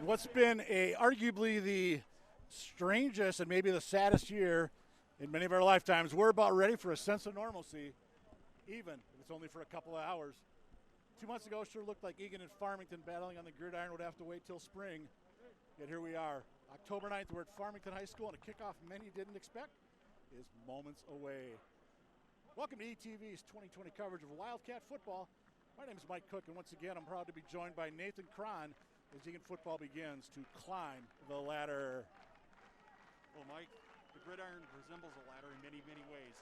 What's been arguably the strangest and maybe the saddest year in many of our lifetimes, we're about ready for a sense of normalcy, even if it's only for a couple of hours. 2 months ago sure looked like Eagan and Farmington battling on the gridiron would have to wait till spring, yet here we are. October 9th, we're at Farmington High School, and a kickoff many didn't expect is moments away. Welcome to ETV's 2020 coverage of Wildcat football. My name is Mike Cook, and once again, I'm proud to be joined by Nathan Cron as Eagan football begins to climb the ladder. Well, Mike, the gridiron resembles a ladder in many, many ways.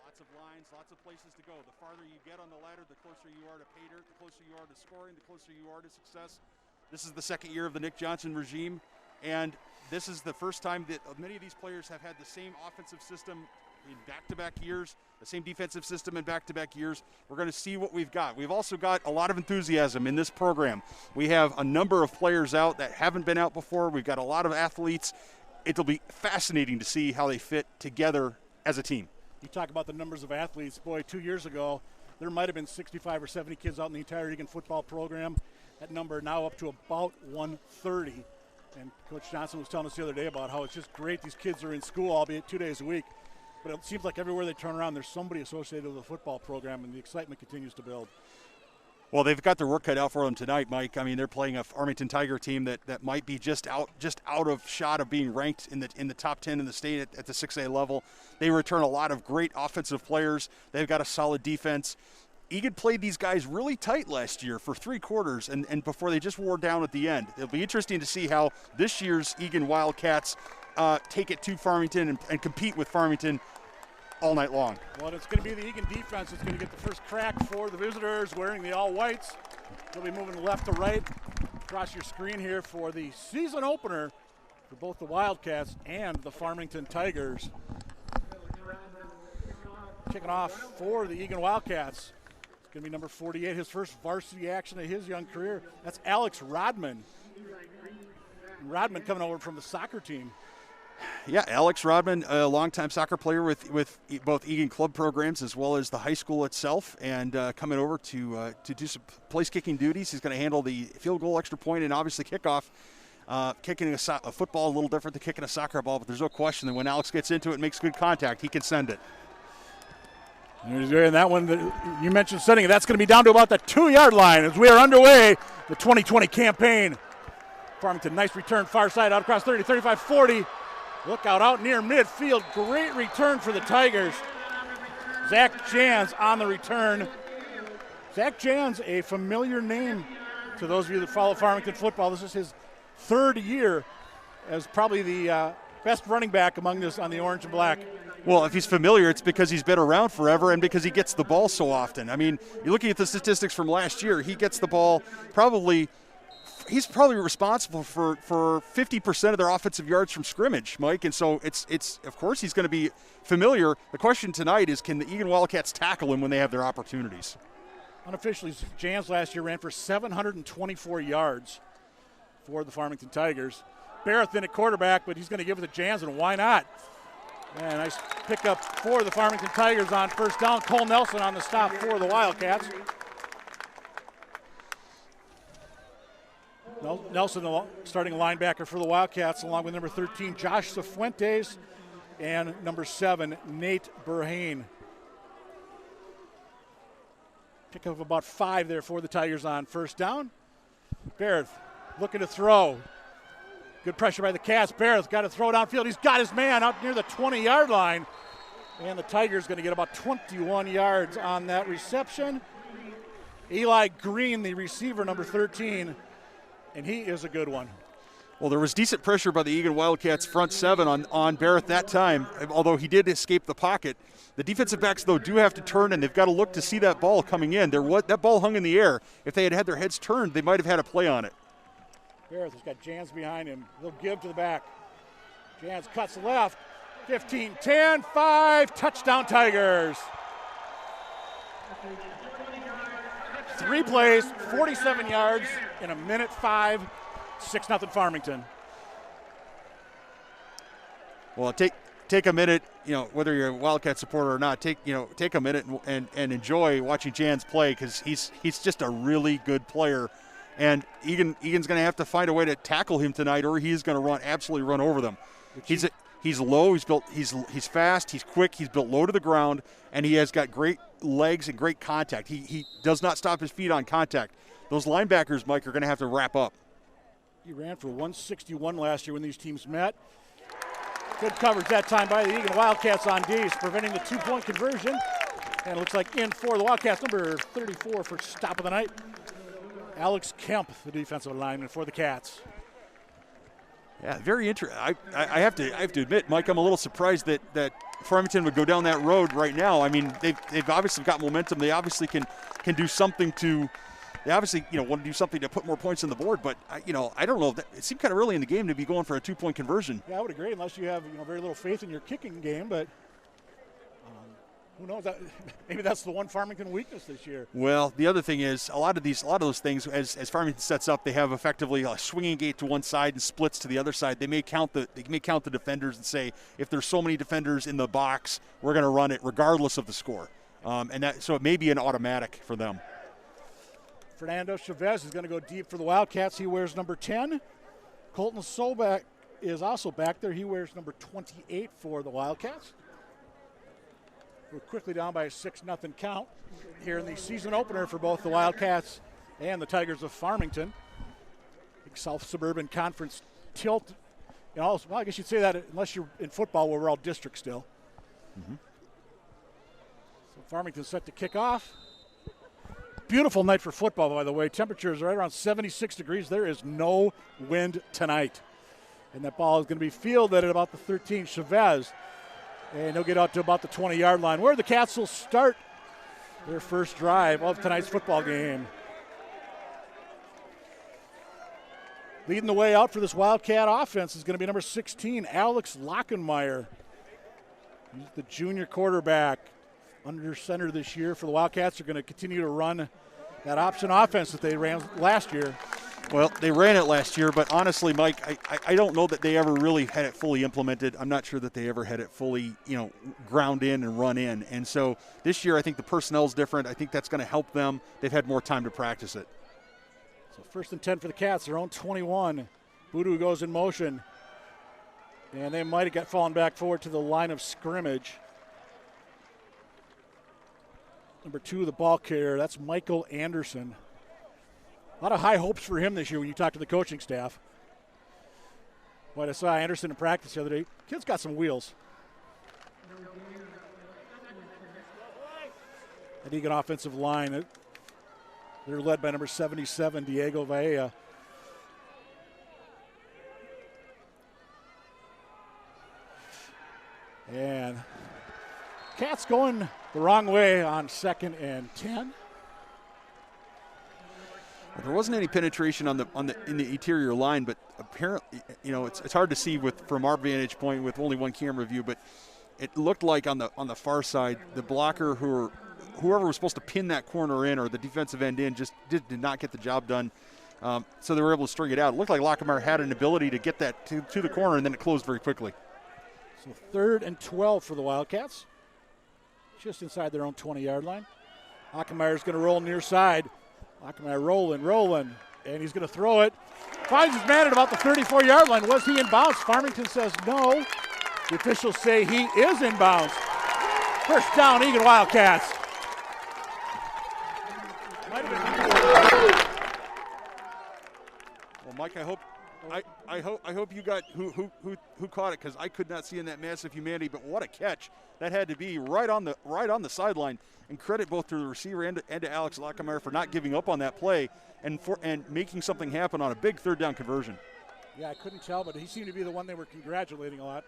Lots of lines, lots of places to go. The farther you get on the ladder, the closer you are to pay dirt, the closer you are to scoring, the closer you are to success. This is the second year of the Nick Johnson regime, and this is the first time that many of these players have had the same offensive system in back-to-back years, the same defensive system in back-to-back years. We're going to see what we've got. We've also got a lot of enthusiasm in this program. We have a number of players out that haven't been out before. We've got a lot of athletes. It'll be fascinating to see how they fit together as a team. You talk about the numbers of athletes. Boy, 2 years ago, there might have been 65 or 70 kids out in the entire Eagan football program. That number now up to about 130. And Coach Johnson was telling us the other day about how it's just great these kids are in school, albeit 2 days a week. But it seems like everywhere they turn around, there's somebody associated with the football program, and the excitement continues to build. Well, they've got their work cut out for them tonight, Mike. I mean, they're playing a Farmington Tiger team that might be just out of shot of being ranked in the top 10 in the state at the 6A level. They return a lot of great offensive players. They've got a solid defense. Eagan played these guys really tight last year for 3 quarters and before they just wore down at the end. It'll be interesting to see how this year's Eagan Wildcats take it to Farmington and compete with Farmington all night long. Well, it's going to be the Eagan defense that's going to get the first crack for the visitors wearing the all-whites. They'll be moving left to right across your screen here for the season opener for both the Wildcats and the Farmington Tigers. Kicking off for the Eagan Wildcats. It's going to be number 48, his first varsity action of his young career. That's Alex Rodman. Rodman coming over from the soccer team. Yeah, Alex Rodman, a longtime soccer player with both Eagan club programs as well as the high school itself, and coming over to do some place-kicking duties. He's going to handle the field goal, extra point, and obviously kickoff. Kicking a football a little different than kicking a soccer ball, but there's no question that when Alex gets into it and makes good contact, he can send it. And that one that you mentioned setting it, that's going to be down to about the 2-yard line as we are underway the 2020 campaign. Farmington, nice return, far side, out across 30, 35, 40. Look out near midfield. Great return for the Tigers. Zach Jans on the return. Zach Jans, a familiar name to those of you that follow Farmington football. This is his 3rd year as probably the best running back among us on the orange and black. Well, if he's familiar, it's because he's been around forever and because he gets the ball so often. I mean, you're looking at the statistics from last year. He gets the ball he's probably responsible for 50% of their offensive yards from scrimmage, Mike. And so it's of course he's going to be familiar. The question tonight is, can the Eagan Wildcats tackle him when they have their opportunities? Unofficially, Jans last year ran for 724 yards for the Farmington Tigers. Barrett in at quarterback, but he's going to give it to Jans, and why not? And nice pickup for the Farmington Tigers on first down. Cole Nelson on the stop for the Wildcats. Nelson, starting linebacker for the Wildcats, along with number 13, Josh Cifuentes, and number 7, Nate Burhane. Pick up about 5 there for the Tigers on first down. Barrett looking to throw. Good pressure by the Cats. Barrett's got to throw downfield. He's got his man out near the 20-yard line. And the Tigers going to get about 21 yards on that reception. Eli Green, the receiver, number 13. And he is a good one. Well, there was decent pressure by the Eagan Wildcats front 7 on Barrett that time, although he did escape the pocket. The defensive backs, though, do have to turn, and they've got to look to see that ball coming in. That ball hung in the air. If they had had their heads turned, they might have had a play on it. Barrett has got Jans behind him. He'll give to the back. Jans cuts left. 15, 10, 5. Touchdown Tigers. 3 plays, 47 yards in 1:05. 6-0 Farmington. Well, take a minute, whether you're a Wildcat supporter or not, take a minute and enjoy watching Jans play, because he's just a really good player. And Egan's going to have to find a way to tackle him tonight, or he's going to absolutely run over them. He's low. He's fast. He's quick. He's built low to the ground, and he has got great legs and great contact. He does not stop his feet on contact. Those linebackers, Mike, are going to have to wrap up. He ran for 161 last year when these teams met. Good coverage that time by the Eagan Wildcats on D's, preventing the 2-point conversion. And it looks like in for the Wildcats, number 34 for stop of the night. Alex Kemp, the defensive lineman for the Cats. Yeah, very interesting. I have to admit, Mike, I'm a little surprised that Farmington would go down that road right now. I mean, they've obviously got momentum. They obviously can do something to. They obviously want to do something to put more points on the board. But I don't know. It seemed kind of early in the game to be going for a 2-point conversion. Yeah, I would agree, unless you have very little faith in your kicking game. But who knows? Maybe that's the one Farmington weakness this year. Well, the other thing is a lot of those things, as Farmington sets up, they have effectively a swinging gate to one side and splits to the other side. They may count the defenders and say, if there's so many defenders in the box, we're going to run it regardless of the score. So it may be an automatic for them. Fernando Chavez is going to go deep for the Wildcats. He wears number 10. Colton Sobek is also back there. He wears number 28 for the Wildcats. We're quickly down by a 6-0 count here in the season opener for both the Wildcats and the Tigers of Farmington. Big South Suburban Conference tilt. Well, I guess you'd say that unless you're in football where we're all district still. Mm-hmm. So Farmington set to kick off. Beautiful night for football, by the way. Temperatures are right around 76 degrees. There is no wind tonight. And that ball is going to be fielded at about the 13. Chavez. And he'll get out to about the 20-yard line, where the Cats will start their first drive of tonight's football game. Leading the way out for this Wildcat offense is going to be number 16, Alex Lochenmeier. He's the junior quarterback. Under center this year for the Wildcats. Are going to continue to run that option offense that they ran last year. Well, they ran it last year, but honestly, Mike, I don't know that they ever really had it fully implemented. I'm not sure that they ever had it fully, ground in and run in. And so this year, I think the personnel is different. I think that's going to help them. They've had more time to practice it. So 1st and 10 for the Cats, their own 21. Boudou goes in motion. And they might have fallen back forward to the line of scrimmage. Number 2, the ball carrier, that's Michael Anderson. A lot of high hopes for him this year when you talk to the coaching staff. What I saw Anderson in practice the other day, kid's got some wheels. An Eagan offensive line, they're led by number 77, Diego Valla. And Cats going the wrong way on 2nd and 10. There wasn't any penetration in the interior line, but apparently, it's hard to see from our vantage point with only one camera view. But it looked like on the far side, the blocker whoever was supposed to pin that corner in or the defensive end in just did not get the job done. So they were able to string it out. It looked like Lochenmeier had an ability to get that to the corner, and then it closed very quickly. So 3rd and 12 for the Wildcats. Just inside their own 20-yard line. Lochenmeier's going to roll near side. Lochenmeier rolling, and he's going to throw it. Finds his man at about the 34-yard line. Was he in bounds? Farmington says no. The officials say he is in bounds. First down, Eagan Wildcats. Well, Mike, I hope you got who caught it, because I could not see in that massive humanity. But what a catch! That had to be right on the sideline. And credit both to the receiver and to Alex Lochenmeier for not giving up on that play and making something happen on a big 3rd down conversion. Yeah, I couldn't tell, but he seemed to be the one they were congratulating a lot.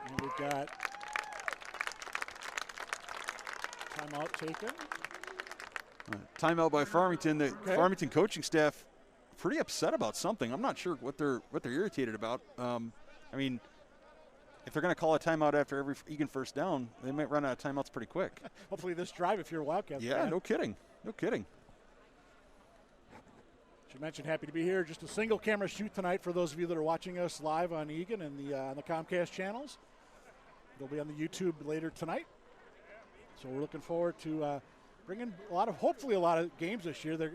And we've got timeout taken. Timeout by Farmington. The Farmington coaching staff pretty upset about something. I'm not sure what they're irritated about. If they're going to call a timeout after every Eagan first down, they might run out of timeouts pretty quick. Hopefully this drive, if you're a Wildcats fan. Yeah, no kidding. As you mentioned, happy to be here. Just a single camera shoot tonight for those of you that are watching us live on Eagan and on the Comcast channels. It'll be on the YouTube later tonight. So we're looking forward to bringing hopefully a lot of games this year.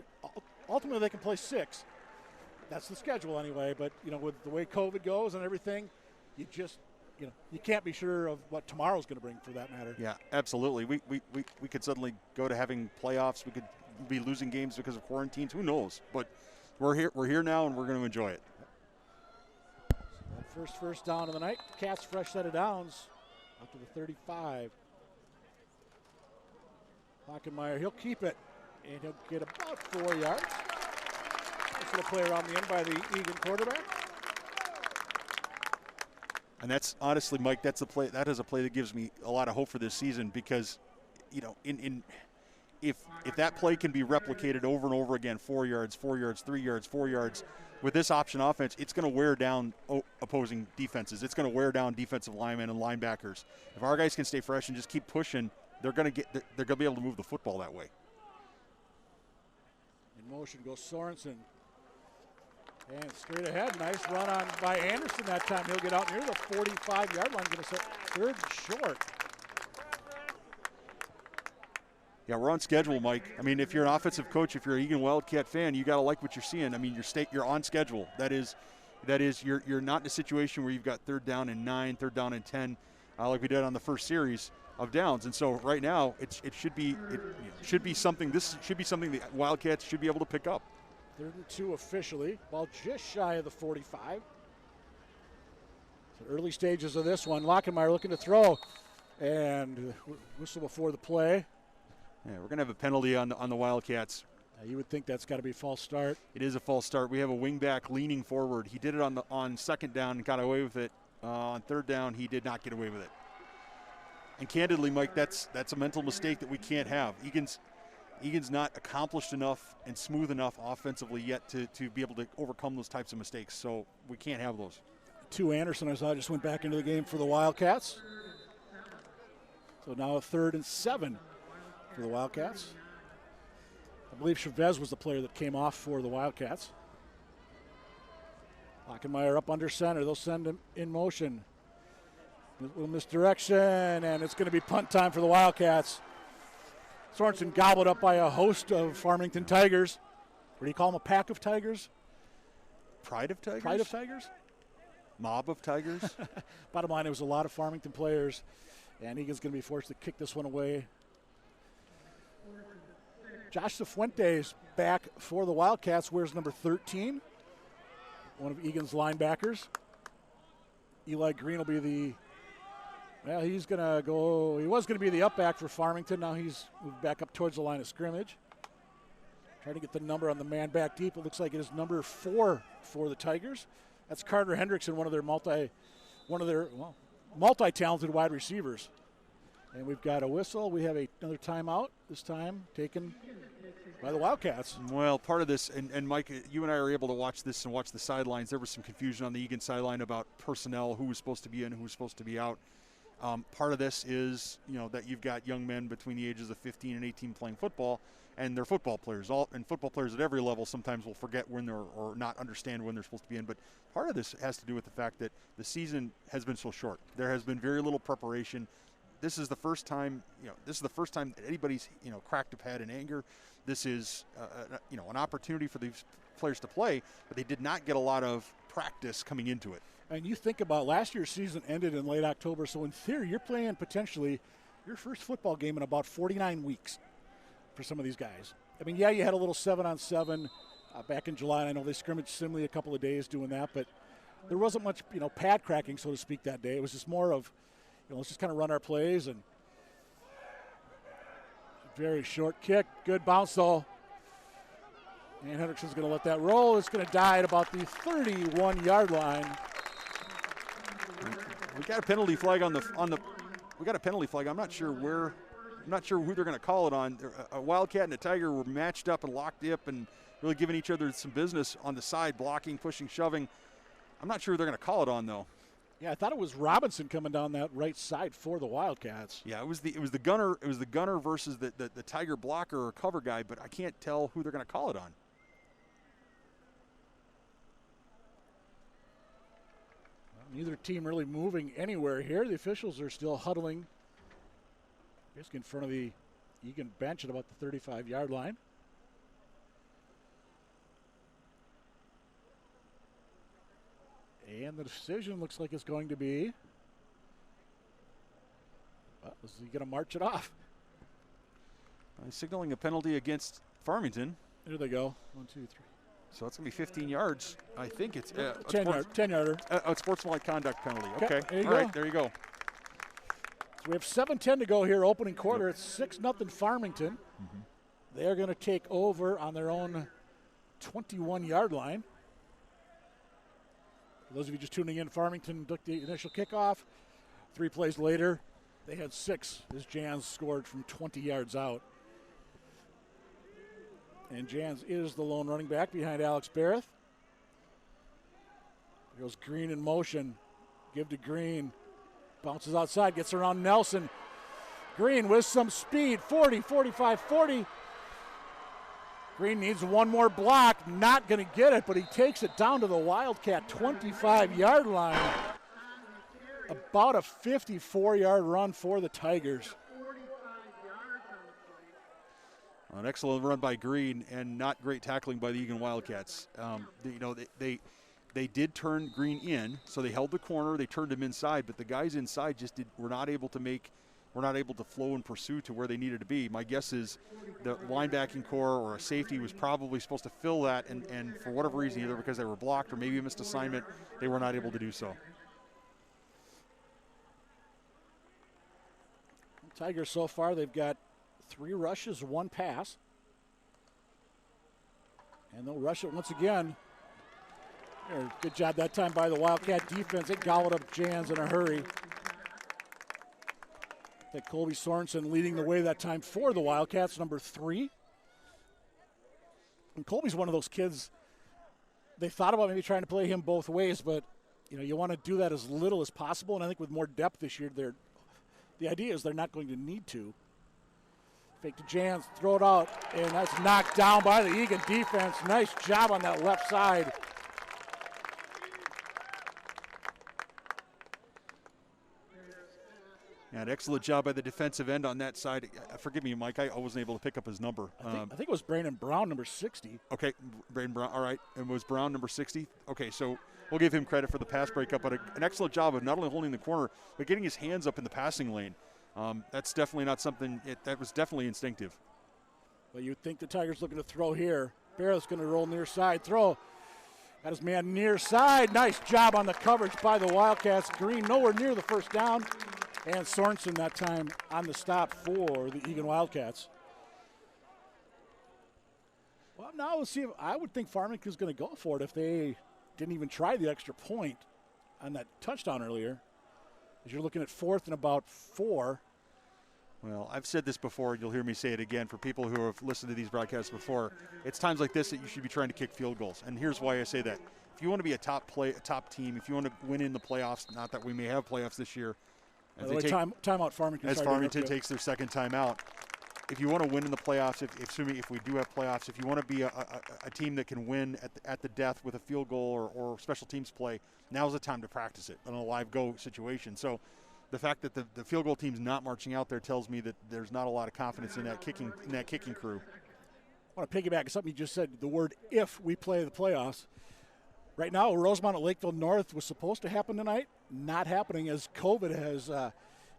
Ultimately they can play 6. That's the schedule anyway. But with the way COVID goes and everything, you just you can't be sure of what tomorrow's going to bring, for that matter. Yeah, absolutely. We could suddenly go to having playoffs. We could be losing games because of quarantines. Who knows? But we're here now, and we're going to enjoy it. That first down of the night. Cats fresh set of downs up to the 35. Lochenmeier, he'll keep it, and he'll get about 4 yards. This will play around the end by the Eagan quarterback. And that's honestly, Mike, that's a play. That is a play that gives me a lot of hope for this season because, if that play can be replicated over and over again, 4 yards, 4 yards, 3 yards, 4 yards, with this option offense, it's going to wear down opposing defenses. It's going to wear down defensive linemen and linebackers. If our guys can stay fresh and just keep pushing, they're going to be able to move the football that way. In motion goes Sorensen. And straight ahead, nice run on by Anderson that time. He'll get out near the 45-yard line, going to set 3rd and short. Yeah, we're on schedule, Mike. I mean, if you're an offensive coach, if you're an Eagan Wildcat fan, you got to like what you're seeing. I mean, you're on schedule. That is, you're not in a situation where you've got 3rd down and 9, 3rd down and 10, like we did on the first series of downs. And so right now, it should be something. This should be something the Wildcats should be able to pick up. 3rd and 2 officially, ball just shy of the 45. So early stages of this one. Lochenmeier looking to throw, and whistle before the play. Yeah, we're going to have a penalty on the Wildcats. You would think that's got to be a false start. It is a false start. We have a wingback leaning forward. He did it on 2nd down and got away with it. On 3rd down, he did not get away with it. And candidly, Mike, that's a mental mistake that we can't have. Eagan's not accomplished enough and smooth enough offensively yet to be able to overcome those types of mistakes. So we can't have those. 2 Anderson, I saw, just went back into the game for the Wildcats. So now a 3rd and 7 for the Wildcats. I believe Chavez was the player that came off for the Wildcats. Lochenmeier up under center. They'll send him in motion. A little misdirection, and it's going to be punt time for the Wildcats. Sorensen gobbled up by a host of Farmington Tigers. What do you call them, a pack of Tigers? Pride of Tigers? Pride of Tigers? Mob of Tigers? Bottom line, it was a lot of Farmington players, and Eagan's going to be forced to kick this one away. Josh Cifuentes back for the Wildcats, wears number 13, one of Eagan's linebackers. Eli Green will be he's going to go, he was going to be the up back for Farmington. Now he's moved back up towards the line of scrimmage. Trying to get the number on the man back deep. It looks like it is number 4 for the Tigers. That's Carter Hendrickson, one of their multi-talented wide receivers. And we've got a whistle. We have another timeout, this time taken by the Wildcats. Well, part of this, and Mike, you and I are able to watch this and watch the sidelines. There was some confusion on the Eagan sideline about personnel, who was supposed to be in, who was supposed to be out. Part of this is, that you've got young men between the ages of 15 and 18 playing football, and they're football players. And football players at every level sometimes will forget when they're, or not understand when they're supposed to be in. But part of this has to do with the fact that the season has been so short. There has been very little preparation. This is the first time, that anybody's, cracked a pad in anger. This is, an opportunity for these players to play, but they did not get a lot of practice coming into it. And you think about last year's season ended in late October, so in theory, you're playing potentially your first football game in about 49 weeks for some of these guys. I mean, yeah, you had a little 7-on-7 back in July, and I know they scrimmaged similarly a couple of days doing that, but there wasn't much, pad cracking, so to speak, that day. It was just more of, let's just kind of run our plays. And very short kick, good bounce though. And Hendrickson's going to let that roll. It's going to die at about the 31-yard line. We got a penalty flag we got a penalty flag. I'm not sure who they're going to call it on. A Wildcat and a Tiger were matched up and locked up and really giving each other some business on the side, blocking, pushing, shoving. I'm not sure who they're going to call it on though. Yeah, I thought it was Robinson coming down that right side for the Wildcats. Yeah, it was the gunner versus the Tiger blocker or cover guy, but I can't tell who they're going to call it on. Neither team really moving anywhere here. The officials are still huddling, basically in front of the Eagan bench at about the 35-yard line. And the decision looks like it's going to be, well, is he going to march it off? Signaling a penalty against Farmington. There they go. 1, 2, 3. So it's going to be 15 yards. I think it's 10-yarder. Sportsmanlike conduct penalty. Okay. There you All go. right, there you go. So we have 7:10 to go here, opening quarter. It's 6-0 Farmington. They're going to take over on their own 21-yard line. For those of you just tuning in, Farmington took the initial kickoff. 3 plays later, they had 6 as Jans scored from 20 yards out. And Jans is the lone running back behind Alex Barrett. Here goes Green in motion. Give to Green. Bounces outside, gets around Nelson. Green with some speed, 40, 45, 40. Green needs one more block, not going to get it, but he takes it down to the Wildcat 25-yard line. About a 54-yard run for the Tigers. An excellent run by Green and not great tackling by the Eagan Wildcats. They did turn Green in, so they held the corner, they turned him inside, but the guys inside just were not able to flow and pursue to where they needed to be. My guess is the linebacking core or a safety was probably supposed to fill that, and for whatever reason, either because they were blocked or maybe a missed assignment, they were not able to do so. Tigers so far, they've got 3 rushes, 1 pass. And they'll rush it once again. Good job that time by the Wildcat defense. It gobbled up Jans in a hurry. I think Colby Sorensen leading the way that time for the Wildcats, number 3. And Colby's one of those kids, they thought about maybe trying to play him both ways, but you want to do that as little as possible. And I think with more depth this year, the idea is they're not going to need to. Fake to Jans, throw it out, and that's knocked down by the Eagan defense. Nice job on that left side. Yeah, an excellent job by the defensive end on that side. Forgive me, Mike, I wasn't able to pick up his number. I think it was Brandon Brown, number 60. Okay, Brandon Brown, all right. And was Brown number 60? Okay, so we'll give him credit for the pass breakup, but an excellent job of not only holding the corner, but getting his hands up in the passing lane. That's definitely not something, that was definitely instinctive. Well, you'd think the Tigers looking to throw here. Barrett's going to roll near side, throw. Got his man near side. Nice job on the coverage by the Wildcats. Green nowhere near the first down. And Sorensen that time on the stop for the Eagan Wildcats. Well, now we'll see. I would think Farmington's going to go for it if they didn't even try the extra point on that touchdown earlier. As you're looking at 4th and about 4. Well, I've said this before. You'll hear me say it again for people who have listened to these broadcasts before. It's times like this that you should be trying to kick field goals. And here's why I say that. If you want to be a top team, if you want to win in the playoffs, not that we may have playoffs this year. Timeout Farmington. As Farmington takes their second timeout. If you want to win in the playoffs, assuming if we do have playoffs, if you want to be a team that can win at the death with a field goal or special teams play, now's the time to practice it on a live go situation. So the fact that the field goal team's not marching out there tells me that there's not a lot of confidence in that kicking crew. I want to piggyback on something you just said, the word if we play the playoffs. Right now, Rosemount at Lakeville North was supposed to happen tonight. Not happening as COVID has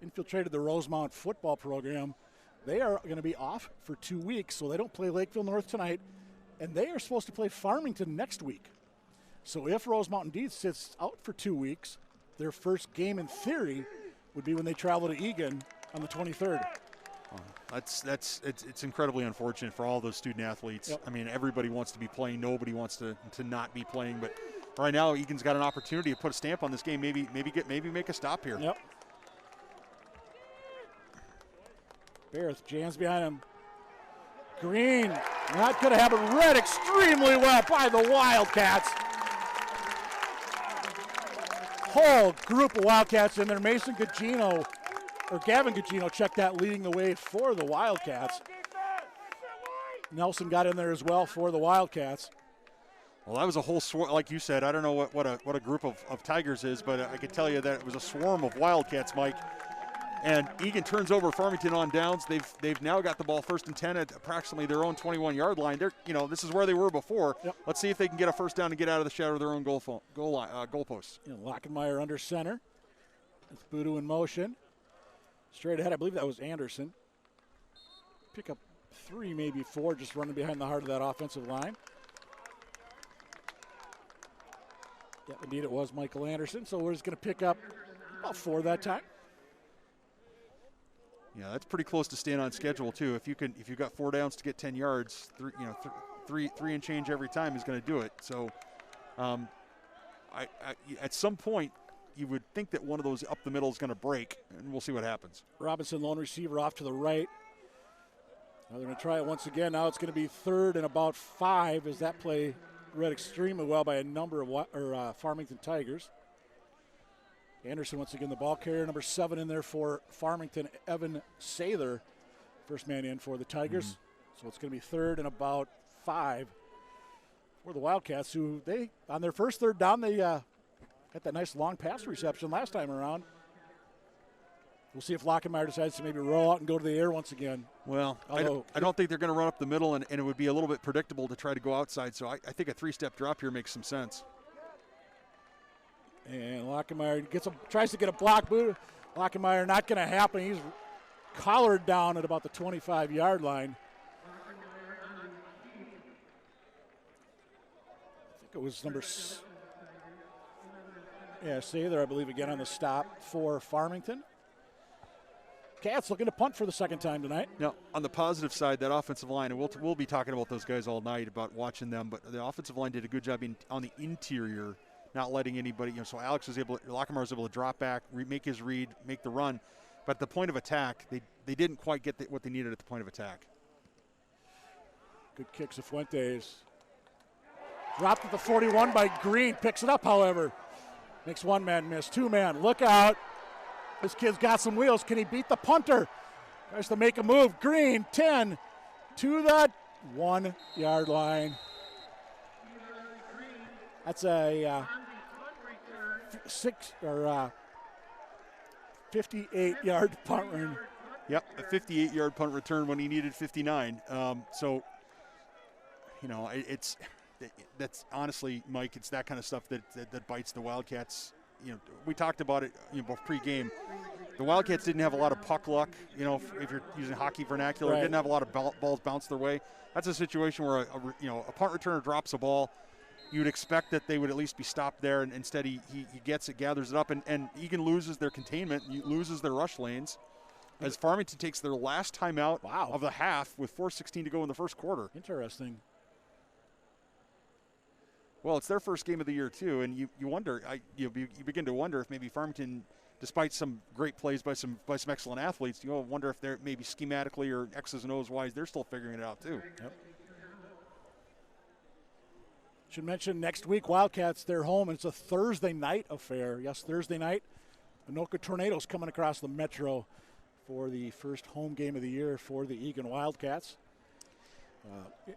infiltrated the Rosemount football program. They are going to be off for 2 weeks, so they don't play Lakeville North tonight, and they are supposed to play Farmington next week. So if Rosemount indeed sits out for 2 weeks, their first game in theory would be when they travel to Eagan on the 23rd. It's incredibly unfortunate for all those student athletes. Yep. I mean, everybody wants to be playing. Nobody wants to not be playing. But right now, Eagan's got an opportunity to put a stamp on this game. Maybe make a stop here. Yep. Barrett, Jans behind him. Green, not going to have it read extremely well by the Wildcats. Whole group of Wildcats in there. Gavin Gugino checked that, leading the way for the Wildcats. Nelson got in there as well for the Wildcats. Well, that was a whole swarm, like you said. I don't know what a group of Tigers is, but I can tell you that it was a swarm of Wildcats, Mike. And Eagan turns over Farmington on downs. They've now got the ball 1st and 10 at approximately their own 21-yard line. This is where they were before. Yep. Let's see if they can get a first down and get out of the shadow of their own goalposts. Lochenmeier under center. It's Boodoo in motion. Straight ahead, I believe that was Anderson. Pick up 3, maybe 4, just running behind the heart of that offensive line. Yeah, indeed it was Michael Anderson. So we're just going to pick up about 4 that time. Yeah, that's pretty close to staying on schedule too. If you've got 4 downs to get 10 yards, three and change every time is going to do it. So, at some point, you would think that one of those up the middle is going to break, and we'll see what happens. Robinson, lone receiver, off to the right. Now they're going to try it once again. Now it's going to be 3rd and about 5, as that play read extremely well by a number of Farmington Tigers. Anderson once again the ball carrier, number 7 in there for Farmington, Evan Sather, first man in for the Tigers. Mm-hmm. So it's going to be 3rd and about 5 for the Wildcats, who on their first 3rd down, they got that nice long pass reception last time around. We'll see if Lochenmeier decides to maybe roll out and go to the air once again. Well, I don't think they're going to run up the middle, and it would be a little bit predictable to try to go outside. So I think a 3-step drop here makes some sense. And Lochenmeier tries to get a block. Lochenmeier, not going to happen. He's collared down at about the 25-yard line. I think it was number Sather, I believe, again on the stop for Farmington. Cats looking to punt for the 2nd time tonight. Now, on the positive side, that offensive line, and we'll be talking about those guys all night about watching them, but the offensive line did a good job on the interior, not letting anybody, so Lochenmeier was able to drop back, make his read, make the run. But at the point of attack, they didn't quite get what they needed at the point of attack. Good kick, Fuentes. Dropped at the 41 by Green. Picks it up, however. Makes 1 man miss. 2 man. Look out. This kid's got some wheels. Can he beat the punter? Tries to make a move. Green, 10 to the 1-yard line. That's a 58-yard punt run. Yep, a 58-yard punt return when he needed 59. That's honestly, Mike, it's that kind of stuff that bites the Wildcats. We talked about it, pre-game. The Wildcats didn't have a lot of puck luck, if you're using hockey vernacular. Right. Didn't have a lot of balls bounce their way. That's a situation where a punt returner drops a ball. You'd expect that they would at least be stopped there, and instead he gets it, gathers it up, and Eagan loses their containment, loses their rush lanes, as Farmington takes their last timeout of the half with 4:16 to go in the first quarter. Interesting. Well, it's their first game of the year too, and you wonder, you begin to wonder if maybe Farmington, despite some great plays by some excellent athletes, wonder if they're maybe schematically or X's and O's wise, they're still figuring it out too. Yep. Should mention next week, Wildcats, they're home. It's a Thursday night affair. Yes, Thursday night. Anoka Tornadoes coming across the Metro for the first home game of the year for the Eagan Wildcats.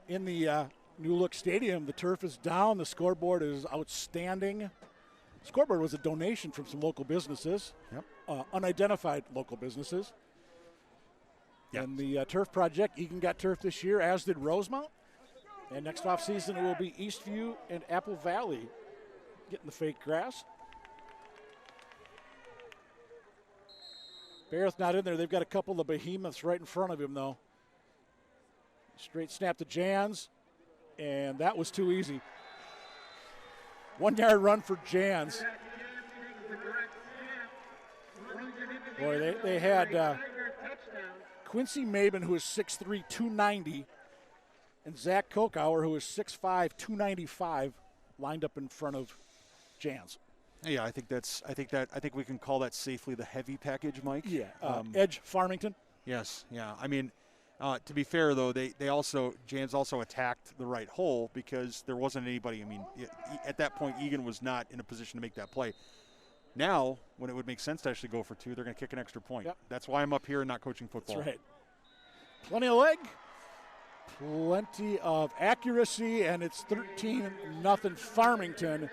In the new look stadium, the turf is down. The scoreboard is outstanding. The scoreboard was a donation from some local businesses, unidentified local businesses. Yep. And the turf project, Eagan got turf this year, as did Rosemount. And next offseason, it will be Eastview and Apple Valley getting the fake grass. Barrett's not in there. They've got a couple of behemoths right in front of him, though. Straight snap to Jans, and that was too easy. 1-yard run for Jans. Boy, they had Quincy Maben, who is 6'3", 290, and Zach Kokauer, who is 6'5", 295, lined up in front of Jans. Yeah, I think we can call that safely the heavy package, Mike. Yeah, Edge Farmington. Yes, yeah. I mean, to be fair though, Jans also attacked the right hole because there wasn't anybody. I mean, at that point, Eagan was not in a position to make that play. Now, when it would make sense to actually go for 2, they're going to kick an extra point. Yep. That's why I'm up here and not coaching football. That's right. Plenty of leg. Plenty of accuracy, and it's 13-0 Farmington.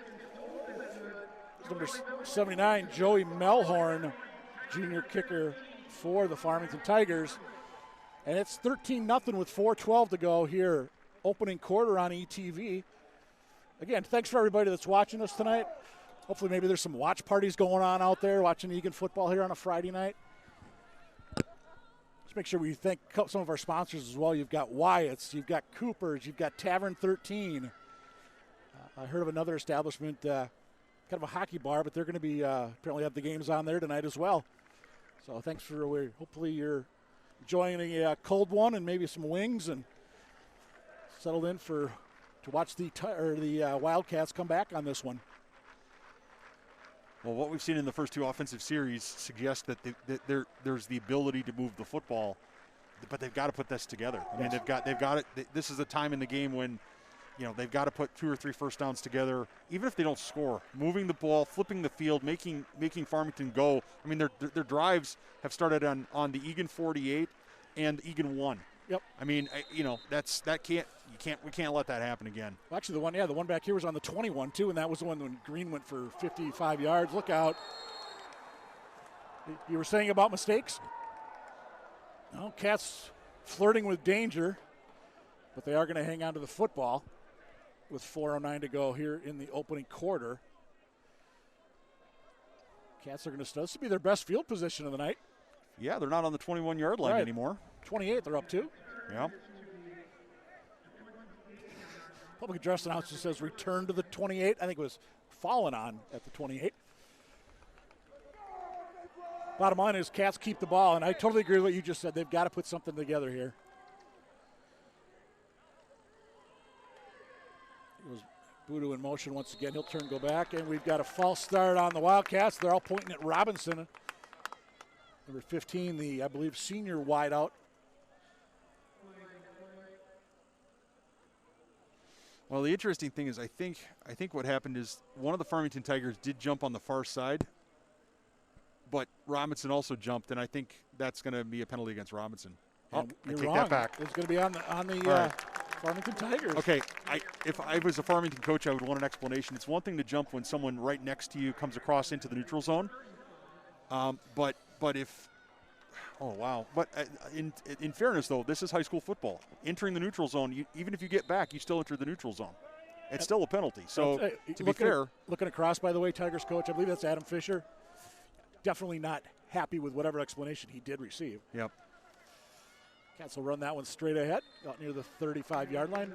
Number 79, Joey Melhorn, junior kicker for the Farmington Tigers. And it's 13-0 with 4:12 to go here, opening quarter on ETV. Again, thanks for everybody that's watching us tonight. Hopefully maybe there's some watch parties going on out there watching Eagan football here on a Friday night. Let's make sure we thank some of our sponsors as well. You've got Wyatt's, you've got Cooper's, you've got Tavern 13. I heard of another establishment, kind of a hockey bar, but they're going to be apparently have the games on there tonight as well. So thanks for hopefully you're enjoying a cold one and maybe some wings and settled in to watch the Wildcats come back on this one. Well, what we've seen in the first two offensive series suggests that there's the ability to move the football, but they've got to put this together. I mean, they've got it. This is a time in the game when, they've got to put 2 or 3 first downs together, even if they don't score. Moving the ball, flipping the field, making Farmington go. I mean, their drives have started on the Eagan 48 and Eagan 1. Yep. I mean, we can't let that happen again. Well, actually, the one back here was on the 21 too, and that was the one when Green went for 55 yards. Look out! You were saying about mistakes? No, Cats flirting with danger, but they are going to hang on to the football with 4:09 to go here in the opening quarter. Cats are going to start. This will be their best field position of the night. Yeah, they're not on the 21-yard line anymore. 28, they're up to. Yeah. Public address announcer says return to the 28. I think it was fallen on at the 28. Bottom line is Cats keep the ball, and I totally agree with what you just said. They've got to put something together here. It was Boodoo in motion once again. He'll turn, go back, and we've got a false start on the Wildcats. They're all pointing at Robinson. Number 15, I believe, senior wideout. Well, the interesting thing is I think what happened is one of the Farmington Tigers did jump on the far side, but Robinson also jumped, and I think that's going to be a penalty against Robinson. I take wrong. That back. It's going to be on the right. Farmington Tigers. Okay, if I was a Farmington coach, I would want an explanation. It's one thing to jump when someone right next to you comes across into the neutral zone, but if – oh, wow. But in fairness, though, this is high school football. Entering the neutral zone, even if you get back, you still enter the neutral zone. It's still a penalty. So, to be fair. Looking across, by the way, Tigers coach, I believe that's Adam Fisher. Definitely not happy with whatever explanation he did receive. Yep. Cats will run that one straight ahead, out near the 35-yard line.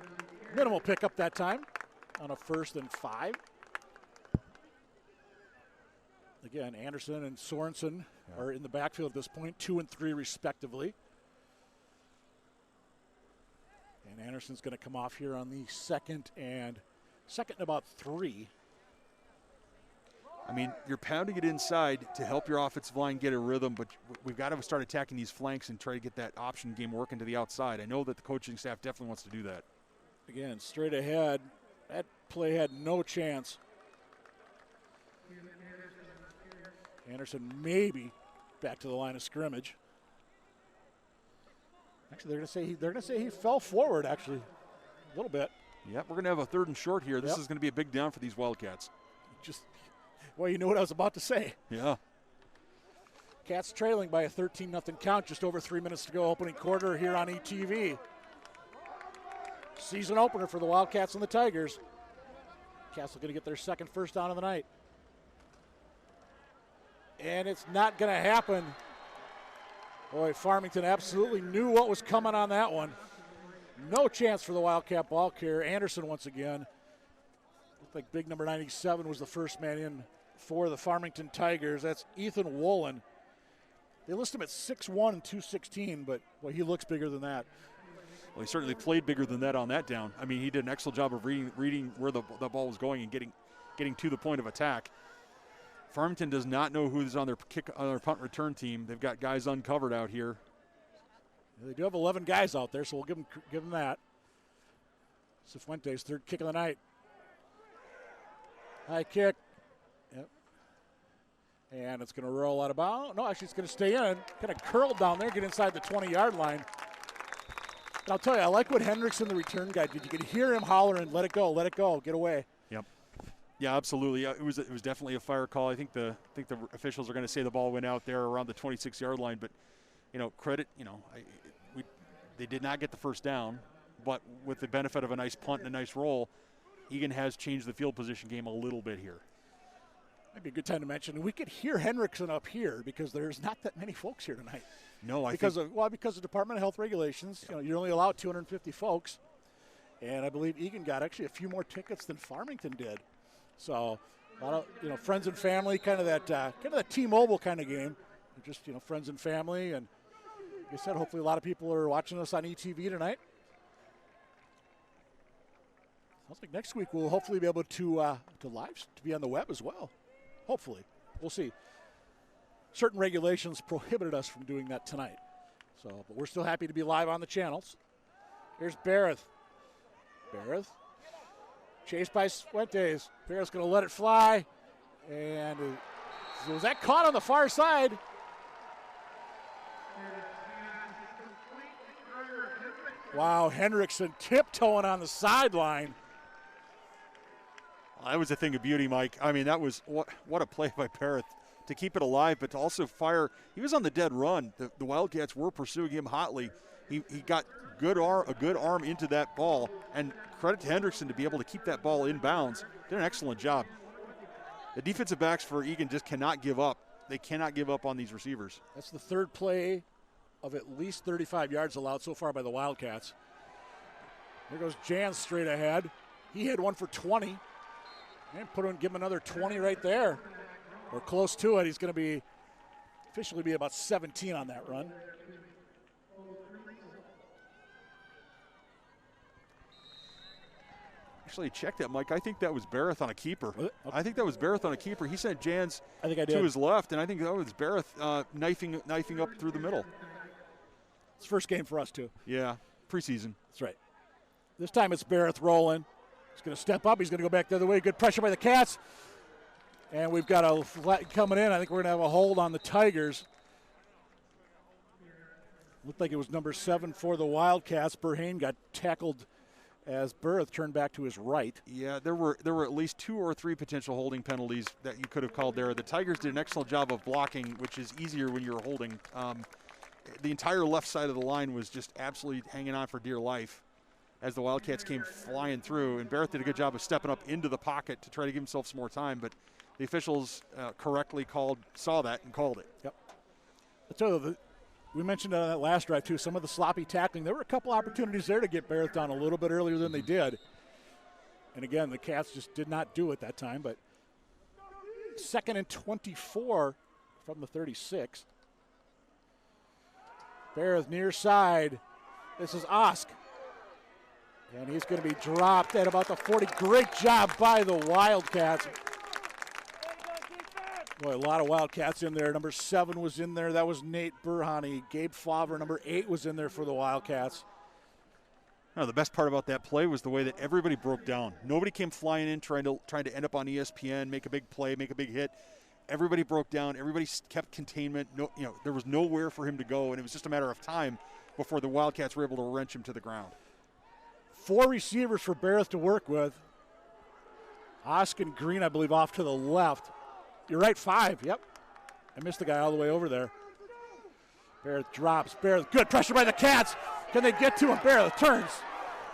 Minimal pickup that time on a 1st and 5. Again, Anderson and Sorensen are in the backfield at this point, 2 and 3 respectively. And Anderson's going to come off here on the second and about 3. I mean, you're pounding it inside to help your offensive line get a rhythm, but we've got to start attacking these flanks and try to get that option game working to the outside. I know that the coaching staff definitely wants to do that. Again, straight ahead. That play had no chance. Anderson maybe back to the line of scrimmage. Actually, they're gonna say he fell forward. Actually, a little bit. Yep, we're gonna have a 3rd and short here. This is gonna be a big down for these Wildcats. Well, you know what I was about to say. Yeah. Cats trailing by a 13-0 count. Just over 3 minutes to go. Opening quarter here on ETV. Season opener for the Wildcats and the Tigers. Cats are going to get their second first down of the night. And it's not going to happen. Boy, Farmington absolutely knew what was coming on that one. No chance for the Wildcat ball carrier. Anderson once again. Looked like big number 97 was the first man in for the Farmington Tigers. That's Ethan Woolen. They list him at 6'1 and 216, but boy, he looks bigger than that. Well, he certainly played bigger than that on that down. I mean, he did an excellent job of reading where the ball was going and getting to the point of attack. Farmington does not know who's on their punt return team. They've got guys uncovered out here. They do have 11 guys out there, so we'll give them that. Cifuentes, 3rd kick of the night. High kick. Yep. And it's going to roll out of bounds. No, actually, it's going to stay in. Kind of curled down there, get inside the 20-yard line. And I'll tell you, I like what Hendrickson, the return guy, did. You could hear him hollering, let it go, get away. Yep. Yeah, absolutely. It was definitely a fire call. I think the officials are going to say the ball went out there around the 26-yard line, but credit, they did not get the first down, but with the benefit of a nice punt and a nice roll, Eagan has changed the field position game a little bit here. Maybe a good time to mention we could hear Hendrickson up here because there's not that many folks here tonight. No, because of Department of Health regulations. Yeah. You're only allowed 250 folks, and I believe Eagan got actually a few more tickets than Farmington did. So, a lot of friends and family, kind of that T-Mobile kind of game. Just friends and family, and like I said, hopefully a lot of people are watching us on ETV tonight. Sounds like next week we'll hopefully be able to be on the web as well. Hopefully, we'll see. Certain regulations prohibited us from doing that tonight, but we're still happy to be live on the channels. Here's Barrett. Chased by Fuentes. Barrett's going to let it fly. And was that caught on the far side? Wow, Hendrickson tiptoeing on the sideline. Well, that was a thing of beauty, Mike. I mean, that was what a play by Barrett to keep it alive, but to also fire. He was on the dead run. The Wildcats were pursuing him hotly. He got a good arm into that ball, and credit to Hendrickson to be able to keep that ball in bounds. Did an excellent job. The defensive backs for Eagan just cannot give up. They cannot give up on these receivers. That's the third play of at least 35 yards allowed so far by the Wildcats. There goes Jan straight ahead. He had one for 20. And give him another 20 right there. Or close to it. He's going to officially be about 17 on that run. Actually, check that, Mike. I think that was Barrett on a keeper. Okay. I think that was Barrett on a keeper. He sent Jans to his left, and I think that was Barrett knifing up through the middle. It's first game for us, too. Yeah, preseason. That's right. This time it's Barrett rolling. He's going to step up. He's going to go back the other way. Good pressure by the Cats. And we've got a flat coming in. I think we're going to have a hold on the Tigers. Looked like it was number 7 for the Wildcats. Burhane got tackled as Berth turned back to his right. Yeah, there were at least 2 or 3 potential holding penalties that you could have called there. The Tigers did an excellent job of blocking, which is easier when you're holding. The entire left side of the line was just absolutely hanging on for dear life as the Wildcats came flying through, and Barrett did a good job of stepping up into the pocket to try to give himself some more time, but the officials correctly saw that and called it. Yep. So we mentioned on that last drive, too, some of the sloppy tackling. There were a couple opportunities there to get Barrett down a little bit earlier than they did. And, again, the Cats just did not do it that time. But 2nd and 24 from the 36. Barrett near side. This is Osk. And he's going to be dropped at about the 40. Great job by the Wildcats. Boy, a lot of Wildcats in there. Number 7 was in there. That was Nate Burhani. Gabe Favre, number 8, was in there for the Wildcats. No, the best part about that play was the way that everybody broke down. Nobody came flying in trying to end up on ESPN, make a big play, make a big hit. Everybody broke down. Everybody kept containment. No, there was nowhere for him to go, and it was just a matter of time before the Wildcats were able to wrench him to the ground. 4 receivers for Barrett to work with. Oskin Green, I believe, off to the left. You're right, 5. Yep. I missed the guy all the way over there. Barrett drops. Barrett, good pressure by the Cats. Can they get to him? Barrett turns.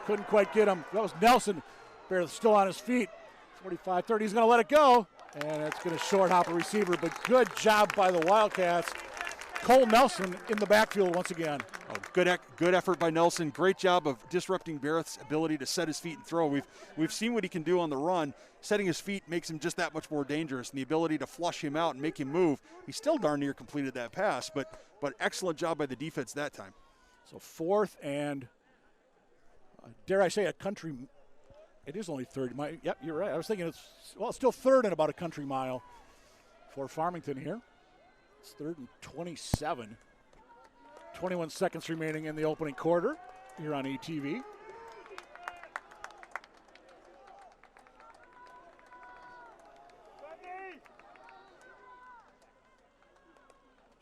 Couldn't quite get him. That was Nelson. Barrett still on his feet. 45-30. He's going to let it go. And it's going to short hop a receiver. But good job by the Wildcats. Cole Nelson in the backfield once again. Oh, good effort by Nelson. Great job of disrupting Barrett's ability to set his feet and throw. We've seen what he can do on the run. Setting his feet makes him just that much more dangerous, and the ability to flush him out and make him move. He still darn near completed that pass, but excellent job by the defense that time. So 4th and, dare I say, a country. It is only 3rd. Yep, you're right. I was thinking it's still 3rd and about a country mile for Farmington here. It's 3rd and 27. 21 seconds remaining in the opening quarter here on ETV.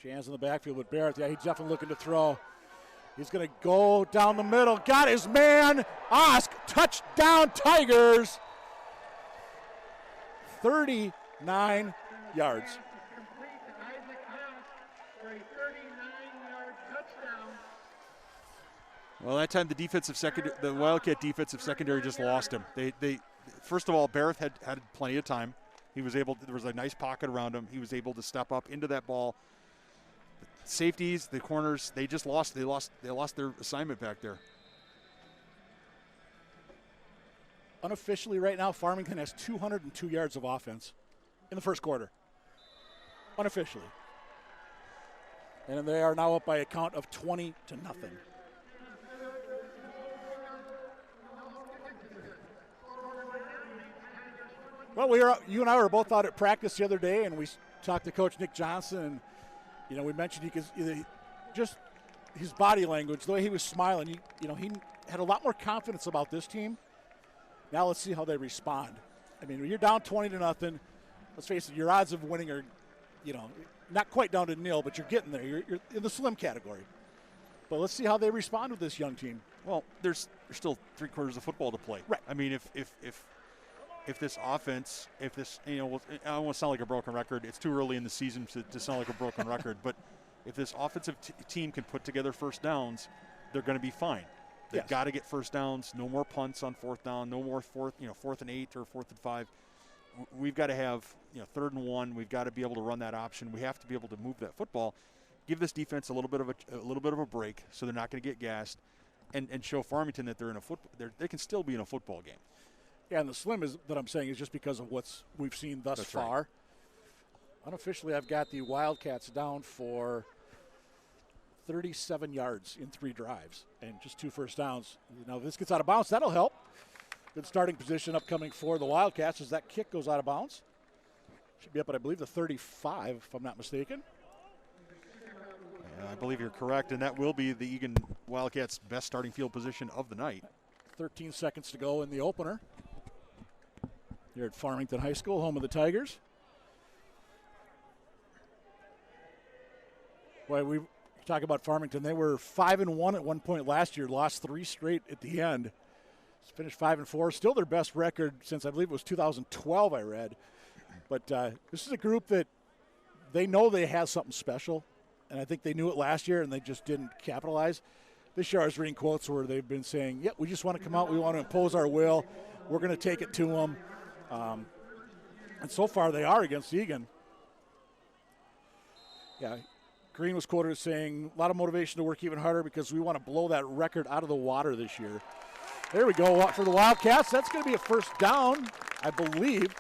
Jans in the backfield with Barrett. Yeah, he's definitely looking to throw. He's going to go down the middle. Got his man. Osk, touchdown Tigers. 39 yards. Well, that time the Wildcat defensive secondary just lost him. They first of all, Barrett had plenty of time. He was able. There was a nice pocket around him. He was able to step up into that ball. The safeties, the corners, they just lost. They lost their assignment back there. Unofficially, right now, Farmington has 202 yards of offense in the first quarter. Unofficially, and they are now up by a count of 20-0. Well, you and I were both out at practice the other day, and we talked to Coach Nick Johnson, and we mentioned just his body language, the way he was smiling. He had a lot more confidence about this team. Now let's see how they respond. I mean, when you're down 20-0, let's face it, your odds of winning are, not quite down to nil, but you're getting there. You're in the slim category. But let's see how they respond with this young team. Well, there's still 3 quarters of football to play. Right. I mean, if this offense, I don't want to sound like a broken record. It's too early in the season to sound like a broken record. But if this offensive team can put together first downs, they're going to be fine. They've got to get first downs. No more punts on 4th down. No more 4th and 8 or 4th and 5. We've got to have 3rd and 1. We've got to be able to run that option. We have to be able to move that football. Give this defense a little bit of a break, so they're not going to get gassed, and show Farmington that they're in they can still be in a football game. Yeah, and the slim that I'm saying is just because of what we've seen thus far. Right. Unofficially, I've got the Wildcats down for 37 yards in 3 drives and just 2 first downs. If this gets out of bounds, that'll help. Good starting position upcoming for the Wildcats as that kick goes out of bounds. Should be up at, I believe, the 35, if I'm not mistaken. I believe you're correct, and that will be the Eagan Wildcats' best starting field position of the night. 13 seconds to go in the opener here at Farmington High School, home of the Tigers. Boy, we talk about Farmington. They were 5-1 at one point last year, lost 3 straight at the end. Finished 5-4, still their best record since I believe it was 2012, I read. But this is a group that they know they have something special, and I think they knew it last year and they just didn't capitalize. This year I was reading quotes where they've been saying, we just want to come out, we want to impose our will, we're going to take it to them. And so far they are against Eagan. Yeah, Green was quoted as saying, a lot of motivation to work even harder because we want to blow that record out of the water this year. There we go for the Wildcats. That's going to be a first down, I believe.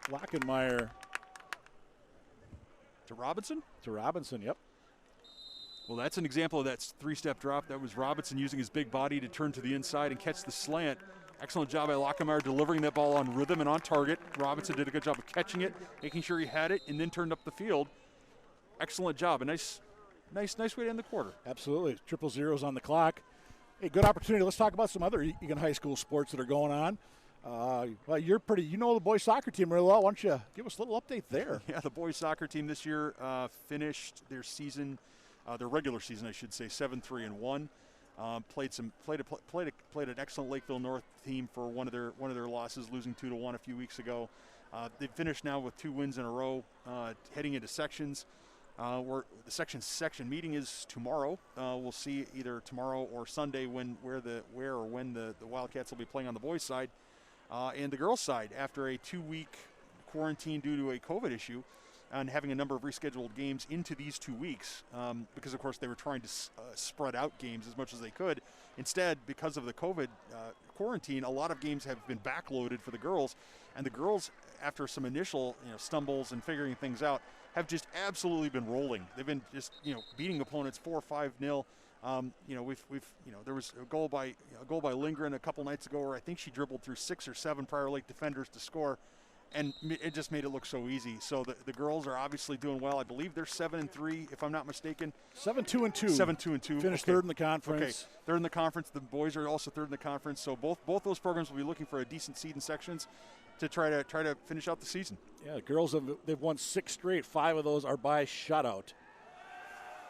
Lochenmeier. To Robinson? To Robinson, yep. Well, that's an example of that 3-step drop. That was Robinson using his big body to turn to the inside and catch the slant. Excellent job by Lochenmeier delivering that ball on rhythm and on target. Robinson did a good job of catching it, making sure he had it, and then turned up the field. Excellent job. A nice way to end the quarter. Absolutely. 0-0 on the clock. Hey, good opportunity. Let's talk about some other Eagan High School sports that are going on. Well, you know the boys soccer team really well. Why don't you give us a little update there? Yeah, the boys soccer team this year finished their season, their regular season, I should say, 7-3-1. Played an excellent Lakeville North team for one of their losses, losing 2-1 a few weeks ago. They finished now with 2 wins in a row, heading into sections. Where the section meeting is tomorrow. We'll see either tomorrow or Sunday when the Wildcats will be playing on the boys' side and the girls' side after a 2-week quarantine due to a COVID issue and having a number of rescheduled games into these 2 weeks because, of course, they were trying to spread out games as much as they could. Instead, because of the COVID quarantine, a lot of games have been backloaded for the girls, and the girls, after some initial stumbles and figuring things out, have just absolutely been rolling. They've been just beating opponents 4-5-0. There was a goal by Lindgren a couple nights ago where I think she dribbled through 6 or 7 Prior Lake defenders to score, and it just made it look so easy. So the girls are obviously doing well. I believe they're 7-3, if I'm not mistaken. 7-2-2. 7-2-2. Finished third in the conference. Okay, third in the conference. The boys are also third in the conference. So both those programs will be looking for a decent seed in sections to try to finish out the season. Yeah, the girls they've won 6 straight. 5 of those are by shutout.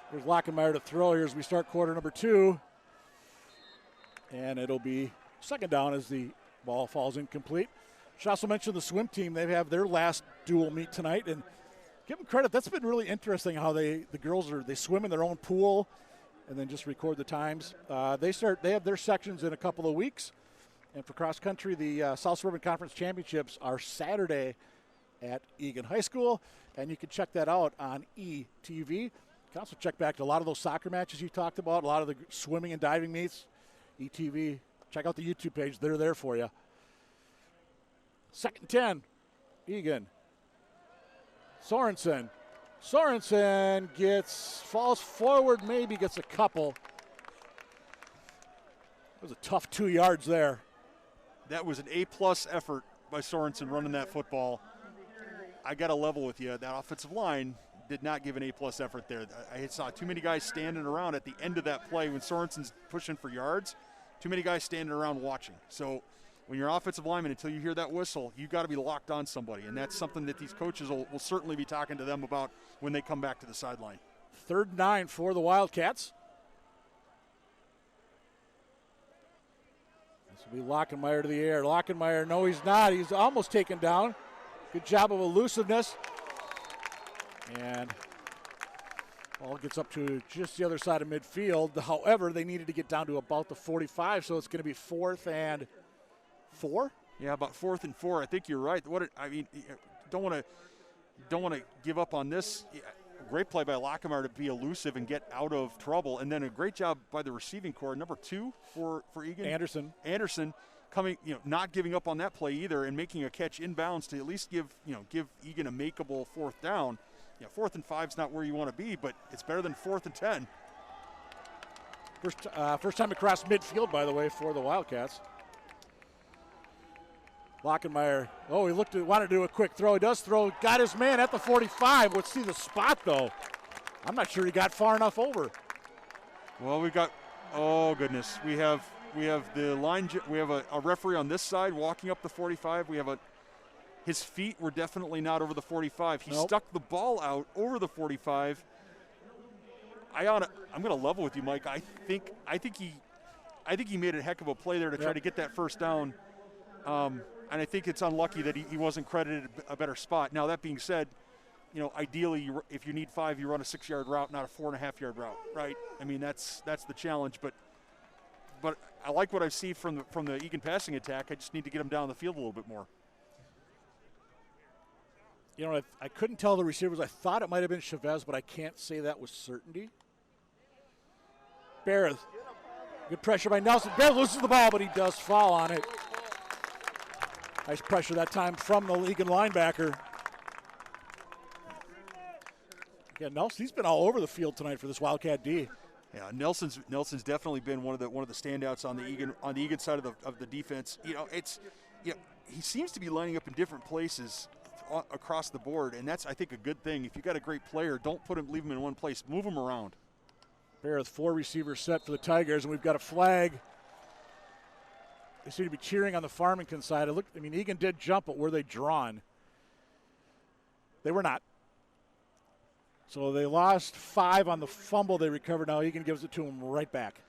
Here's Lochenmeier to throw here as we start quarter number 2. And it'll be second down as the ball falls incomplete. Should also mention the swim team. They have their last dual meet tonight, and give them credit. That's been really interesting how the girls they swim in their own pool and then just record the times. They have their sections in a couple of weeks. And for cross country, the South Suburban Conference Championships are Saturday at Eagan High School, and you can check that out on ETV. You can also check back to a lot of those soccer matches you talked about, a lot of the swimming and diving meets. ETV, check out the YouTube page. They're there for you. 2nd and 10, Eagan. Sorensen falls forward, maybe gets a couple. It was a tough 2 yards there. That was an A-plus effort by Sorensen running that football. I got to level with you. That offensive line did not give an A-plus effort there. I saw too many guys standing around at the end of that play when Sorensen's pushing for yards. Too many guys standing around watching. So when you're offensive lineman, until you hear that whistle, you got to be locked on somebody. And that's something that these coaches will certainly be talking to them about when they come back to the sideline. 3rd and 9 for the Wildcats. This will be Lochenmeier to the air. Lochenmeier, no, he's not. He's almost taken down. Good job of elusiveness. And ball gets up to just the other side of midfield. However, they needed to get down to about the 45, so it's going to be 4th and 4. Yeah, about 4th and 4. I think you're right. Don't want to give up on this. Great play by Lochenmeier to be elusive and get out of trouble, and then a great job by the receiving corps. Number 2 for Eagan, Anderson coming, not giving up on that play either, and making a catch inbounds to at least give Eagan a makeable 4th down. 4th and 5 is not where you want to be, but it's better than 4th and 10. First time across midfield, by the way, for the Wildcats. Lochenmeier, he wanted to do a quick throw. He does throw, got his man at the 45. Let's see the spot, though. I'm not sure he got far enough over. Well, goodness. We have the line, we have a referee on this side walking up the 45. We have his feet were definitely not over the 45. He stuck the ball out over the 45. I'm going to level with you, Mike. I think he made a heck of a play there to try to get that first down. And I think it's unlucky that he wasn't credited a better spot. Now, that being said, ideally, if you need 5, you run a 6-yard route, not a 4.5-yard route, right? I mean, that's the challenge. But I like what I see from the Eagan passing attack. I just need to get him down the field a little bit more. I couldn't tell the receivers. I thought it might have been Chavez, but I can't say that with certainty. Barrett, good pressure by Nelson. Barrett loses the ball, but he does fall on it. Nice pressure that time from the Eagan linebacker. Yeah, Nelson, he's been all over the field tonight for this Wildcat D. Yeah, Nelson's definitely been one of the standouts on the Eagan side of the defense. He seems to be lining up in different places across the board, and that's, I think, a good thing. If you got a great player, don't leave him in one place. Move him around. Bear with 4 receivers set for the Tigers, and we've got a flag. They seem to be cheering on the Farmington side. Eagan did jump, but were they drawn? They were not. So they lost 5 on the fumble they recovered. Now Eagan gives it to him right back.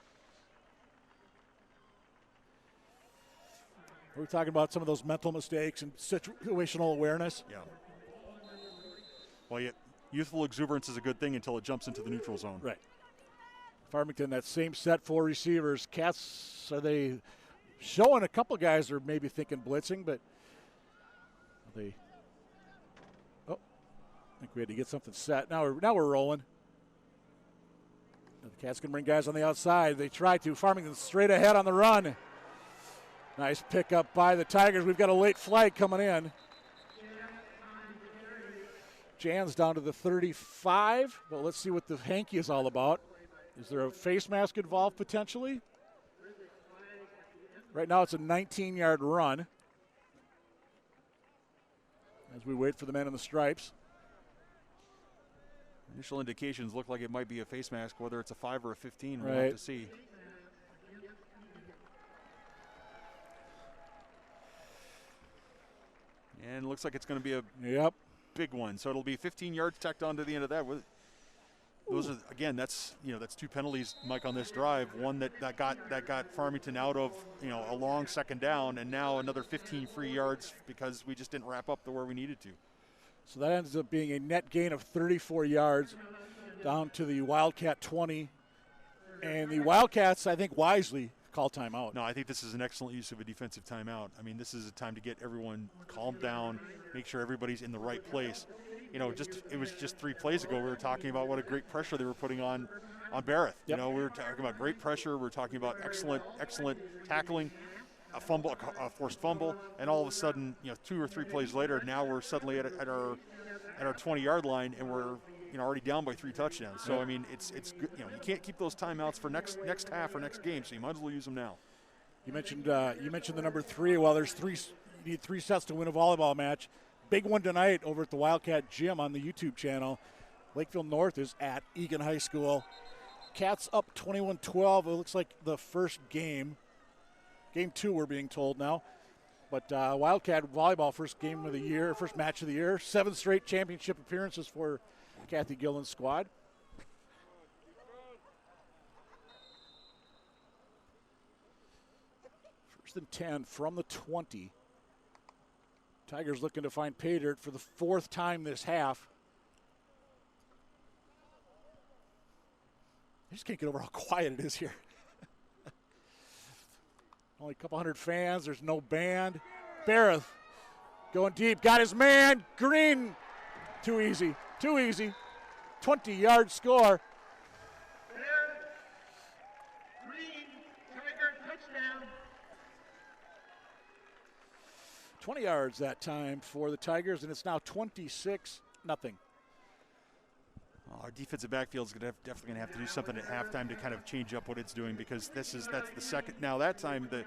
We're talking about some of those mental mistakes and situational awareness. Yeah. Well, youthful exuberance is a good thing until it jumps into the neutral zone. Right. Farmington, that same set, 4 receivers. Cats, are they showing a couple guys are maybe thinking blitzing, but I think we had to get something set. Now we're rolling. The Cats can bring guys on the outside. They try to. Farmington straight ahead on the run. Nice pickup by the Tigers. We've got a late flag coming in. Jan's down to the 35, but let's see what the hanky is all about. Is there a face mask involved potentially? Right now it's a 19-yard run as we wait for the man in the stripes. Initial indications look like it might be a face mask, whether it's a 5 or a 15, we'll right. have to see. And it looks like it's going to be a big one. So it'll be 15 yards tacked onto the end of that. those are, again, that's two penalties, Mike, on this drive. One that got Farmington out of, a long second down, and now another 15 free yards because we just didn't wrap up to where we needed to. So that ends up being a net gain of 34 yards down to the Wildcat 20. And the Wildcats, I think, wisely call timeout. No, I think this is an excellent use of a defensive timeout. I mean, this is a time to get everyone calmed down, make sure everybody's in the right place. It was just 3 plays ago we were talking about what a great pressure they were putting on Barrett. Yep. We were talking about great pressure. We're talking about excellent tackling, a fumble, a forced fumble, and all of a sudden, 2 or 3 plays later, now we're suddenly at our 20-yard line, and we're already down by 3 touchdowns. So I mean, it's good. You can't keep those timeouts for next half or next game. So you might as well use them now. You mentioned the number 3. Well, there's 3. You need 3 sets to win a volleyball match. Big one tonight over at the Wildcat Gym on the YouTube channel. Lakeville North is at Eagan High School. Cats up 21-12. It looks like the first game. Game 2, we're being told now. But Wildcat volleyball, first game of the year, first match of the year. 7 straight championship appearances for Kathy Gillen's squad. First and 10 from the 20. Tigers looking to find pay dirt for the 4th time this half. I just can't get over how quiet it is here. Only a couple hundred fans. There's no band. Barrett going deep. Got his man. Green. Too easy. 20-yard score. Green, Tiger touchdown. 20 yards that time for the Tigers, and it's now 26-0. Our defensive backfield is definitely going to have to do something at halftime to kind of change up what it's doing, because that's the second. Now that time the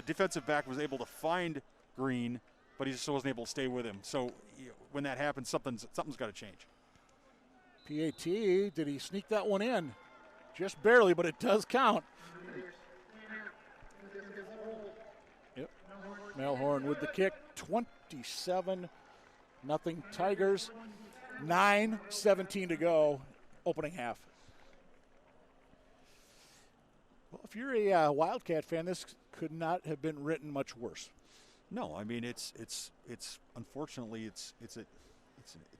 defensive back was able to find Green, but he just wasn't able to stay with him. So when that happens, something's got to change. PAT, did he sneak that one in? Just barely, but it does count. Yep. Melhorn with the kick. 27-0 Tigers. 9:17 to go, opening half. Well, if you're a Wildcat fan, this could not have been written much worse. No, I mean it's unfortunately it's a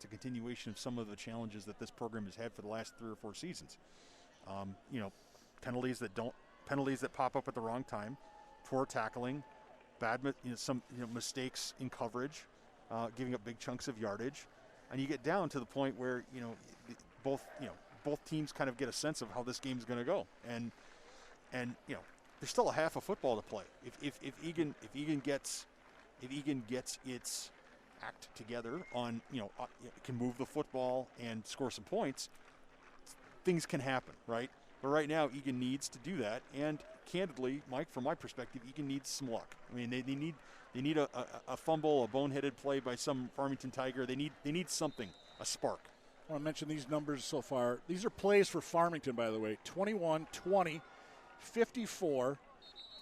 continuation of some of the challenges that this program has had for the last 3 or 4 seasons. Penalties that pop up at the wrong time, poor tackling, some mistakes in coverage, giving up big chunks of yardage. And you get down to the point where both teams kind of get a sense of how this game's going to go, and there's still a half of football to play. If Eagan gets its act together on can move the football and score some points, things can happen, right? But right now Eagan needs to do that, and candidly, Mike, from my perspective, Eagan needs some luck. I mean, they need a fumble, a boneheaded play by some Farmington Tiger. They need something, a spark. I want to mention these numbers so far. These are plays for Farmington, by the way. 21, 20, 54,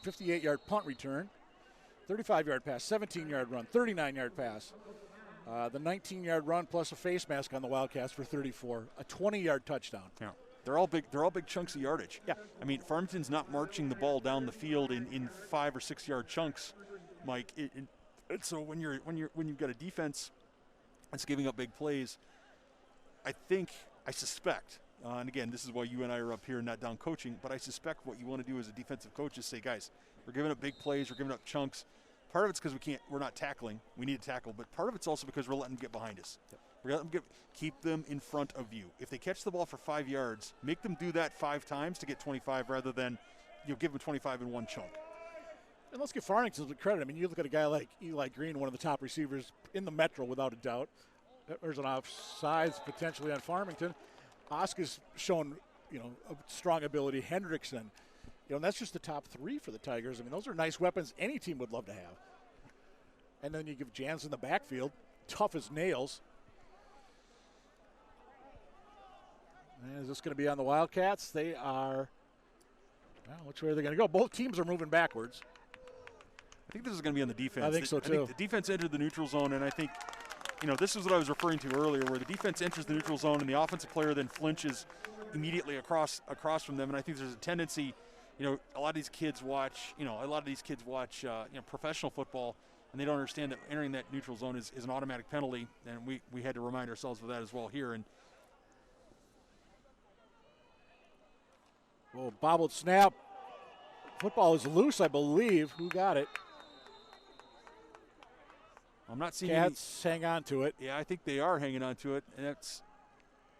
58-yard punt return, 35-yard pass, 17-yard run, 39-yard pass. The 19-yard run plus a face mask on the Wildcats for 34, a 20-yard touchdown. Yeah. They're all big chunks of yardage. Yeah. I mean, Farmington's not marching the ball down the field in 5 or 6 yard chunks, Mike. And so when you've got a defense that's giving up big plays, I suspect, and again, this is why you and I are up here and not down coaching, but I suspect what you want to do as a defensive coach is say, guys, we're giving up big plays, we're giving up chunks. Part of it's because we're not tackling. We need to tackle, but part of it's also because we're letting them get behind us. Yep. We're letting them keep them in front of you. If they catch the ball for 5 yards, make them do that 5 times to get 25 rather than give them 25 in one chunk. And let's give Farmington some credit. I mean, you look at a guy like Eli Green, one of the top receivers in the Metro without a doubt. There's an offsides potentially on Farmington. Oscar's shown, a strong ability. Hendrickson, and that's just the top 3 for the Tigers. I mean, those are nice weapons any team would love to have. And then you give Jans in the backfield, tough as nails. And is this going to be on the Wildcats? They are, which way are they going to go? Both teams are moving backwards. I think this is going to be on the defense. I think so, too. I think the defense entered the neutral zone, and I think this is what I was referring to earlier, where the defense enters the neutral zone and the offensive player then flinches immediately across from them. And I think there's a tendency, a lot of these kids watch, professional football, and they don't understand that entering that neutral zone is an automatic penalty. And we had to remind ourselves of that as well here. And well, bobbled snap. Football is loose, I believe. Who got it? I'm not seeing Cats hang on to it. Yeah, I think they are hanging on to it, and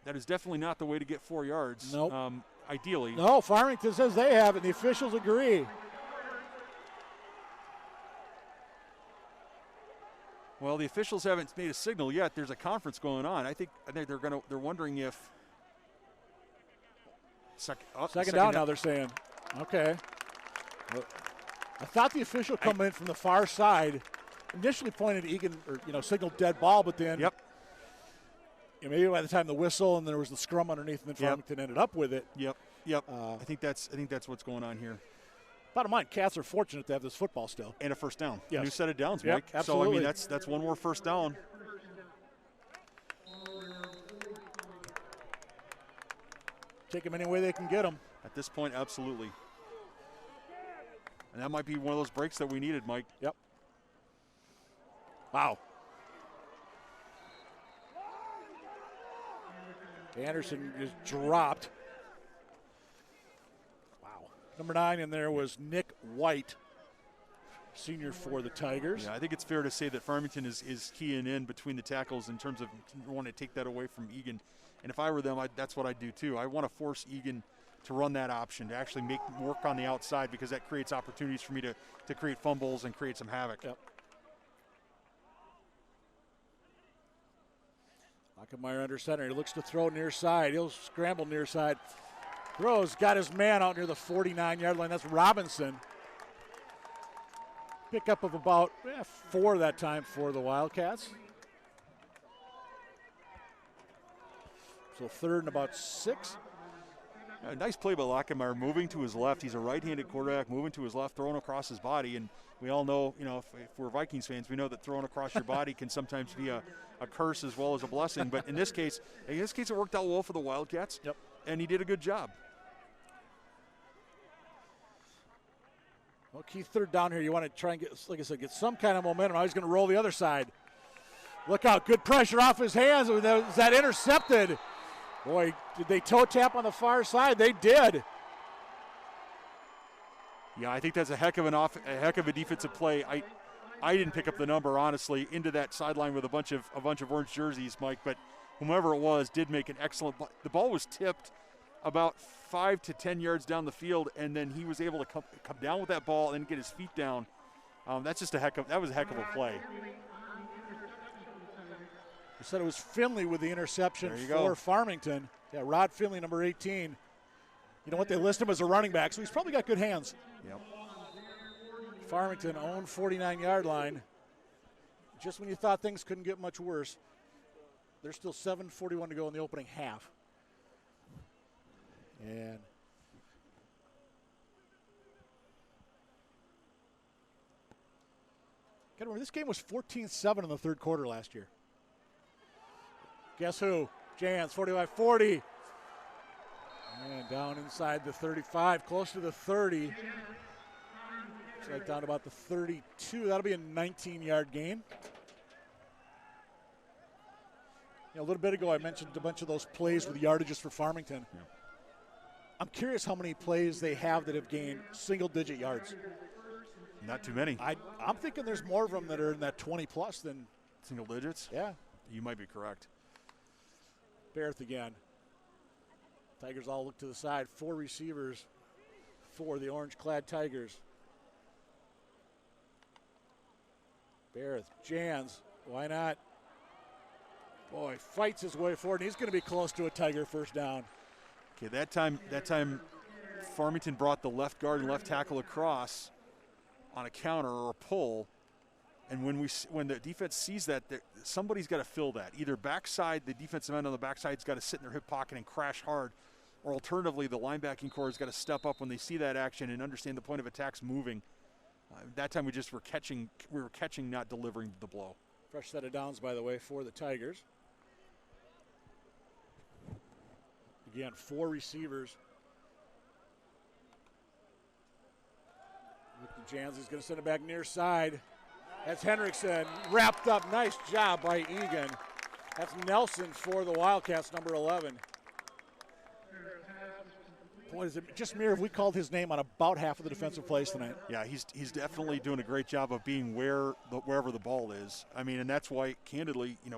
that is definitely not the way to get 4 yards. Nope. Ideally. No, Farmington says they have it, and the officials agree. Well, the officials haven't made a signal yet. There's a conference going on. I think they're wondering if second down now. They're saying, okay. Well, I thought the official coming in from the far side initially pointed Eagan, or signaled dead ball, but then maybe by the time the whistle and there was the scrum underneath, and then Farmington ended up with it. Yep. I think that's what's going on here. Bottom line, Cats are fortunate to have this football still. And a first down. Yes. New set of downs, Yep, Mike. absolutely. So, that's one more first down. Take them any way they can get them. At this point, absolutely. And that might be one of those breaks that we needed, Mike. Yep. Wow. Anderson is dropped. Wow. Number 9 in there was Nick White, senior for the Tigers. Yeah, I think it's fair to say that Farmington is keying in between the tackles in terms of wanting to take that away from Eagan. And if I were them, that's what I'd do too. I want to force Eagan to run that option, to actually make work on the outside, because that creates opportunities for me to create fumbles and create some havoc. Yep. Lochenmeier under center. He looks to throw near side. He'll scramble near side. Throws, got his man out near the 49-yard line. That's Robinson. Pickup of about 4 that time for the Wildcats. So 3rd and about 6. A nice play by Lochenmeier, moving to his left. He's a right-handed quarterback, moving to his left, throwing across his body. And we all know, if we're Vikings fans, we know that throwing across your body can sometimes be a curse as well as a blessing. But in this case, it worked out well for the Wildcats. Yep. And he did a good job. Well, Keith, 3rd down here. You want to try and get some kind of momentum. I was going to roll the other side. Look out, good pressure off his hands. Was that intercepted? Boy, did they toe tap on the far side? They did. Yeah, I think that's a heck of a defensive play. I didn't pick up the number, honestly, into that sideline with a bunch of orange jerseys, Mike. But whomever it was did make an excellent. The ball was tipped about 5 to 10 yards down the field, and then he was able to come down with that ball and get his feet down. That was a heck of a play. You said it was Finley with the interception for Farmington. Yeah, Rod Finley, number 18. You know what? They list him as a running back, so he's probably got good hands. Yep. Farmington owned 49-yard line. Just when you thought things couldn't get much worse, there's still 7:41 to go in the opening half. And gotta remember, this game was 14-7 in the 3rd quarter last year. Guess who? Jans, 45-40. And down inside the 35, close to the 30. Looks like down about the 32. That'll be a 19-yard gain. A little bit ago I mentioned a bunch of those plays with yardages for Farmington. Yeah. I'm curious how many plays they have that have gained single-digit yards. Not too many. I'm thinking there's more of them that are in that 20-plus than single digits? Yeah. You might be correct. Barrett again. Tigers all look to the side. 4 receivers for the orange-clad Tigers. Barrett, Jans, why not? Boy, fights his way forward, and he's going to be close to a Tiger first down. Okay, that time Farmington brought the left guard and left tackle across on a counter or a pull. And when the defense sees that, somebody's got to fill that. Either backside, the defensive end on the backside's got to sit in their hip pocket and crash hard, or alternatively, the linebacking core has got to step up when they see that action and understand the point of attack's moving. That time we were catching, not delivering the blow. Fresh set of downs, by the way, for the Tigers. Again, 4 receivers. Jans is going to send it back near side. That's Henriksen wrapped up. Nice job by Eagan. That's Nelson for the Wildcats, number 11. Boy, is it just mere if we called his name on about half of the defensive plays tonight. Yeah, he's definitely doing a great job of being wherever the ball is. I mean, and that's why, candidly, you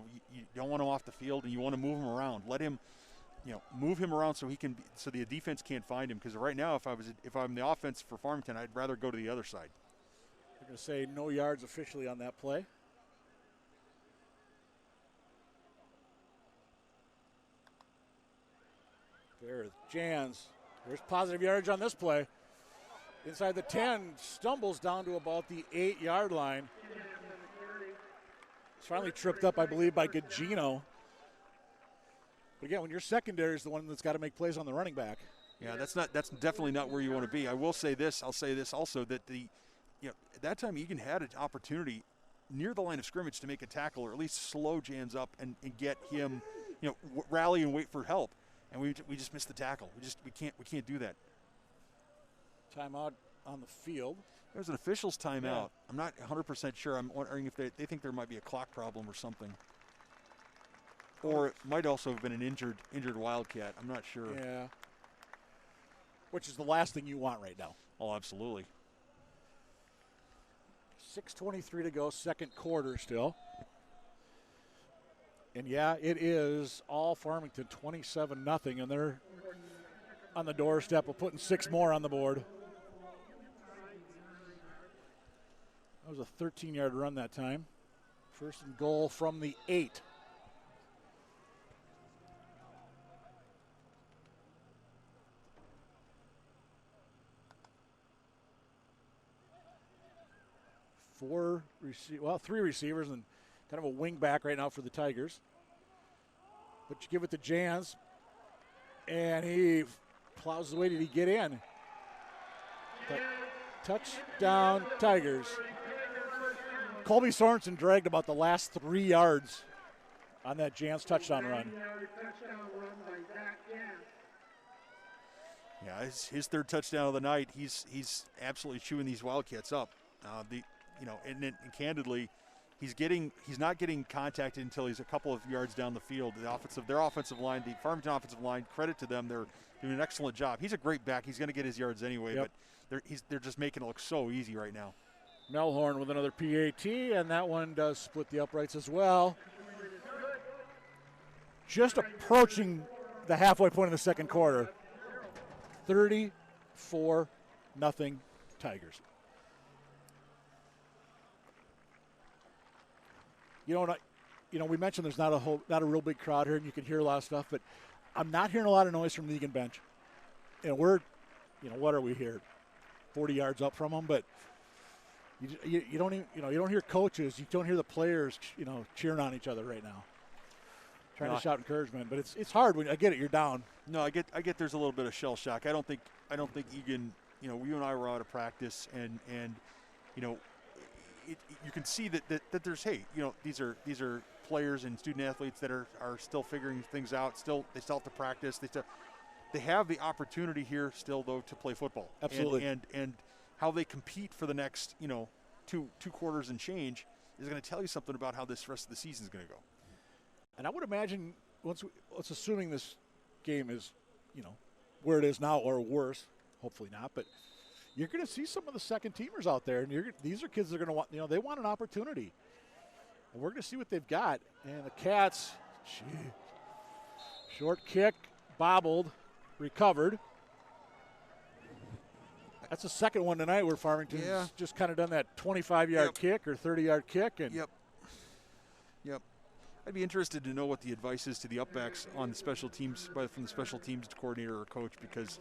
don't want him off the field and you want to move him around. Let him, move him around so so the defense can't find him. Because right now, if I'm the offense for Farmington, I'd rather go to the other side. They're going to say no yards officially on that play. There's Jans. There's positive yardage on this play. Inside the 10, stumbles down to about the 8-yard line. It's finally tripped up, I believe, by Gugino. But again, when your secondary is the one that's got to make plays on the running back. Yeah, that's definitely not where you want to be. I will say this. I'll say this also, that at that time Eagan had an opportunity near the line of scrimmage to make a tackle or at least slow Jans up and get him, rally and wait for help. And we just missed the tackle. We can't do that. Timeout on the field. There's an official's timeout. Yeah. I'm not 100% sure. I'm wondering if they think there might be a clock problem or something. Or it might also have been an injured Wildcat. I'm not sure. Yeah. Which is the last thing you want right now. Oh, absolutely. 6:23 to go, second quarter still. And yeah, it is all Farmington, 27-0, and they're on the doorstep of putting 6 more on the board. That was a 13-yard run that time. First and goal from the 8. Three receivers and kind of a wing back right now for the Tigers. But you give it to Jans, and he plows the way. Did he get in? Touchdown, Tigers. Colby Sorensen dragged about the last 3 yards on that Jans touchdown run. Yeah, his third touchdown of the night. He's absolutely chewing these Wildcats up. And candidly, he's not getting contacted until he's a couple of yards down the field. Their offensive line, the Farmington offensive line, credit to them. They're doing an excellent job. He's a great back. He's going to get his yards anyway, Yep. but they're just making it look so easy right now. Melhorn with another PAT, and that one does split the uprights as well. Just approaching the halfway point of the second quarter. 34-0 Tigers. We mentioned there's not a real big crowd here, and you can hear a lot of stuff, but I'm not hearing a lot of noise from the Eagan bench. And we're, what are we here? 40 yards up from them, but you don't even, you don't hear coaches, you don't hear the players, cheering on each other right now, trying to shout encouragement. But it's hard when I get it. You're down. No, I get. There's a little bit of shell shock. I don't think Eagan. You and I were out of practice, and you can see that there's these are players and student athletes that are still figuring things out. They still have to practice. They have the opportunity here still though to play football. Absolutely. And how they compete for the next two quarters and change is going to tell you something about how this rest of the season is going to go. And I would imagine let's assuming this game is where it is now or worse, hopefully not, but you're going to see some of the second teamers out there, and these are kids that are going to want, they want an opportunity. And we're going to see what they've got. And the Cats, short kick, bobbled, recovered. That's the second one tonight where Farmington's just kind of done that 25-yard kick or 30-yard kick. And Yep. I'd be interested to know what the advice is to the upbacks on the special teams, from the special teams coordinator or coach, because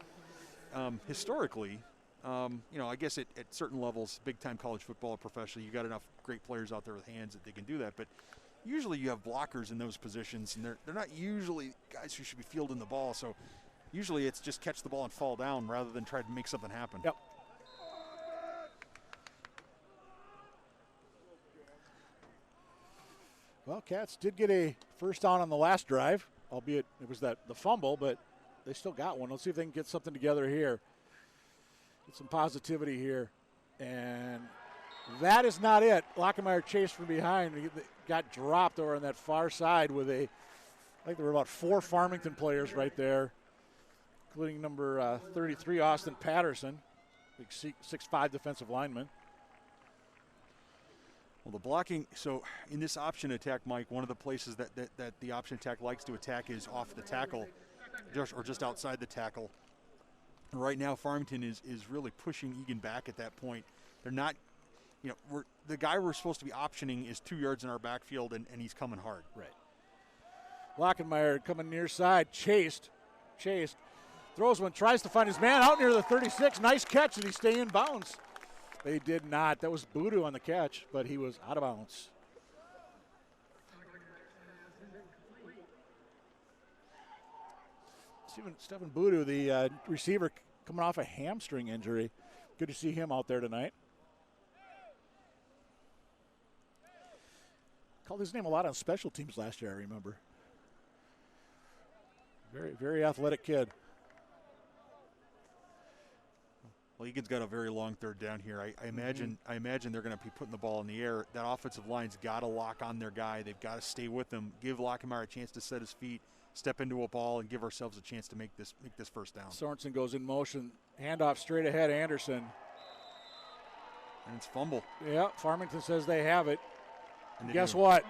historically, I guess at certain levels, big-time college football or professional, you got enough great players out there with hands that they can do that. But usually you have blockers in those positions, and they're not usually guys who should be fielding the ball. So usually it's just catch the ball and fall down rather than try to make something happen. Yep. Wildcats did get a first down on the last drive, albeit it was the fumble, but they still got one. Let's see if they can get something together here. Get some positivity here. And that is not it. Lochenmeier chased from behind. He got dropped over on that far side with I think there were about 4 Farmington players right there, including number 33, Austin Patterson, big 6'5" defensive lineman. Well, the blocking, so in this option attack, Mike, one of the places that the option attack likes to attack is off the tackle, or just outside the tackle. Right now, Farmington is really pushing Eagan back at that point. They're not, the guy we're supposed to be optioning is 2 yards in our backfield, and he's coming hard. Right. Lochenmeier coming near side, chased, throws one, tries to find his man out near the 36. Nice catch, and he stay in bounds. They did not. That was Boodoo on the catch, but he was out of bounds. Stephen Boodoo, the receiver, coming off a hamstring injury. Good to see him out there tonight. Called his name a lot on special teams last year, I remember. Very, very athletic kid. Well, Eagan's got a very long third down here. I imagine they're going to be putting the ball in the air. That offensive line's got to lock on their guy. They've got to stay with him, give Lochenmeier a chance to set his feet, step into a ball, and give ourselves a chance to make this first down. Sorensen goes in motion, handoff straight ahead, Anderson. And it's fumble. Yeah, Farmington says they have it. And guess what?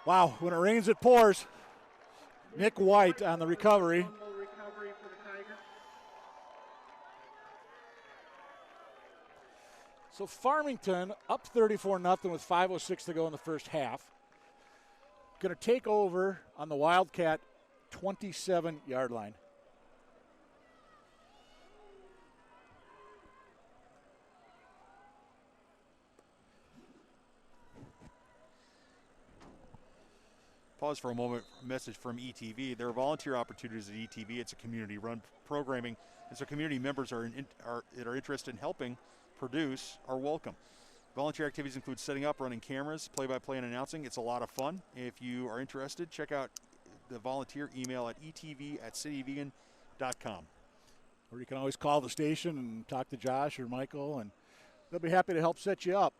Wow, when it rains, it pours. Nick White on the recovery. So Farmington up 34-0 with 5:06 to go in the first half. Going to take over on the Wildcat 27-yard line. Pause for a moment. Message from ETV. There are volunteer opportunities at ETV. It's a community-run programming, and so community members that are interested in helping produce are welcome. Volunteer activities include setting up, running cameras, play-by-play, and announcing. It's a lot of fun. If you are interested, check out the volunteer email at etv@cityofelgan.com. Or you can always call the station and talk to Josh or Michael, and they'll be happy to help set you up.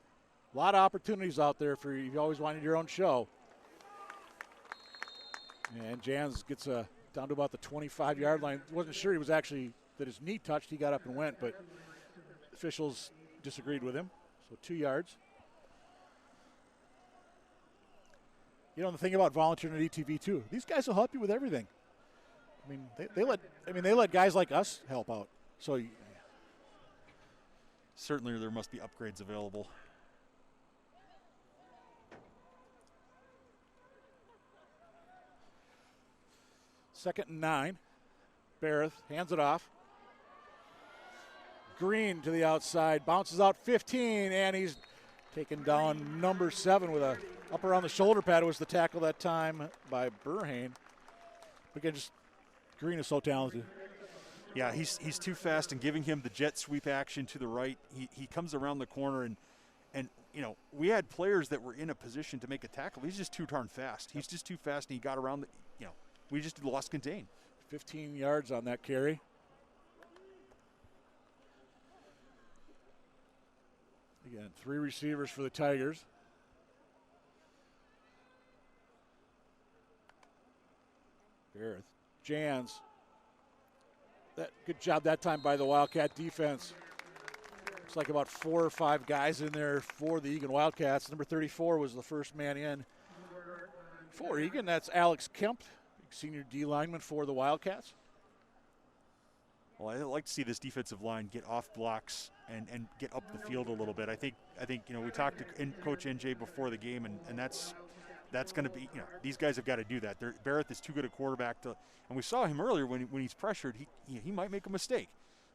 A lot of opportunities out there for you if you always wanted your own show. And Jans gets down to about the 25-yard line. Wasn't sure he was actually, that his knee touched. He got up and went, but officials disagreed with him. So 2 yards. You know, the thing about volunteering at ETV too, these guys will help you with everything. I mean, they let guys like us help out. So certainly there must be upgrades available. Second and 9. Barrett hands it off. Green to the outside, bounces out 15, and he's taken down number 7 with a up around the shoulder pad. It was the tackle that time by Burhane. Again, just Green is so talented. Yeah, he's too fast, and giving him the jet sweep action to the right, he comes around the corner, and you know, we had players that were in a position to make a tackle. He's just too darn fast. He's just too fast, and he got around we just lost contain. 15 yards on that carry. Again, 3 receivers for the Tigers. Barrett, Jans. Good job that time by the Wildcat defense. Looks like about 4 or 5 guys in there for the Eagan Wildcats. Number 34 was the first man in for Eagan. That's Alex Kemp, senior D lineman for the Wildcats. Well, I'd like to see this defensive line get off blocks and get up the field a little bit. I think we talked to Coach NJ before the game, and that's going to be, these guys have got to do that. Barrett is too good a quarterback to, and we saw him earlier when he's pressured, he might make a mistake.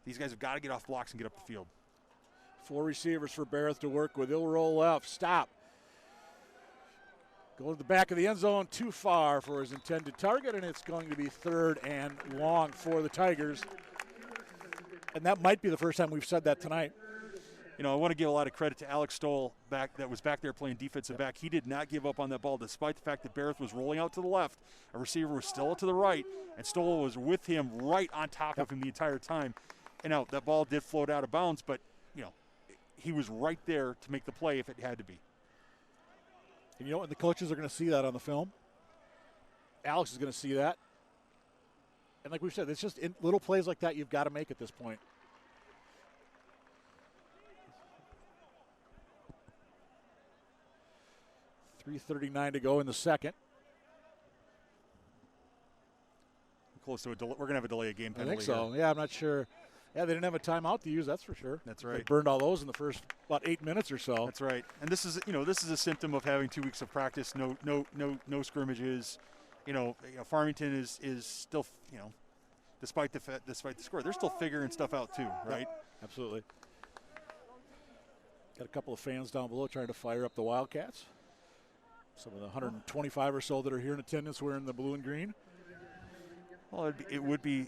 These guys have got to get off blocks and get up the field. 4 receivers for Barrett to work with. He'll roll left, stop. Go to the back of the end zone, too far for his intended target, and it's going to be 3rd and long for the Tigers. And that might be the first time we've said that tonight. you know, I want to give a lot of credit to Alex Stoll that was back there playing defensive back. He did not give up on that ball despite the fact that Barrett was rolling out to the left. A receiver was still to the right, and Stoll was with him right on top of him the entire time. And now that ball did float out of bounds, but, you know, he was right there to make the play if it had to be. And you know what? The coaches are going to see that on the film. Alex is going to see that. And like we said, it's just in little plays like that you've got to make at this point. .339 to go in the second. Close to a we're going to have a delay of game penalty. I think so. Here. Yeah, I'm not sure. Yeah, they didn't have a timeout to use, that's for sure. That's right. They burned all those in the first about 8 minutes or so. That's right. And this is, you know, this is a symptom of having 2 weeks of practice, no scrimmages. You know, Farmington is still, you know, despite the score, they're still figuring stuff out too, right? Yep, absolutely. Got a couple of fans down below trying to fire up the Wildcats. Some of the 125 or so that are here in attendance wearing the blue and green. Well, it would be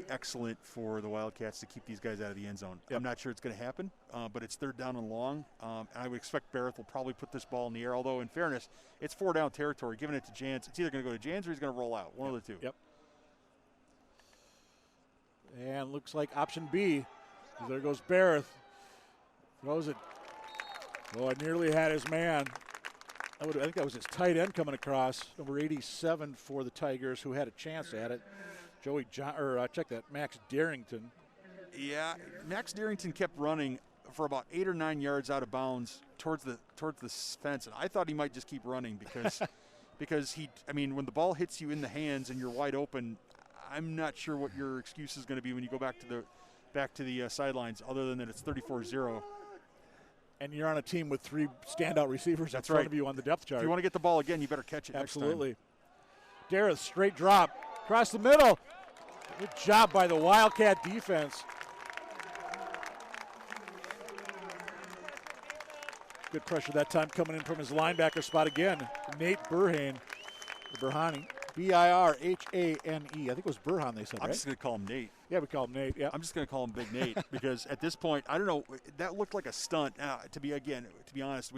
excellent for the Wildcats to keep these guys out of the end zone. Yep. I'm not sure it's going to happen, but it's 3rd down and long. And I would expect Barrett will probably put this ball in the air, although in fairness, it's 4 down territory. Giving it to Jans, it's either going to go to Jans or he's going to roll out, one of the two. Yep. And looks like option B. There goes Barrett. Throws it. Oh, I nearly had his man. I think that was his tight end coming across, number 87 for the Tigers, who had a chance at it. Check that, Max Darrington. Yeah, Max Darrington kept running for about 8 or 9 yards out of bounds towards the fence, and I thought he might just keep running because when the ball hits you in the hands and you're wide open, I'm not sure what your excuse is going to be when you go back to the sidelines, other than that it's 34-0. And you're on a team with 3 standout receivers in front of you on the depth chart. If you want to get the ball again, you better catch it. Absolutely. Next time. Dareth, straight drop across the middle. Good job by the Wildcat defense. Good pressure that time coming in from his linebacker spot again. Nate Burhane, Burhani, B-I-R-H-A-N-E. I think it was Burhan they said, I'm right? just going to call him Nate. Yeah, we call him Nate, yeah. I'm just going to call him Big Nate because at this point, I don't know, that looked like a stunt. To be honest,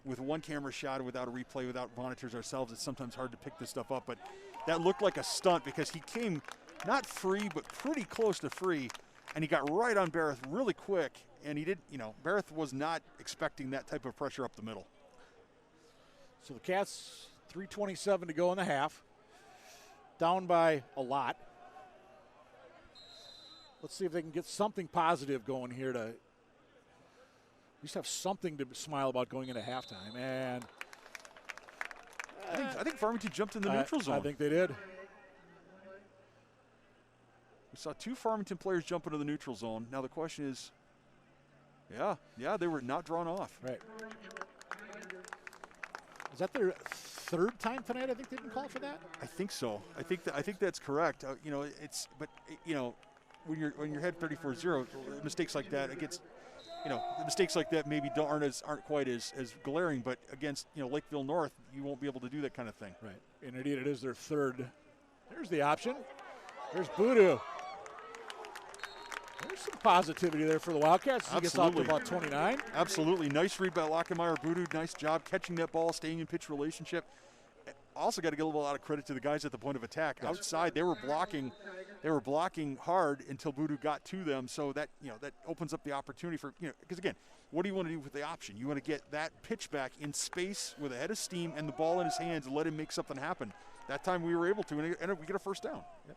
with one camera shot, without a replay, without monitors ourselves, it's sometimes hard to pick this stuff up. But that looked like a stunt because he came not free, but pretty close to free, and he got right on Barrett really quick. And he did, Barrett was not expecting that type of pressure up the middle. So the Cats, 3:27 to go in the half. Down by a lot. Let's see if they can get something positive going here to at least have something to smile about going into halftime. And I think Farmington jumped in the neutral zone. I think they did. We saw 2 Farmington players jump into the neutral zone. Now the question is, yeah, they were not drawn off. Right. Is that their 3rd time tonight? I think they've been called for that. I think so. I think that's correct. When you're head 34-0, mistakes like that against, mistakes like that maybe aren't quite as glaring. But against Lakeville North, you won't be able to do that kind of thing. Right. And indeed, it is their 3rd. There's the option. There's Boodoo. There's some positivity there for the Wildcats. He gets out to about 29. Absolutely. Nice read by Lochenmeier. Boodoo, nice job catching that ball, staying in pitch relationship. Also got to give a lot of credit to the guys at the point of attack. Yes. Outside, they were blocking hard until Boodoo got to them. So that that opens up the opportunity for because again, what do you want to do with the option? You want to get that pitch back in space with a head of steam and the ball in his hands and let him make something happen. That time we were able to, and we get a 1st down. Yep.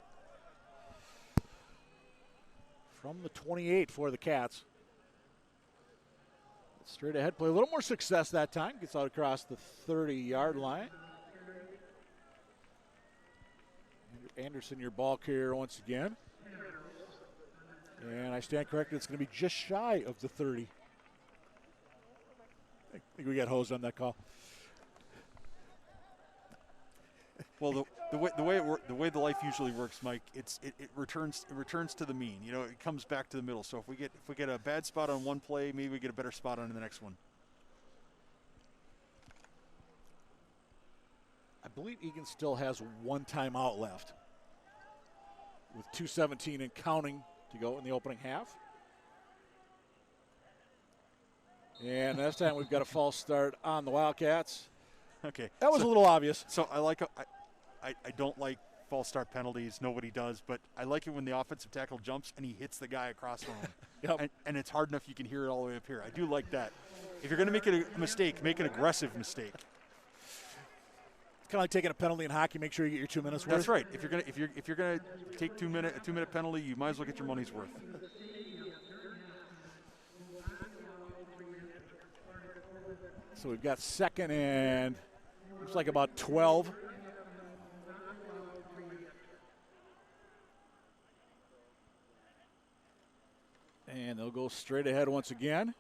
From the 28 for the Cats. Straight ahead play. A little more success that time. Gets out across the 30-yard line. Anderson, your ball carrier once again. And I stand corrected. It's going to be just shy of the 30. I think we got hosed on that call. Well, the way the life usually works, Mike, it returns to the mean. It comes back to the middle. So if we get a bad spot on one play, maybe we get a better spot on the next one. I believe Eagan still has 1 timeout left, with 2:17 and counting to go in the opening half. And this time we've got a false start on the Wildcats. Okay. That was a little obvious. So I don't like false start penalties. Nobody does. But I like it when the offensive tackle jumps and he hits the guy across from him. Yep. And it's hard enough you can hear it all the way up here. I do like that. If you're going to make a mistake, make an aggressive mistake. It's kind of like taking a penalty in hockey. Make sure you get your 2 minutes worth. That's right. If you're gonna take a 2 minute penalty, you might as well get your money's worth. So we've got second and looks like about 12. And they'll go straight ahead once again.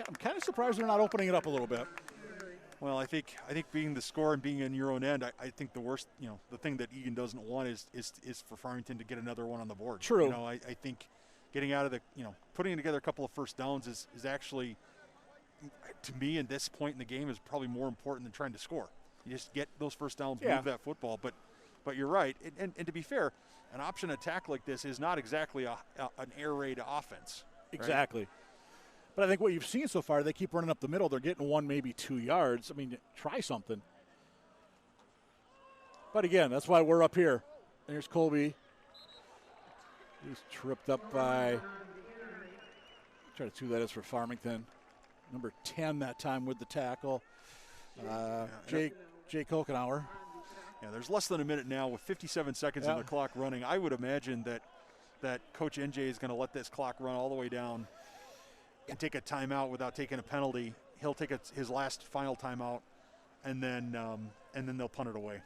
I'm kind of surprised they're not opening it up a little bit. Well, I think being the score and being in your own end, I think the worst, the thing that Eagan doesn't want is for Farmington to get another one on the board. True. I think getting out of the, putting together a couple of first downs is actually, to me, at this point in the game, is probably more important than trying to score. You just get those first downs, move that football. But you're right. And to be fair, an option attack like this is not exactly an air raid offense. Exactly. Right? But I think what you've seen so far, they keep running up the middle. They're getting 1, maybe 2 yards. I mean, try something. But again, that's why we're up here. There's Colby. He's tripped up by, try to see who that is for Farmington. Number 10 that time with the tackle. Jake Hokenauer. Yeah, there's less than a minute now with 57 seconds on the clock running. I would imagine that Coach NJ is going to let this clock run all the way down and take a timeout without taking a penalty. He'll take his last final timeout, and then they'll punt it away.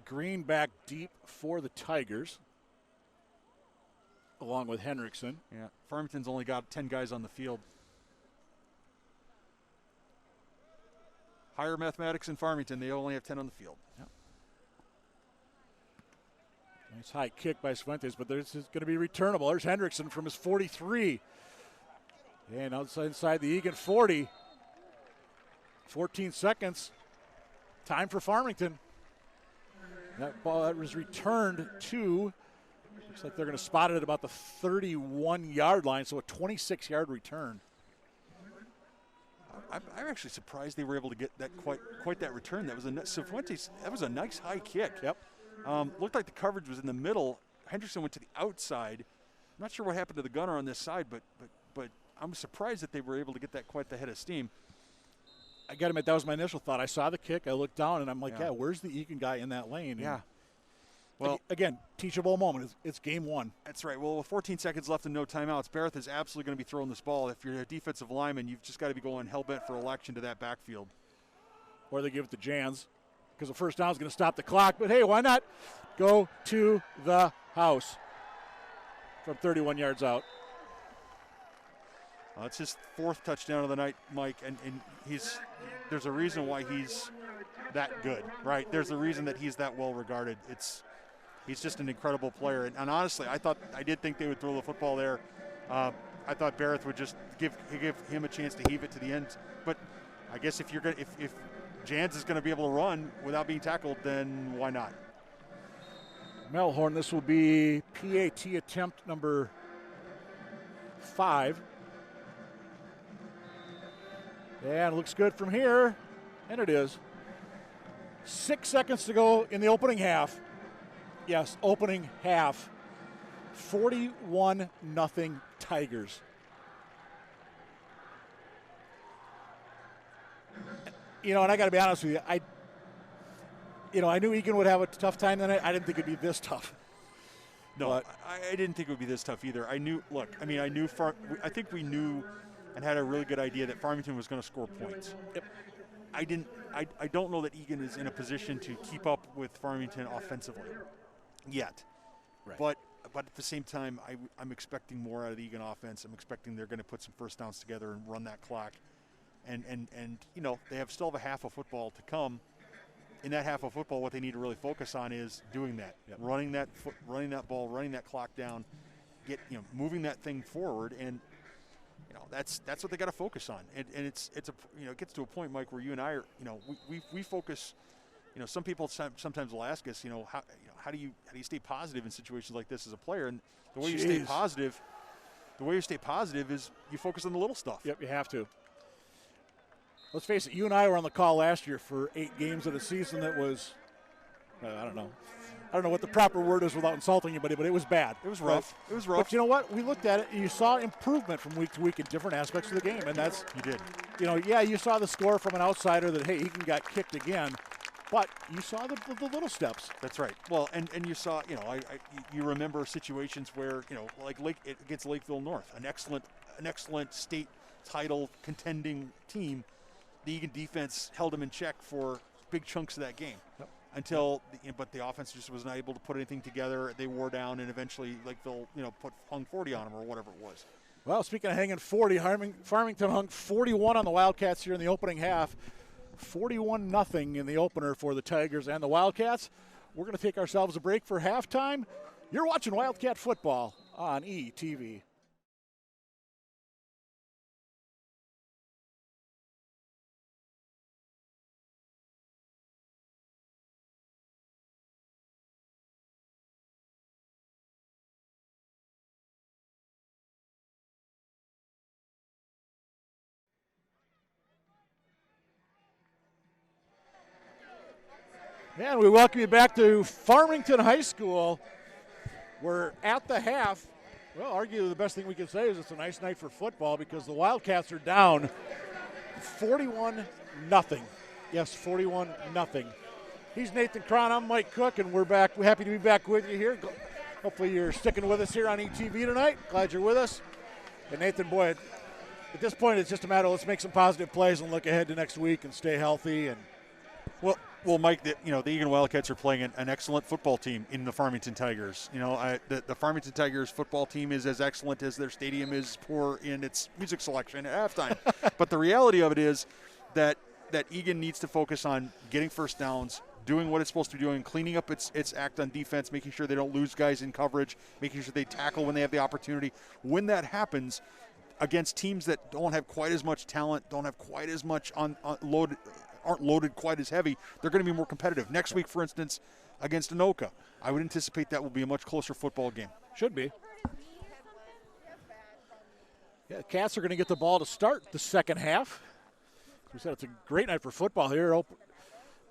Green back deep for the Tigers, along with Hendrickson. Yeah, Farmington's only got 10 guys on the field. Higher mathematics in Farmington, they only have 10 on the field. Yep. Nice high kick by Fuentes, but this is going to be returnable. There's Hendrickson from his 43. And inside the Eagan 40. 14 seconds. Time for Farmington. That ball that was returned to, looks like they're going to spot it at about the 31-yard line, so a 26-yard return. I'm actually surprised they were able to get that quite that return. That was that was a nice high kick. Yep. Looked like the coverage was in the middle. Hendrickson went to the outside. I'm not sure what happened to the gunner on this side, but I'm surprised that they were able to get that quite the head of steam. I got to admit, that was my initial thought. I saw the kick, I looked down, and I'm like, yeah where's the Eagan guy in that lane? Yeah. And well, again, teachable moment. It's game one. That's right. Well, with 14 seconds left and no timeouts, Barrett is absolutely going to be throwing this ball. If you're a defensive lineman, you've just got to be going hell-bent for election to that backfield. Or they give it to Jans, because the first down is going to stop the clock. But, hey, why not go to the house from 31 yards out? It's his 4th touchdown of the night, Mike, and there's a reason why he's that good, right? There's a reason that he's that well regarded. He's just an incredible player, and honestly, I did think they would throw the football there. I thought Barrett would just give him a chance to heave it to the end, but I guess if Jans is going to be able to run without being tackled, then why not? Melhorn, this will be PAT attempt number 5. And it looks good from here, and it is. 6 seconds to go in the opening half. Yes, opening half. 41-0 Tigers. And I got to be honest with you, I knew Eagan would have a tough time tonight. I didn't think it'd be this tough. No, I didn't think it would be this tough either. I think we knew and had a really good idea that Farmington was going to score points. Yep. I don't know that Eagan is in a position to keep up with Farmington offensively yet. Right. But at the same time, I'm expecting more out of the Eagan offense. I'm expecting they're going to put some first downs together and run that clock. And they still have a half of football to come. In that half of football, what they need to really focus on is doing that, running that ball, running that clock down, moving that thing forward, and that's what they got to focus on. And it gets to a point, Mike, where you and I are, we focus, some people sometimes will ask us, how do you stay positive in situations like this as a player? And the way you stay positive, is you focus on the little stuff. Yep, you have to. Let's face it, you and I were on the call last year for 8 games of a season that was, I don't know what the proper word is without insulting anybody, but it was bad. It was rough. Right? It was rough. But you know what? We looked at it, and you saw improvement from week to week in different aspects of the game, and that's you did. You saw the score from an outsider that, hey, Eagan got kicked again, but you saw the little steps. That's right. Well, and you saw, you remember situations where, like against Lakeville North, an excellent state title contending team. The Eagan defense held them in check for big chunks of that game. Yep. But the offense just was not able to put anything together. They wore him, and eventually Lakeville, hung 40 on them or whatever it was. Well, speaking of hanging 40, Farmington hung 41 on the Wildcats here in the opening half. 41-0 in the opener for the Tigers and the Wildcats. We're going to take ourselves a break for halftime. You're watching Wildcat football on ETV. And we welcome you back to Farmington High School. We're at the half. Well, arguably the best thing we can say is it's a nice night for football because the Wildcats are down 41-0. Yes, 41-0. He's Nathan Cron. I'm Mike Cook, and we're back. We're happy to be back with you here. Hopefully you're sticking with us here on ETV tonight. Glad you're with us. And Nathan, boy, at this point it's just a matter of let's make some positive plays and look ahead to next week and stay healthy. And Well, Mike, the Eagan Wildcats are playing an excellent football team in the Farmington Tigers. The Farmington Tigers football team is as excellent as their stadium is poor in its music selection at halftime. But the reality of it is that Eagan needs to focus on getting first downs, doing what it's supposed to be doing, cleaning up its act on defense, making sure they don't lose guys in coverage, making sure they tackle when they have the opportunity. When that happens, against teams that don't have quite as much talent, don't have quite as much aren't loaded quite as heavy, they're going to be more competitive. Next week, for instance, against Anoka, I would anticipate that will be a much closer football game. Should be. Yeah, the Cats are going to get the ball to start the second half. We said it's a great night for football here. About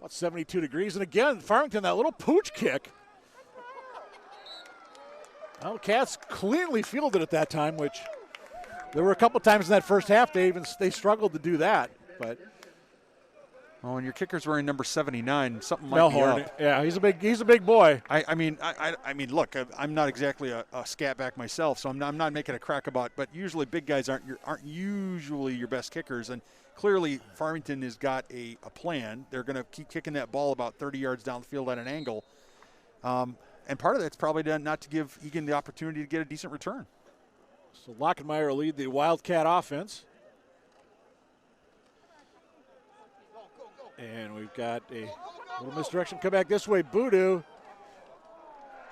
72 degrees. And again, Farmington, that little pooch kick. Well, Cats cleanly fielded at that time, which there were a couple times in that first half they struggled to do that. But well, when your kicker's wearing number 79, something might be up. Yeah, he's a big boy. I mean, look, I'm not exactly a scat back myself, so I'm not making a crack about. But usually, big guys aren't usually your best kickers, and clearly, Farmington has got a plan. They're going to keep kicking that ball about 30 yards down the field at an angle, and part of that's probably not to give Eagan the opportunity to get a decent return. So Lochenmeier will lead the Wildcat offense. And we've got a little misdirection. Come back this way, Boodoo.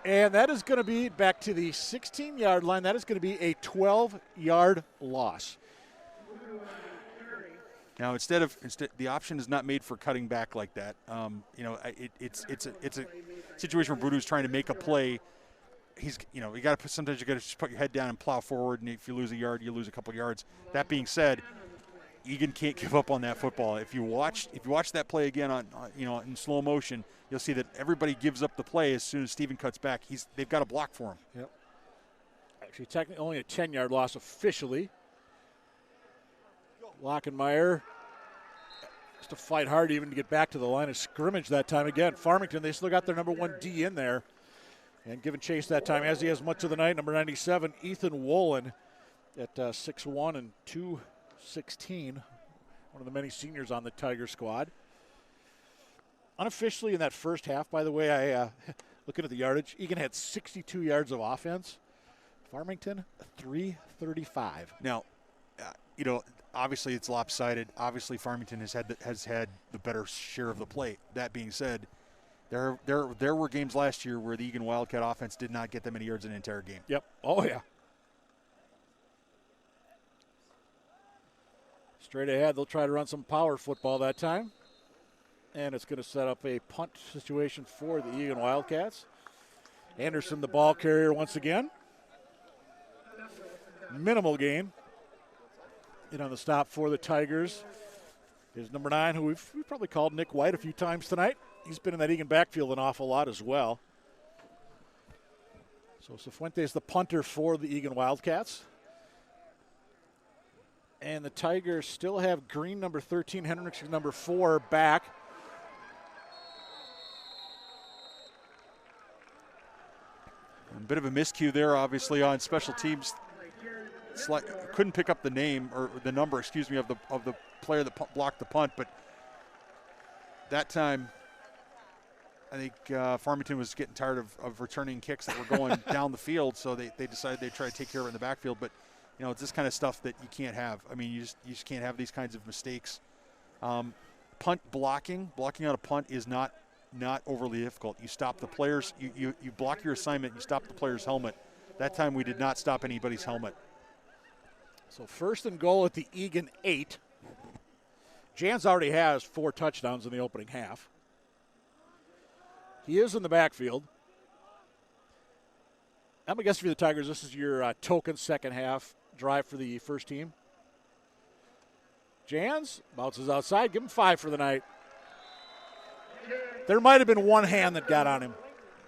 And that is going to be back to the 16-yard line. That is going to be a 12-yard loss. Now, instead the option is not made for cutting back like that. It's a situation where Boodoo's trying to make a play. Sometimes you got to just put your head down and plow forward, and if you lose a yard, you lose a couple yards. That being said, Eagan can't give up on that football. If you watch that play again in slow motion, you'll see that everybody gives up the play as soon as Steven cuts back. They've got a block for him. Yep. Actually, technically only a 10-yard loss officially. Lochenmeier has to fight hard even to get back to the line of scrimmage that time. Again, Farmington, they still got their number 1 D in there. And giving chase that time, as he has much of the night, number 97, Ethan Wolin at 6'1" and 216, one of the many seniors on the Tiger squad. Unofficially in that first half, by the way, I looking at the yardage, Eagan had 62 yards of offense. Farmington, 335. Now, obviously it's lopsided. Obviously Farmington has had the better share of the play. That being said, there were games last year where the Eagan Wildcat offense did not get that many yards in an entire game. Yep. Oh, yeah. Straight ahead, they'll try to run some power football that time. and it's going to set up a punt situation for the Eagan Wildcats. Anderson, the ball carrier once again. Minimal gain. And on the stop for the Tigers is number 9, who we've probably called Nick White a few times tonight. He's been in that Eagan backfield an awful lot as well. So Cifuentes, the punter for the Eagan Wildcats. And the Tigers still have Green, number 13, Hendricks, number 4, back. A bit of a miscue there, obviously, on special teams. Couldn't pick up the name or the number, excuse me, of the player that blocked the punt, but that time I think Farmington was getting tired of returning kicks that were going down the field, so they decided they'd try to take care of it in the backfield. But it's this kind of stuff that you can't have. I mean, you just can't have these kinds of mistakes. Punt blocking out a punt is not overly difficult. You stop the players, you block your assignment, you stop the player's helmet. That time we did not stop anybody's helmet. So 1st and goal at the Eagan 8. Jans already has 4 touchdowns in the opening half. He is in the backfield. I'm guessing for the Tigers, this is your token second half drive for the first team. Jans bounces outside. Give him 5 for the night. There might have been one hand that got on him.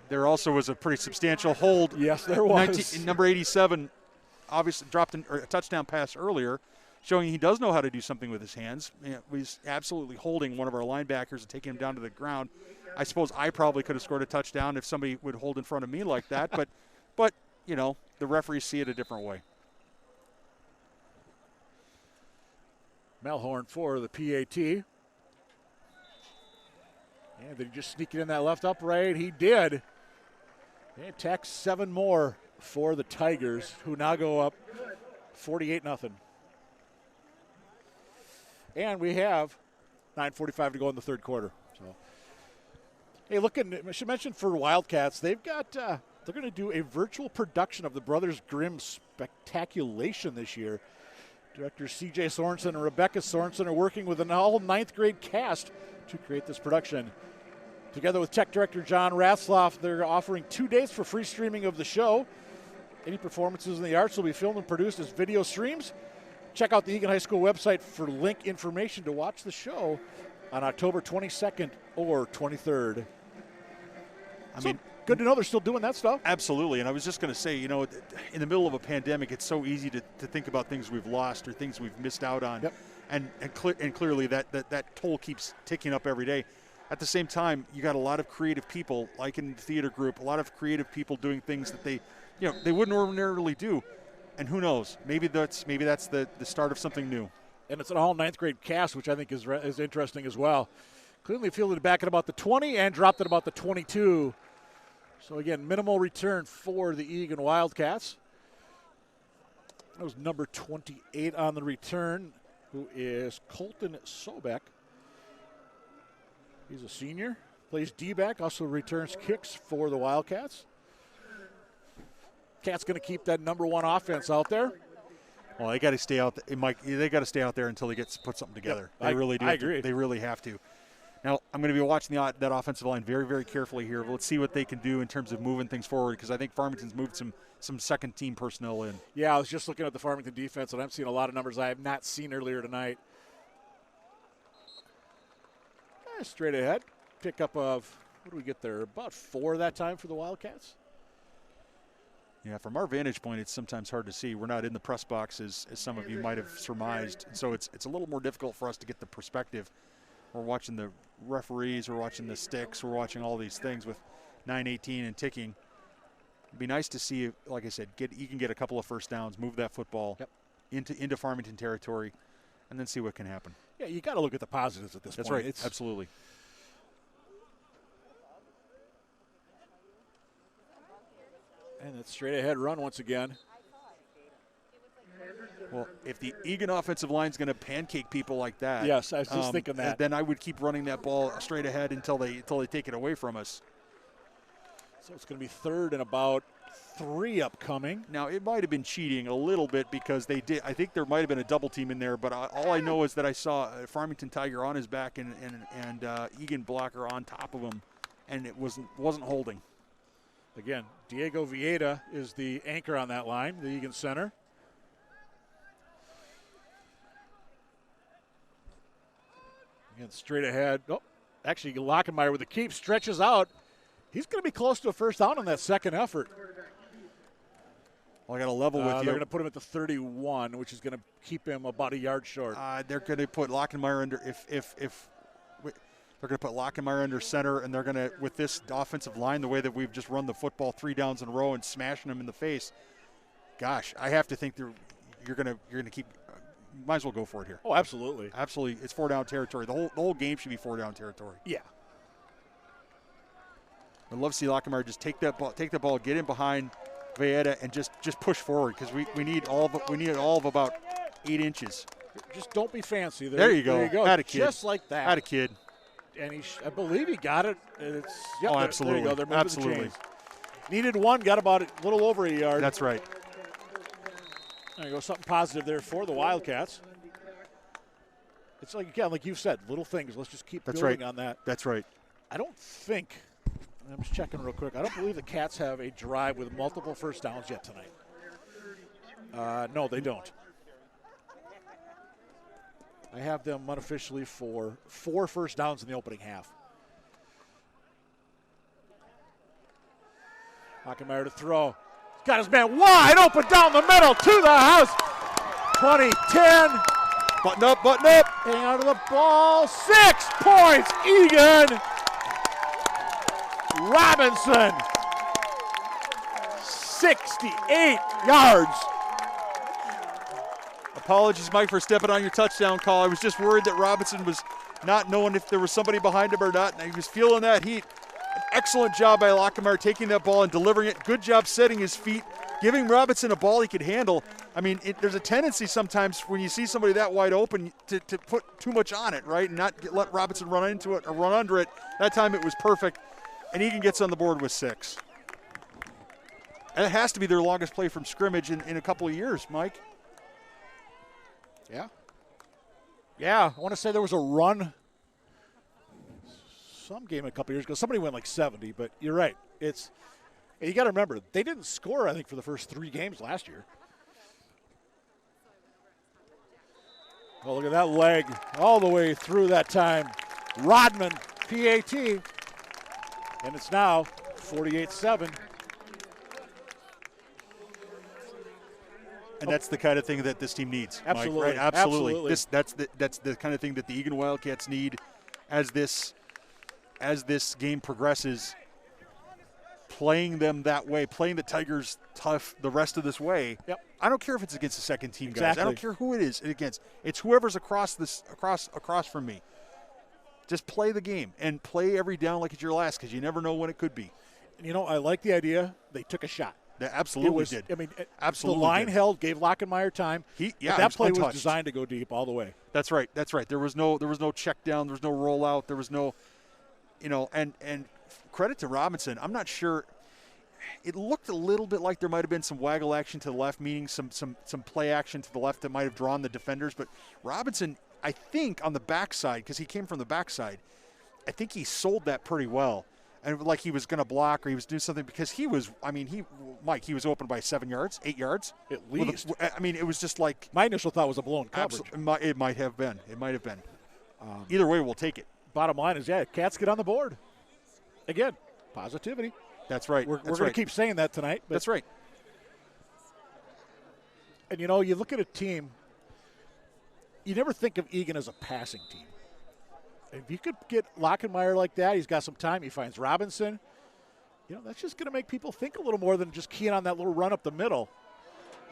There also was a pretty substantial hold. Yes, there was. Number 87 obviously dropped a touchdown pass earlier, showing he does know how to do something with his hands. He's absolutely holding one of our linebackers and taking him down to the ground. I suppose I probably could have scored a touchdown if somebody would hold in front of me like that, but the referees see it a different way. Melhorn for the PAT. And did he just sneak it in that left upright? He did. And tacks 7 more for the Tigers, who now go up 48-0. And we have 9:45 to go in the third quarter. So, hey, I should mention for Wildcats, they've got they're going to do a virtual production of the Brothers Grimm Spectaculation this year. Directors C.J. Sorensen and Rebecca Sorensen are working with an all 9th grade cast to create this production. Together with Tech Director John Ratzloff, they're offering 2 days for free streaming of the show. Any performances in the arts will be filmed and produced as video streams. Check out the Eagan High School website for link information to watch the show on October 22nd or 23rd. Good to know they're still doing that stuff. Absolutely, and I was just going to say, in the middle of a pandemic, it's so easy to think about things we've lost or things we've missed out on. Yep. And clearly that toll keeps ticking up every day. At the same time, you got a lot of creative people, like in the theater group, a lot of creative people doing things that they wouldn't ordinarily do. And who knows? Maybe that's the start of something new. And it's an all 9th grade cast, which I think is interesting as well. Clearly fielded back at about the 20 and dropped at about the 22. So again, minimal return for the Eagan Wildcats. That was number 28 on the return, who is Colton Sobek. He's a senior, plays D-back, also returns kicks for the Wildcats. Cats going to keep that number 1 offense out there. Well, they got to stay out. Mike, they got to stay out there until they put something together. Yep, they really do. I agree. They really have to. Now, I'm going to be watching that offensive line very, very carefully here. Let's see what they can do in terms of moving things forward, because I think Farmington's moved some second-team personnel in. Yeah, I was just looking at the Farmington defense, and I'm seeing a lot of numbers I have not seen earlier tonight. Straight ahead. Pickup of, what do we get there? About 4 that time for the Wildcats. Yeah, from our vantage point, it's sometimes hard to see. We're not in the press box, as some of you might have surmised. So it's a little more difficult for us to get the perspective. We're watching the referees, we're watching the sticks, we're watching all these things with 9:18 and ticking. It'd be nice to see, like I said, you can get a couple of first downs, move that football into Farmington territory, and then see what can happen. Yeah, you got to look at the positives at this point. That's right. Absolutely. And it's straight ahead run once again. Well, if the Eagan offensive line is going to pancake people like that, yes, I was just thinking that. Then I would keep running that ball straight ahead until they take it away from us. So it's going to be 3rd and about 3 upcoming. Now, it might have been cheating a little bit because they did. I think there might have been a double team in there, but all I know is that I saw a Farmington Tiger on his back and Eagan blocker on top of him, and it wasn't holding. Again, Diego Vieta is the anchor on that line, the Eagan center. Again, straight ahead. Oh, actually, Lochenmeier with the keep stretches out. He's going to be close to a first down on that second effort. Well, I got to level with you. They're going to put him at the 31, which is going to keep him about a yard short. They're going to put Lochenmeier under if they're going to put Lochenmeier under center, and they're going to, with this offensive line, the way that we've just run the football 3 downs in a row and smashing them in the face. Gosh, I have to think you're going to keep. Might as well go for it here. Oh, absolutely, absolutely. It's 4 down territory. The whole game should be 4 down territory. Yeah. I'd love to see Lochenmeier just take the ball, get in behind Vieta, and just push forward because we need all of about 8 inches. Just don't be fancy. There you go. There you go. Had a kid. Just like that. Had a kid. And I believe he got it. Absolutely. There you go. They're absolutely. The chains. Needed 1, got about a little over a yard. That's right. There you go. Something positive there for the Wildcats. It's like, again, like you've said, little things. Let's just keep building on that. That's right. I don't think, I'm just checking real quick, I don't believe the Cats have a drive with multiple first downs yet tonight. No, they don't. I have them unofficially for 4 first downs in the opening half. Lochenmeier to throw. He's got his man wide open down the middle to the house. 20-10. Button up, button up. Hang on to the ball. 6 points, Eagan. Robinson. 68 yards. Apologies, Mike, for stepping on your touchdown call. I was just worried that Robinson was not knowing if there was somebody behind him or not, and he was feeling that heat. An excellent job by Lochenmeier taking that ball and delivering it. Good job setting his feet, giving Robinson a ball he could handle. I mean, there's a tendency sometimes when you see somebody that wide open to put too much on it, right, and not let Robinson run into it or run under it. That time it was perfect, and Eagan gets on the board with 6. And it has to be their longest play from scrimmage in a couple of years, Mike. Yeah, I want to say there was a run some game a couple years ago. Somebody went like 70, but you're right. You got to remember, they didn't score, I think, for the first 3 games last year. Oh, look at that leg all the way through that time. Rodman, PAT. And it's now 48-7. And that's the kind of thing that this team needs. Absolutely. Mike, right? Absolutely. That's the kind of thing that the Eagan Wildcats need as this game progresses. Playing them that way, playing the Tigers tough the rest of this way. Yep. I don't care if it's against the second team guys. Exactly. I don't care who it is against. It's whoever's across from me. Just play the game and play every down like it's your last, because you never know when it could be. You know, I like the idea. They took a shot. They absolutely did. I mean, absolutely the line did. held, gave Lochenmeier time. That play was designed to go deep all the way. That's right. There was no check down. There was no rollout. There was no, and credit to Robinson. I'm not sure. It looked a little bit like there might have been some waggle action to the left, meaning some play action to the left that might have drawn the defenders. But Robinson, I think on the backside, because he came from the backside, I think he sold that pretty well. And like he was going to block or he was doing something, because he was open by 7 yards, 8 yards. At least. It was just like. My initial thought was a blown coverage. It might have been. Either way, we'll take it. Bottom line is, Cats get on the board. Again, positivity. That's right. We're going to keep saying that tonight. That's right. And, you look at a team, you never think of Eagan as a passing team. If you could get Lochenmeier like that, he's got some time. He finds Robinson. That's just going to make people think a little more than just keying on that little run up the middle.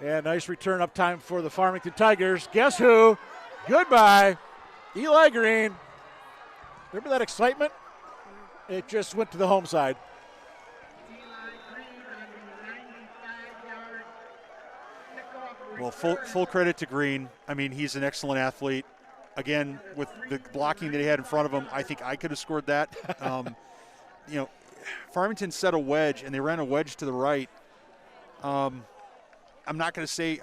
And nice return up time for the Farmington Tigers. Guess who? Goodbye, Eli Green. Remember that excitement? It just went to the home side. Well, full credit to Green. I mean, he's an excellent athlete. Again, with the blocking that he had in front of him, I think I could have scored that. Farmington set a wedge, and they ran a wedge to the right. I'm not going to say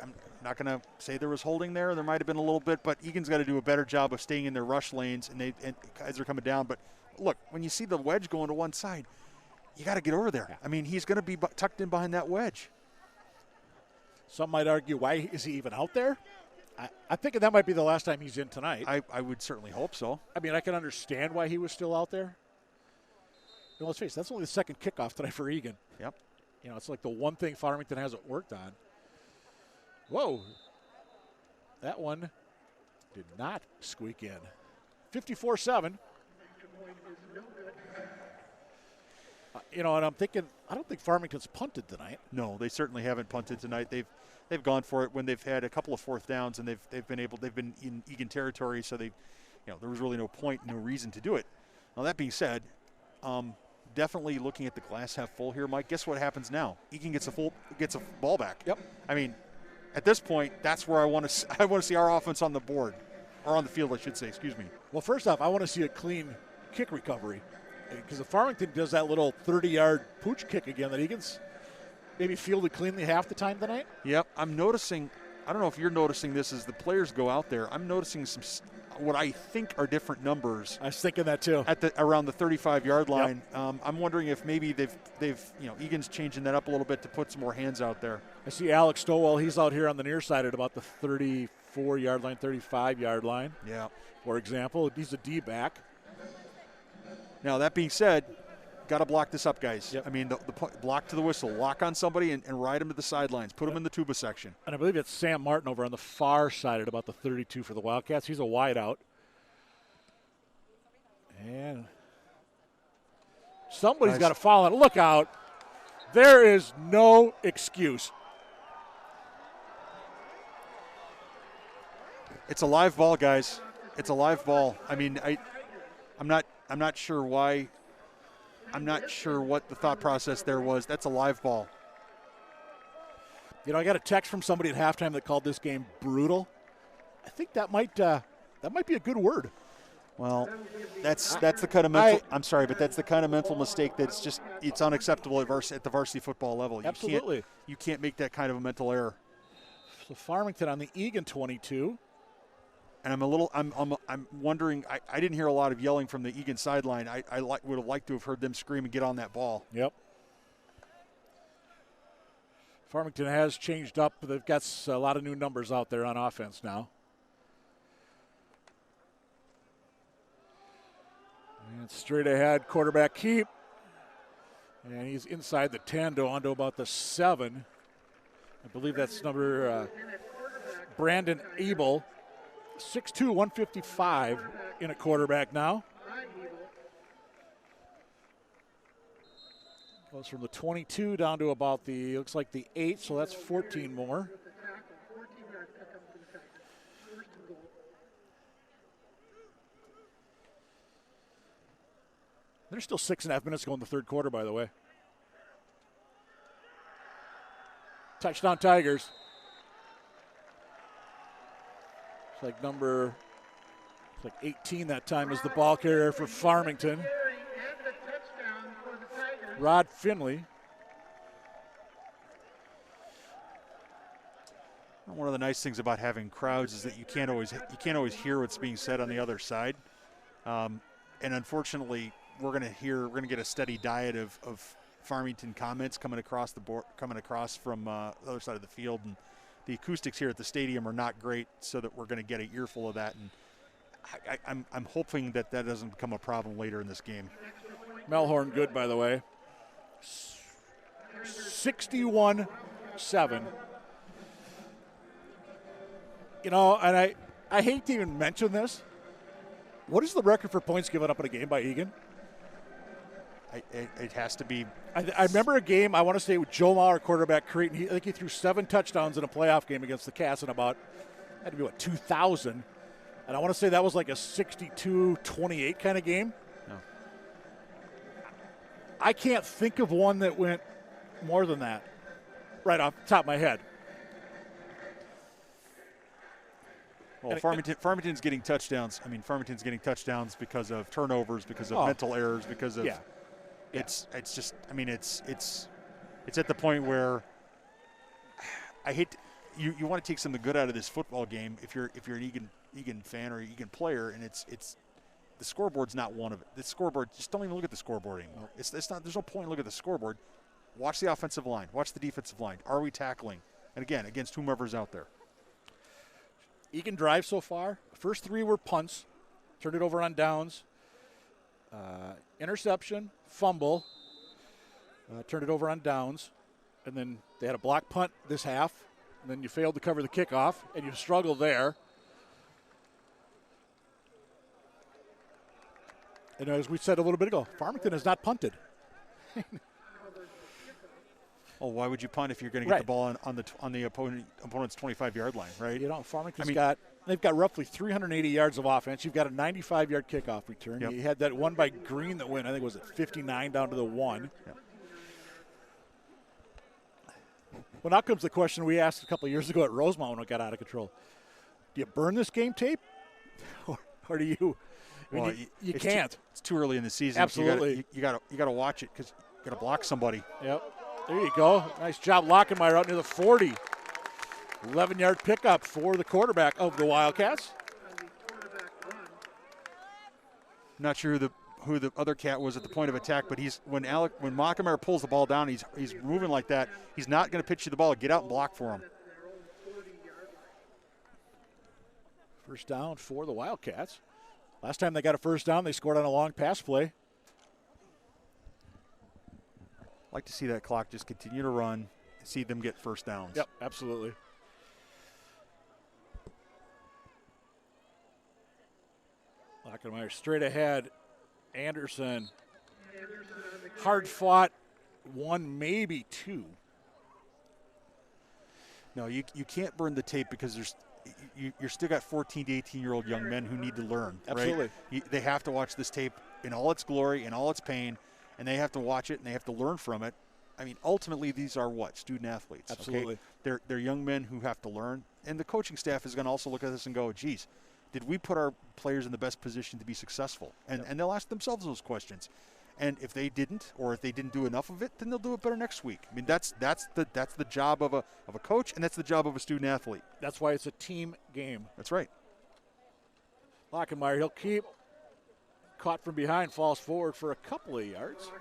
there was holding there. There might have been a little bit, but Eagan's got to do a better job of staying in their rush lanes, and as they're coming down. But look, when you see the wedge going to one side, you got to get over there. Yeah. I mean, he's going to be tucked in behind that wedge. Some might argue, why is he even out there? I'm thinking that might be the last time he's in tonight. I would certainly hope so. I mean, I can understand why he was still out there. You know, let's face it, that's only the second kickoff tonight for Eagan. Yep. You know, it's like the one thing Farmington hasn't worked on. Whoa. That one did not squeak in. 54-7. You know, and I'm thinking, I don't think Farmington's punted tonight. No, they certainly haven't punted tonight. They've gone for it when they've had a couple of fourth downs, and they've been in Eagan territory, so there was really no point, no reason to do it. Now that being said, definitely looking at the glass half full here, Mike. Guess what happens now? Eagan gets a ball back. Yep. I mean, at this point, that's where I want to see our offense on the board, or on the field, I should say. Excuse me. Well, first off, I want to see a clean kick recovery, because if Farmington does that little 30-yard pooch kick again, that Eagan's maybe fielded cleanly half the time tonight. Yep. I'm noticing. I don't know if you're noticing this as the players go out there. I'm noticing what I think are different numbers. I was thinking that too. Around the 35-yard line. Yep. I'm wondering if maybe they've Eagan's changing that up a little bit to put some more hands out there. I see Alex Stowell. He's out here on the near side at about the 34-yard line, 35-yard line. Yeah. For example, he's a D-back. Now that being said, got to block this up, guys. Yep. I mean, the block to the whistle, lock on somebody and ride them to the sidelines. Put them in the tuba section. And I believe it's Sam Martin over on the far side at about the 32 for the Wildcats. He's a wide out. And somebody's got to fall on. Look out. There is no excuse. It's a live ball, guys. It's a live ball. I mean, I'm not sure why. I'm not sure what the thought process there was. That's a live ball. You know, I got a text from somebody at halftime that called this game brutal. I think that might be a good word. Well, that's the kind of mental. I'm sorry, but that's the kind of mental mistake that's it's unacceptable at the varsity football level. Absolutely, you can't make that kind of a mental error. So Farmington on the Eagan 22. And I'm wondering. I didn't hear a lot of yelling from the Eagan sideline. I would have liked to have heard them scream and get on that ball. Yep. Farmington has changed up. They've got a lot of new numbers out there on offense now. And straight ahead, quarterback keep. And he's inside the 10 to onto about the 7. I believe that's number Brandon Abel. 6'2", 155 in a quarterback now. Goes from the 22 down to about looks like the 8, so that's 14 more. There's still 6.5 minutes to go in the third quarter, by the way. Touchdown Tigers. It's like 18 that time is the ball carrier for Farmington. Rod Finley. One of the nice things about having crowds is that you can't always hear what's being said on the other side, and unfortunately, we're going to get a steady diet of Farmington comments coming across from the other side of the field, and the acoustics here at the stadium are not great, so that we're going to get an earful of that, and I'm hoping that doesn't become a problem later in this game. Melhorn good, by the way. 61-7. You know, and I hate to even mention this. What is the record for points given up in a game by Eagan? It has to be. I remember a game, I want to say, with Joe Mauer, quarterback, Creighton. I think he threw 7 touchdowns in a playoff game against the Cats in about, had to be 2000. And I want to say that was like a 62-28 kind of game. No. I can't think of one that went more than that right off the top of my head. Well, Farmington's getting touchdowns. I mean, Farmington's getting touchdowns because of turnovers, because of mental errors, because of It's just, I mean, it's at the point where I hate you want to take something good out of this football game if you're an Eagan fan or Eagan player, and it's the scoreboard's not one of it. The scoreboard, just don't even look at the scoreboard anymore. It's not. There's no point in looking at the scoreboard. Watch the offensive line. Watch the defensive line. Are we tackling? And again, against whomever's out there. Eagan drive so far. First 3 were punts. Turned it over on downs. Interception, fumble. Turned it over on downs. And then they had a block punt this half. And then you failed to cover the kickoff, and you struggled there. And as we said a little bit ago, Farmington has not punted. Oh, why would you punt if you're going to get the ball on the opponent's 25-yard line, right? You know, Farmington's they've got roughly 380 yards of offense. You've got a 95-yard kickoff return. Yep. You had that one by Green that went, I think it was at 59 down to the 1. Yep. Well, now comes the question we asked a couple of years ago at Rosemont when it got out of control. Do you burn this game tape, or do you? Well, you can't. It's too early in the season. Absolutely, you got to watch it because you got to block somebody. Yep. There you go. Nice job, Lochenmeier out near the 40. 11-yard pickup for the quarterback of the Wildcats. Not sure who the other cat was at the point of attack, but when Lochenmeier pulls the ball down, he's moving like that. He's not going to pitch you the ball. Get out and block for him. First down for the Wildcats. Last time they got a first down, they scored on a long pass play. Like to see that clock just continue to run and see them get first downs. Yep, absolutely. Lochenmeier straight ahead. Anderson. Hard fought. 1, maybe 2. No, you can't burn the tape because you're still got 14 to 18-year-old young men who need to learn. Absolutely. Right? They have to watch this tape in all its glory, in all its pain, and they have to watch it and they have to learn from it. I mean, ultimately, these are what? Student athletes. Absolutely. Okay? They're young men who have to learn. And the coaching staff is going to also look at this and go, geez, did we put our players in the best position to be successful? And they'll ask themselves those questions. And if they didn't, or if they didn't do enough of it, then they'll do it better next week. I mean, that's the job of a coach, and that's the job of a student athlete. That's why it's a team game. That's right. Lochenmeier, he'll keep. Caught from behind, falls forward for a couple of yards.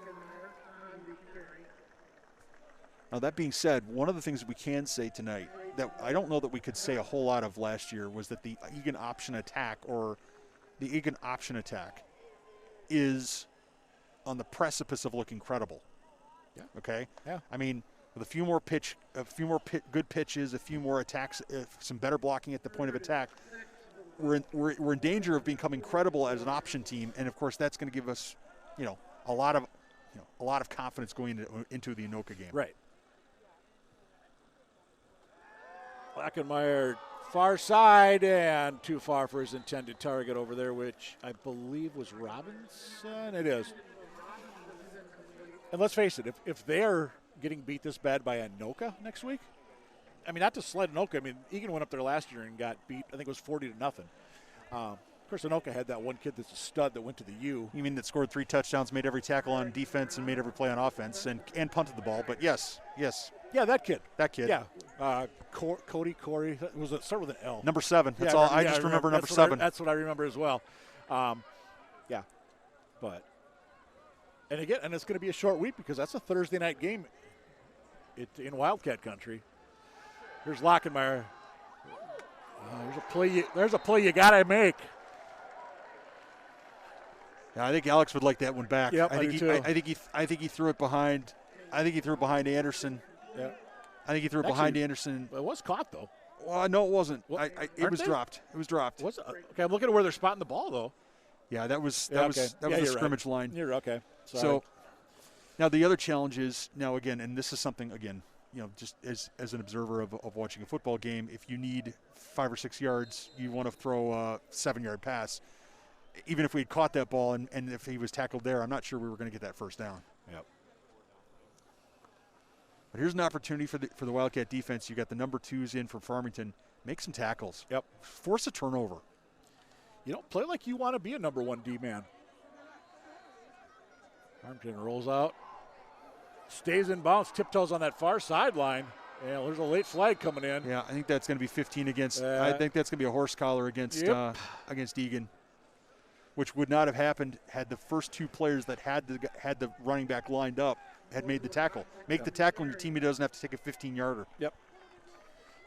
Now, that being said, one of the things that we can say tonight that I don't know that we could say a whole lot of last year was that the Eagan option attack is on the precipice of looking credible. Yeah. Okay? Yeah. I mean, with a few more good pitches, a few more attacks, some better blocking at the point of attack, we're in danger of becoming credible as an option team, and of course that's going to give us, a lot of confidence going into the Anoka game. Right. Lochenmeier, far side, and too far for his intended target over there, which I believe was Robinson. It is. And let's face it, if they're getting beat this bad by Anoka next week, I mean, not to slide Anoka. I mean, Eagan went up there last year and got beat. I think it was 40-0. Of course, Anoka had that one kid that's a stud that went to the U. You mean that scored 3 touchdowns, made every tackle on defense, and made every play on offense, and punted the ball. But yes. Yeah, that kid. Yeah. Corey. Was it start with an L? Number 7. That's all. I just remember number 7. That's what I remember as well. Yeah. But. And again, it's going to be a short week because that's a Thursday night game in Wildcat country. Here's Lochenmeier. There's a play you got to make. Yeah, I think Alex would like that one back. Yep, I think he threw it behind. I think he threw it behind Anderson. Yeah. I think he threw it behind Anderson. It was caught though. Well, no, it wasn't. Well, it was dropped. It was dropped. Okay, I'm looking at where they're spotting the ball though. Yeah, that was the scrimmage line. You're okay. Sorry. So now the other challenge is again, and this is something again, just as an observer of watching a football game, if you need 5 or 6 yards, you want to throw a 7-yard pass. Even if we had caught that ball and if he was tackled there, I'm not sure we were going to get that first down. Yep. But here's an opportunity for the Wildcat defense. You got the number 2s in from Farmington. Make some tackles. Yep. Force a turnover. Play like you want to be a number 1 D man. Farmington rolls out. Stays in bounds, tiptoes on that far sideline. Yeah, there's a late flag coming in. Yeah, I think that's going to be 15 against. I think that's going to be a horse collar against against Eagan, which would not have happened had the first two players that had the running back lined up had made the tackle. Make the tackle, and your teammate doesn't have to take a 15-yarder. Yep.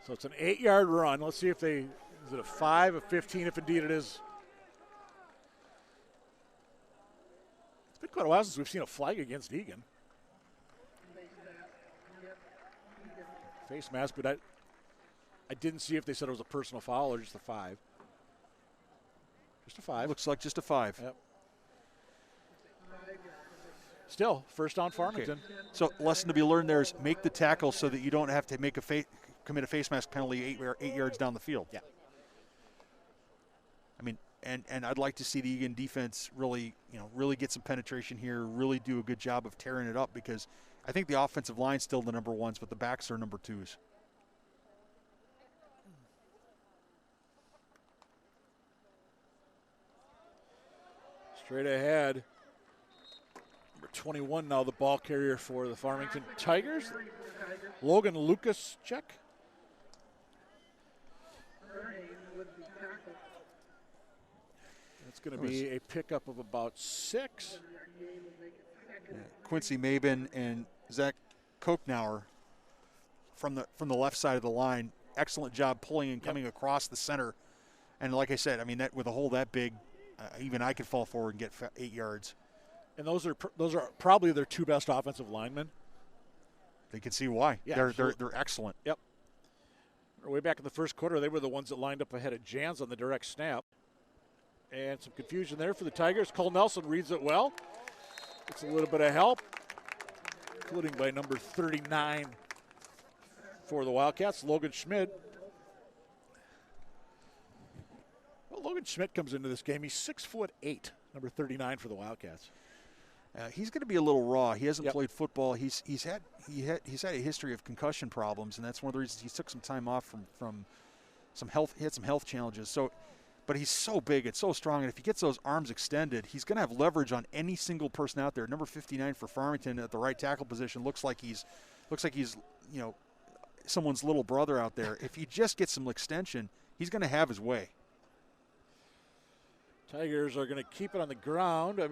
So it's an 8-yard run. Let's see if is it a 5, a 15, if indeed it is. It's been quite a while since we've seen a flag against Eagan. Face mask, but I didn't see if they said it was a personal foul or just a 5. Just a 5. Looks like just a 5. Yep. Still, first down Farmington. Okay. So lesson to be learned there is make the tackle so that you don't have to commit a face mask penalty 8 yards down the field. Yeah. I mean, and I'd like to see the Eagan defense really get some penetration here, really do a good job of tearing it up, because I think the offensive line's still the number 1s, but the backs are number 2s. Straight ahead. Number 21 now the ball carrier for the Farmington Tigers. Logan Lukaschek. It's going to be a pickup of about 6. Yeah. Quincy Mabin and Zach Kochnower from the left side of the line. Excellent job pulling and coming across the center. And like I said, I mean, that with a hole that big, even I could fall forward and get 8 yards. And those are probably their 2 best offensive linemen. They can see why. Yeah, they're excellent. Yep. Way back in the first quarter, they were the ones that lined up ahead of Jans on the direct snap. And some confusion there for the Tigers. Cole Nelson reads it well. Gets a little bit of help, including by number 39 for the Wildcats, Logan Schmidt. Well, Logan Schmidt comes into this game. He's 6'8", number 39 for the Wildcats. He's going to be a little raw. He hasn't played football. He's had a history of concussion problems, and that's one of the reasons he took some time off from some health. He had some health challenges. So, but he's so big, it's so strong, and if he gets those arms extended, he's going to have leverage on any single person out there. Number 59 for Farmington at the right tackle position looks like he's someone's little brother out there. If he just gets some extension, he's going to have his way. Tigers are going to keep it on the ground. I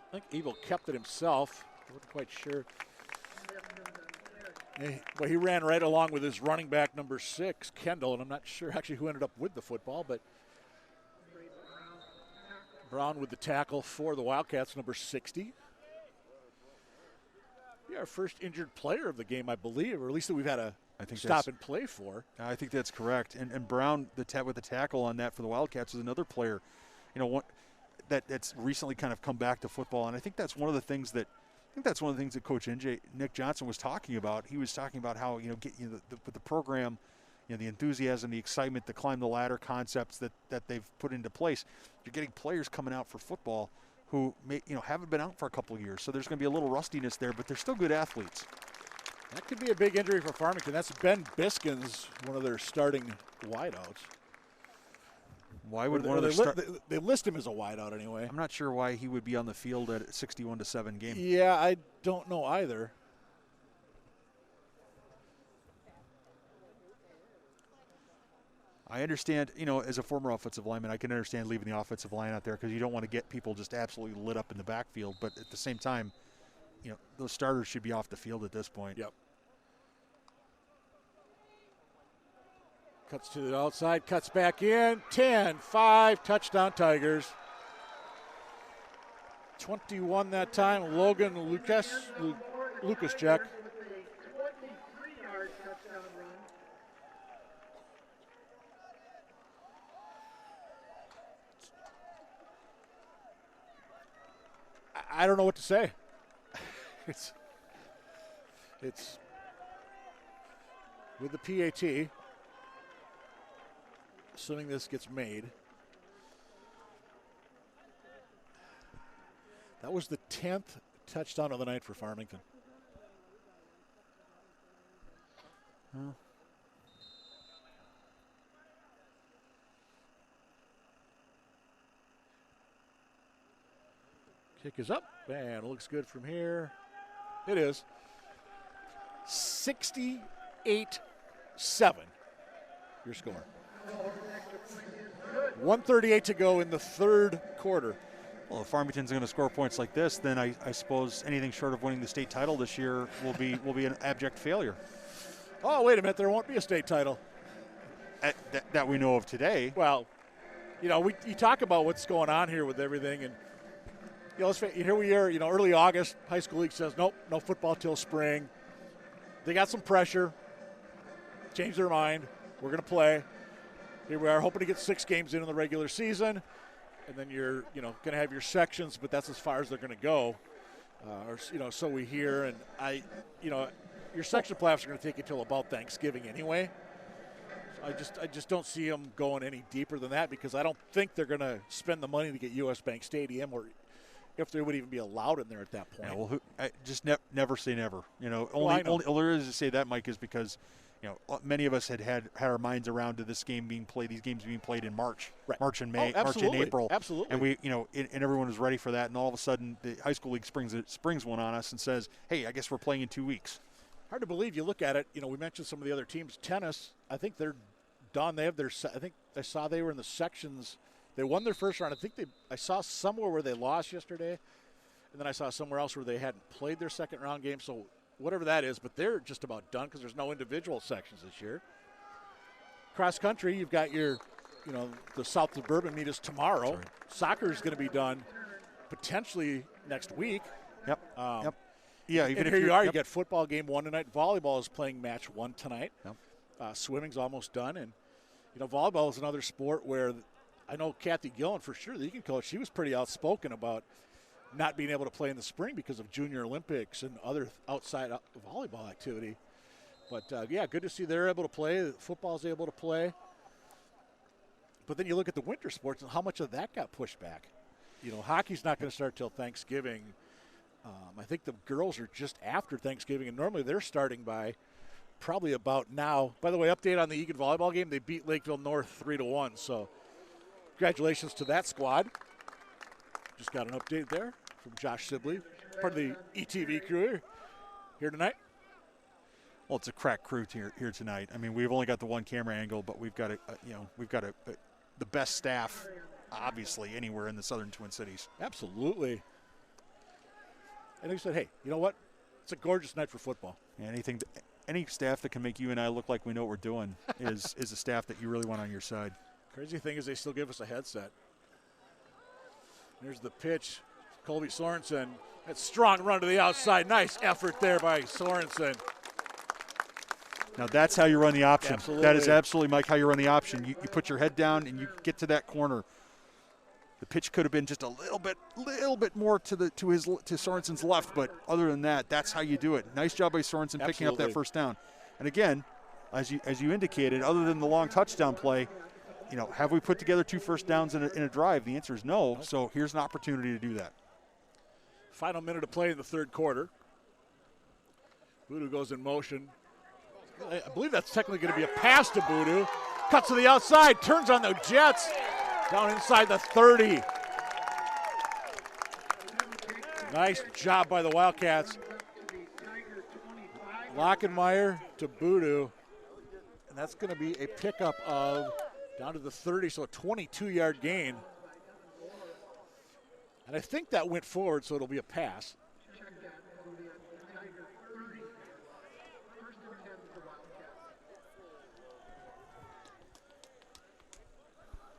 think Evil kept it himself. I wasn't quite sure. Well, he ran right along with his running back, number 6, Kendall, and I'm not sure actually who ended up with the football, but Brown with the tackle for the Wildcats, number 60. Be our first injured player of the game, I believe, or at least that we've had a stop and play for. I think that's correct. And Brown, with the tackle on that for the Wildcats, is another player, that's recently kind of come back to football. And I think that's one of the things that Coach Nick Johnson was talking about. He was talking about how with the program, the enthusiasm, the excitement, the climb the ladder concepts that they've put into place. You're getting players coming out for football who haven't been out for a couple of years, so there's going to be a little rustiness there, but they're still good athletes. That could be a big injury for Farmington. That's Ben Biskins, one of their starting wideouts. Why would they list him as a wideout anyway? I'm not sure why he would be on the field at a 61-7 game. Yeah, I don't know either. I understand, as a former offensive lineman, I can understand leaving the offensive line out there because you don't want to get people just absolutely lit up in the backfield. But at the same time, those starters should be off the field at this point. Yep. Cuts to the outside, cuts back in. 10-5, touchdown Tigers. 21 that time, Logan Lukaschek. I don't know what to say. It's with the PAT, assuming this gets made. That was the 10th touchdown of the night for Farmington. Kick is up, and it looks good from here. It is. 68-7, your score. 1:38 to go in the third quarter. Well, if Farmington's going to score points like this, then I suppose anything short of winning the state title this year will be an abject failure. Oh, wait a minute. There won't be a state title. That we know of today. Well, you know, you talk about what's going on here with everything, and you know, here we are, you know, early August. High school league says, nope, no football till spring. They got some pressure. Changed their mind. We're going to play. Here we are, hoping to get 6 games in the regular season, and then you're, you know, going to have your sections, but that's as far as they're going to go. Or, you know, so we hear, and you know, your section playoffs are going to take you till about Thanksgiving anyway. I just don't see them going any deeper than that, because I don't think they're going to spend the money to get U.S. Bank Stadium, or if they would even be allowed in there at that point. Yeah, well, just never say never. You know, Well, only reason to say that, Mike, is because, you know, many of us had our minds around to this game being played, these games being played in March, right. March and May, March and April, absolutely. and we, you know, and everyone was ready for that, and all of a sudden the high school league springs one on us and says, hey, I guess we're playing in 2 weeks. Hard to believe. You look at it. You know, we mentioned some of the other teams. Tennis, I think they're done. They have their. I think I saw they were in the sections. They won their first round. I saw somewhere where they lost yesterday, and then I saw somewhere else where they hadn't played their second round game. So whatever that is, but they're just about done because there's no individual sections this year. Cross country, you've got your, you know, the South Suburban meet is tomorrow. Right. Soccer is going to be done potentially next week. Yep. Yep. Yeah. Even and if here you are. yep. You got football game 1 tonight. Volleyball is playing match 1 tonight. Yep. Swimming's almost done, and you know, volleyball is another sport where I know Kathy Gillen for sure, the Eagan coach. She was pretty outspoken about not being able to play in the spring because of Junior Olympics and other outside volleyball activity. But, yeah, good to see they're able to play. Football's able to play. But then you look at the winter sports and how much of that got pushed back. You know, hockey's not going to start till Thanksgiving. I think the girls are just after Thanksgiving, and normally they're starting by probably about now. By the way, update on the Eagan volleyball game. They beat Lakeville North 3-1. So congratulations to that squad. Just got an update there from Josh Sibley, part of the ETV crew here tonight. Well, it's a crack crew here tonight. I mean, we've only got the one camera angle, but we've got the best staff, obviously, anywhere in the Southern Twin Cities. Absolutely. And they said, hey, you know what? It's a gorgeous night for football. Any staff that can make you and I look like we know what we're doing is a staff that you really want on your side. Crazy thing is they still give us a headset. Here's the pitch. Colby Sorensen. That strong run to the outside. Nice effort there by Sorensen. Now that's how you run the option. Absolutely. That is absolutely, Mike, how you run the option. You put your head down and you get to that corner. The pitch could have been just a little bit more to Sorensen's left, but other than that, that's how you do it. Nice job by Sorensen picking up that first down. And again, as you indicated, other than the long touchdown play, you know, have we put together 2 first downs in a drive? The answer is no. So here's an opportunity to do that. Final minute to play in the third quarter. Voodoo goes in motion. I believe that's technically going to be a pass to Voodoo. Cuts to the outside, turns on the Jets. Down inside the 30. Nice job by the Wildcats. Lochenmeier to Voodoo. And that's going to be a pickup of down to the 30, so a 22-yard gain. And I think that went forward, so it'll be a pass.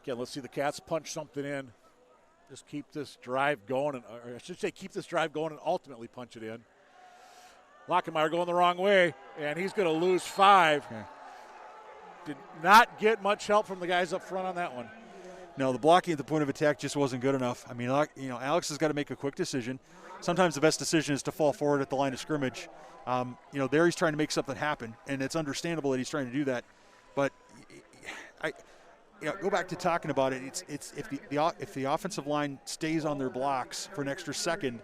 Again, let's see the Cats punch something in. Just keep this drive going, or I should say keep this drive going and ultimately punch it in. Lochenmeier going the wrong way, and he's going to lose 5. Okay. Did not get much help from the guys up front on that one. No, the blocking at the point of attack just wasn't good enough. I mean, you know, Alex has got to make a quick decision. Sometimes the best decision is to fall forward at the line of scrimmage. You know, there he's trying to make something happen, and it's understandable that he's trying to do that. But go back to talking about it. It's if the offensive line stays on their blocks for an extra second,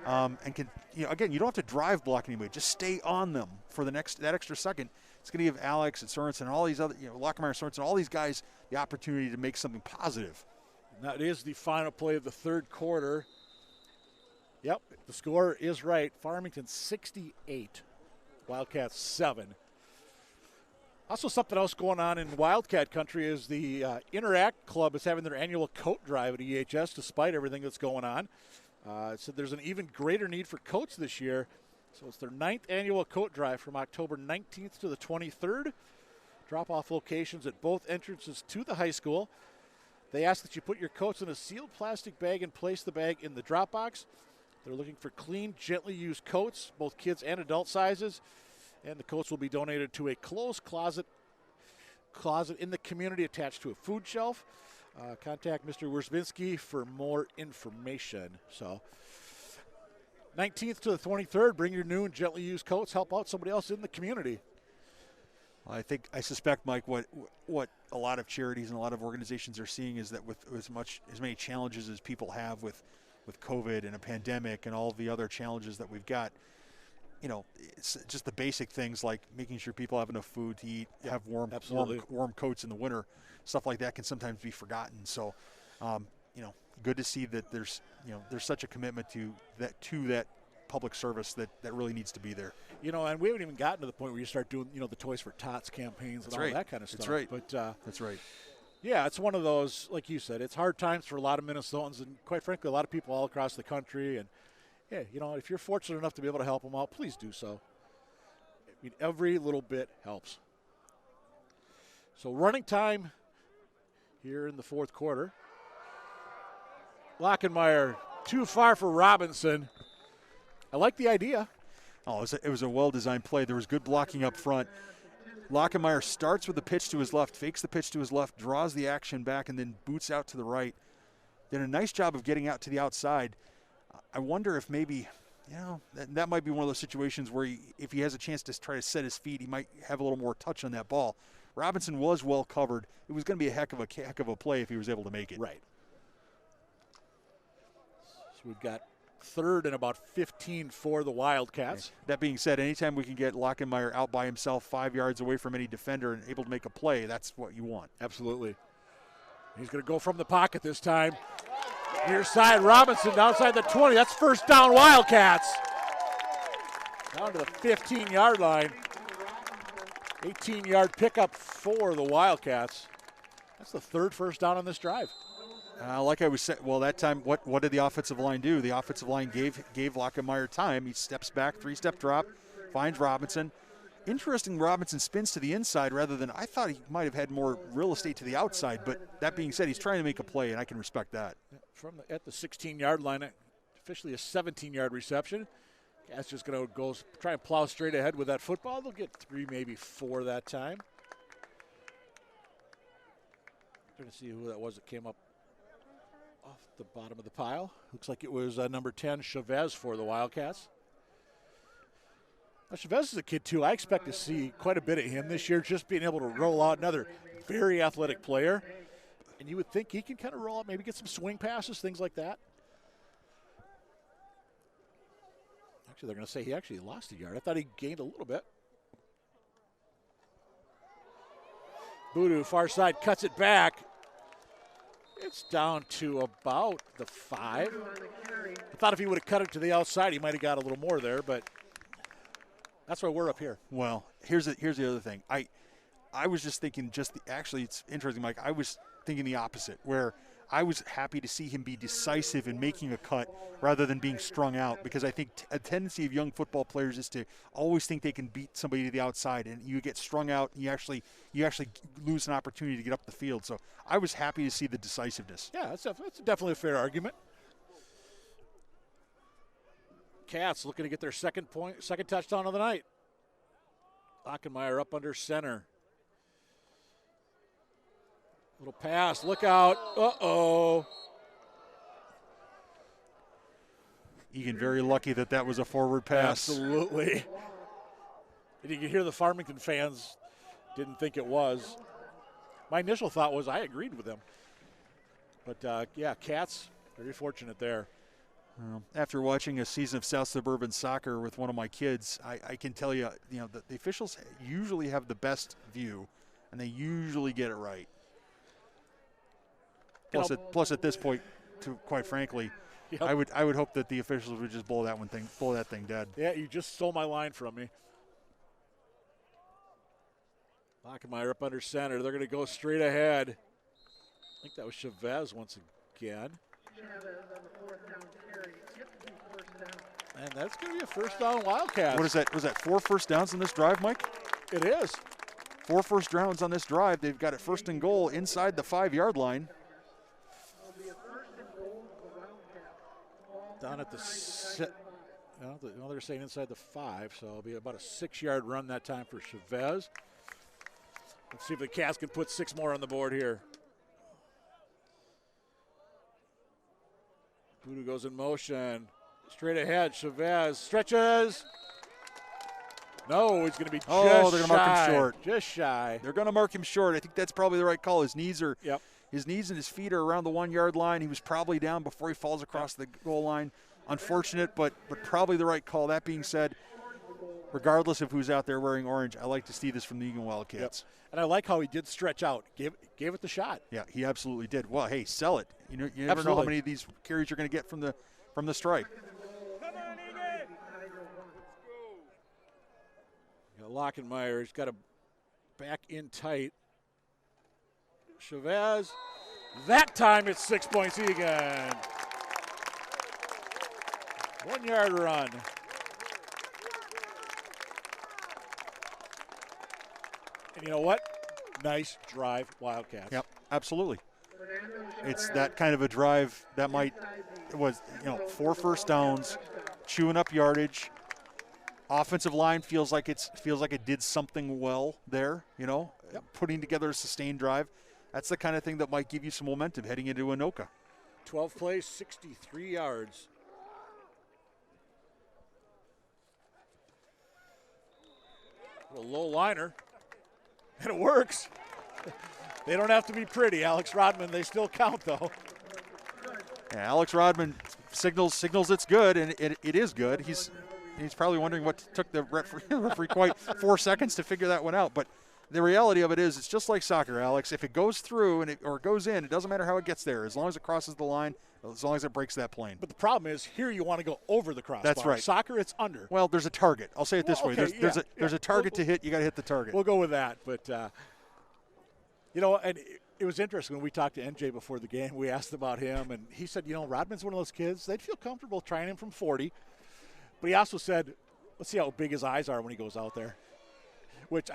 and can, you know, again, you don't have to drive block anybody. Just stay on them for that extra second. It's going to give Alex and Sorensen and all these other, you know, Lochenmeier, Sorensen, all these guys the opportunity to make something positive. And that is the final play of the third quarter. Yep, the score is right. Farmington 68, Wildcats 7. Also, something else going on in Wildcat country is the Interact Club is having their annual coat drive at EHS despite everything that's going on. So there's an even greater need for coats this year. So it's their 9th annual coat drive from October 19th to the 23rd. Drop-off locations at both entrances to the high school. They ask that you put your coats in a sealed plastic bag and place the bag in the drop box. They're looking for clean, gently used coats, both kids and adult sizes. And the coats will be donated to a closed closet in the community attached to a food shelf. Contact Mr. Wersbinski for more information. So, 19th to the 23rd, bring your new and gently used coats. Help out somebody else in the community. I suspect, Mike, what a lot of charities and a lot of organizations are seeing is that with as many challenges as people have with COVID and a pandemic and all the other challenges that we've got, it's just the basic things like making sure people have enough food to eat, have warm coats in the winter, stuff like that can sometimes be forgotten. So, good to see that there's such a commitment to that public service that really needs to be there. And we haven't even gotten to the point where you start doing, the Toys for Tots campaigns and all that kind of stuff. That's right. But that's right. Yeah, it's one of those, like you said, it's hard times for a lot of Minnesotans and quite frankly, a lot of people all across the country. And yeah, if you're fortunate enough to be able to help them out, please do so. I mean, every little bit helps. So running time here in the fourth quarter. Lochenmeier too far for Robinson. I like the idea. Oh, it was a well-designed play. There was good blocking up front. Lochenmeier starts with the pitch to his left, fakes the pitch to his left, draws the action back, and then boots out to the right. Did a nice job of getting out to the outside. I wonder if maybe, that might be one of those situations where if he has a chance to try to set his feet, he might have a little more touch on that ball. Robinson was well covered. It was going to be a heck of a play if he was able to make it. Right. So we've got third and about 15 for the Wildcats. That being said, anytime we can get Lochenmeier out by himself 5 yards away from any defender and able to make a play, that's what you want. Absolutely. He's going to go from the pocket this time. Near side, Robinson outside the 20. That's first down, Wildcats. Down to the 15-yard line. 18-yard pickup for the Wildcats. That's the third first down on this drive. Like I was saying, that time, what did the offensive line do? The offensive line gave Lochenmeier time. He steps back, 3-step drop, finds Robinson. Interesting, Robinson spins to the inside rather than, I thought he might have had more real estate to the outside, but that being said, he's trying to make a play, and I can respect that. At the 16-yard line, officially a 17-yard reception. Cats just going to try and plow straight ahead with that football. They'll get 3, maybe 4 that time. Trying to see who that was that came up off the bottom of the pile. Looks like it was number 10, Chavez, for the Wildcats. Now, Chavez is a kid, too. I expect to see quite a bit of him this year, just being able to roll out. Another very athletic player. And you would think he can kind of roll out, maybe get some swing passes, things like that. Actually, they're going to say he actually lost a yard. I thought he gained a little bit. Boudou, far side, cuts it back. It's down to about the 5. I thought if he would have cut it to the outside, he might have got a little more there, but that's why we're up here. Well, here's the other thing. I was just thinking actually it's interesting, Mike. I was thinking the opposite, where I was happy to see him be decisive in making a cut rather than being strung out, because I think a tendency of young football players is to always think they can beat somebody to the outside, and you get strung out and you actually lose an opportunity to get up the field. So I was happy to see the decisiveness. Yeah, that's definitely a fair argument. Cats looking to get their second touchdown of the night. Lochenmeier up under center. Little pass, look out. Uh-oh. Eagan very lucky that was a forward pass. Absolutely. And you can hear the Farmington fans didn't think it was. My initial thought was I agreed with them. But, Cats, very fortunate there. After watching a season of South Suburban soccer with one of my kids, I can tell you, the officials usually have the best view, and they usually get it right. Plus, at this point, quite frankly, Yep. I would hope that the officials would just blow that thing dead. Yeah, you just stole my line from me. Lochenmeier up under center. They're going to go straight ahead. I think that was Chavez once again. Chavez on the 4th down carry. Gets the first down. And that's going to be a first down Wildcats. What is that? Was that 4 first downs on this drive, Mike? It is. 4 first downs on this drive. They've got it first and goal inside the 5-yard line. It'll be a first and goal for the Wildcats. Down at the no, they're saying inside the 5, so it'll be about a 6-yard run that time for Chavez. Let's see if the Cats can put 6 more on the board here. Voodoo goes in motion. Straight ahead, Chavez stretches. No, he's going to be just they're going to mark him short. Just shy. They're going to mark him short. I think that's probably the right call. His knees and his feet are around the 1-yard line. He was probably down before he falls across the goal line. Unfortunate, but probably the right call. That being said, regardless of who's out there wearing orange, I like to see this from the Eagan Wildcats. Yep. And I like how he did stretch out. Gave it the shot. Yeah, he absolutely did. Well, hey, sell it. You never know how many of these carries you're going to get from the strike. Lochenmeier, he's got a back in tight. Chavez. That time it's 6 points Eagan. 1-yard run. And you know what? Nice drive, Wildcats. Yep, absolutely. It's that kind of a drive that was 4 first downs, chewing up yardage. Offensive line feels like it did something well there, putting together a sustained drive. That's the kind of thing that might give you some momentum heading into Anoka. 12 plays, 63 yards. A low liner. And it works. They don't have to be pretty, Alex Rodman. They still count, though. Yeah, Alex Rodman signals it's good, and it is good. He's probably wondering what took the referee quite 4 seconds to figure that one out. But the reality of it is, it's just like soccer, Alex. If it goes through or it goes in, it doesn't matter how it gets there. As long as it crosses the line, as long as it breaks that plane. But the problem is, here you want to go over the crossbar. That's right. Soccer, it's under. Well, there's a target. I'll say it this way. There's a target to hit. You got to hit the target. We'll go with that. But, and it was interesting when we talked to NJ before the game. We asked about him, and he said, Rodman's one of those kids. They'd feel comfortable trying him from 40. But he also said, let's see how big his eyes are when he goes out there. Which,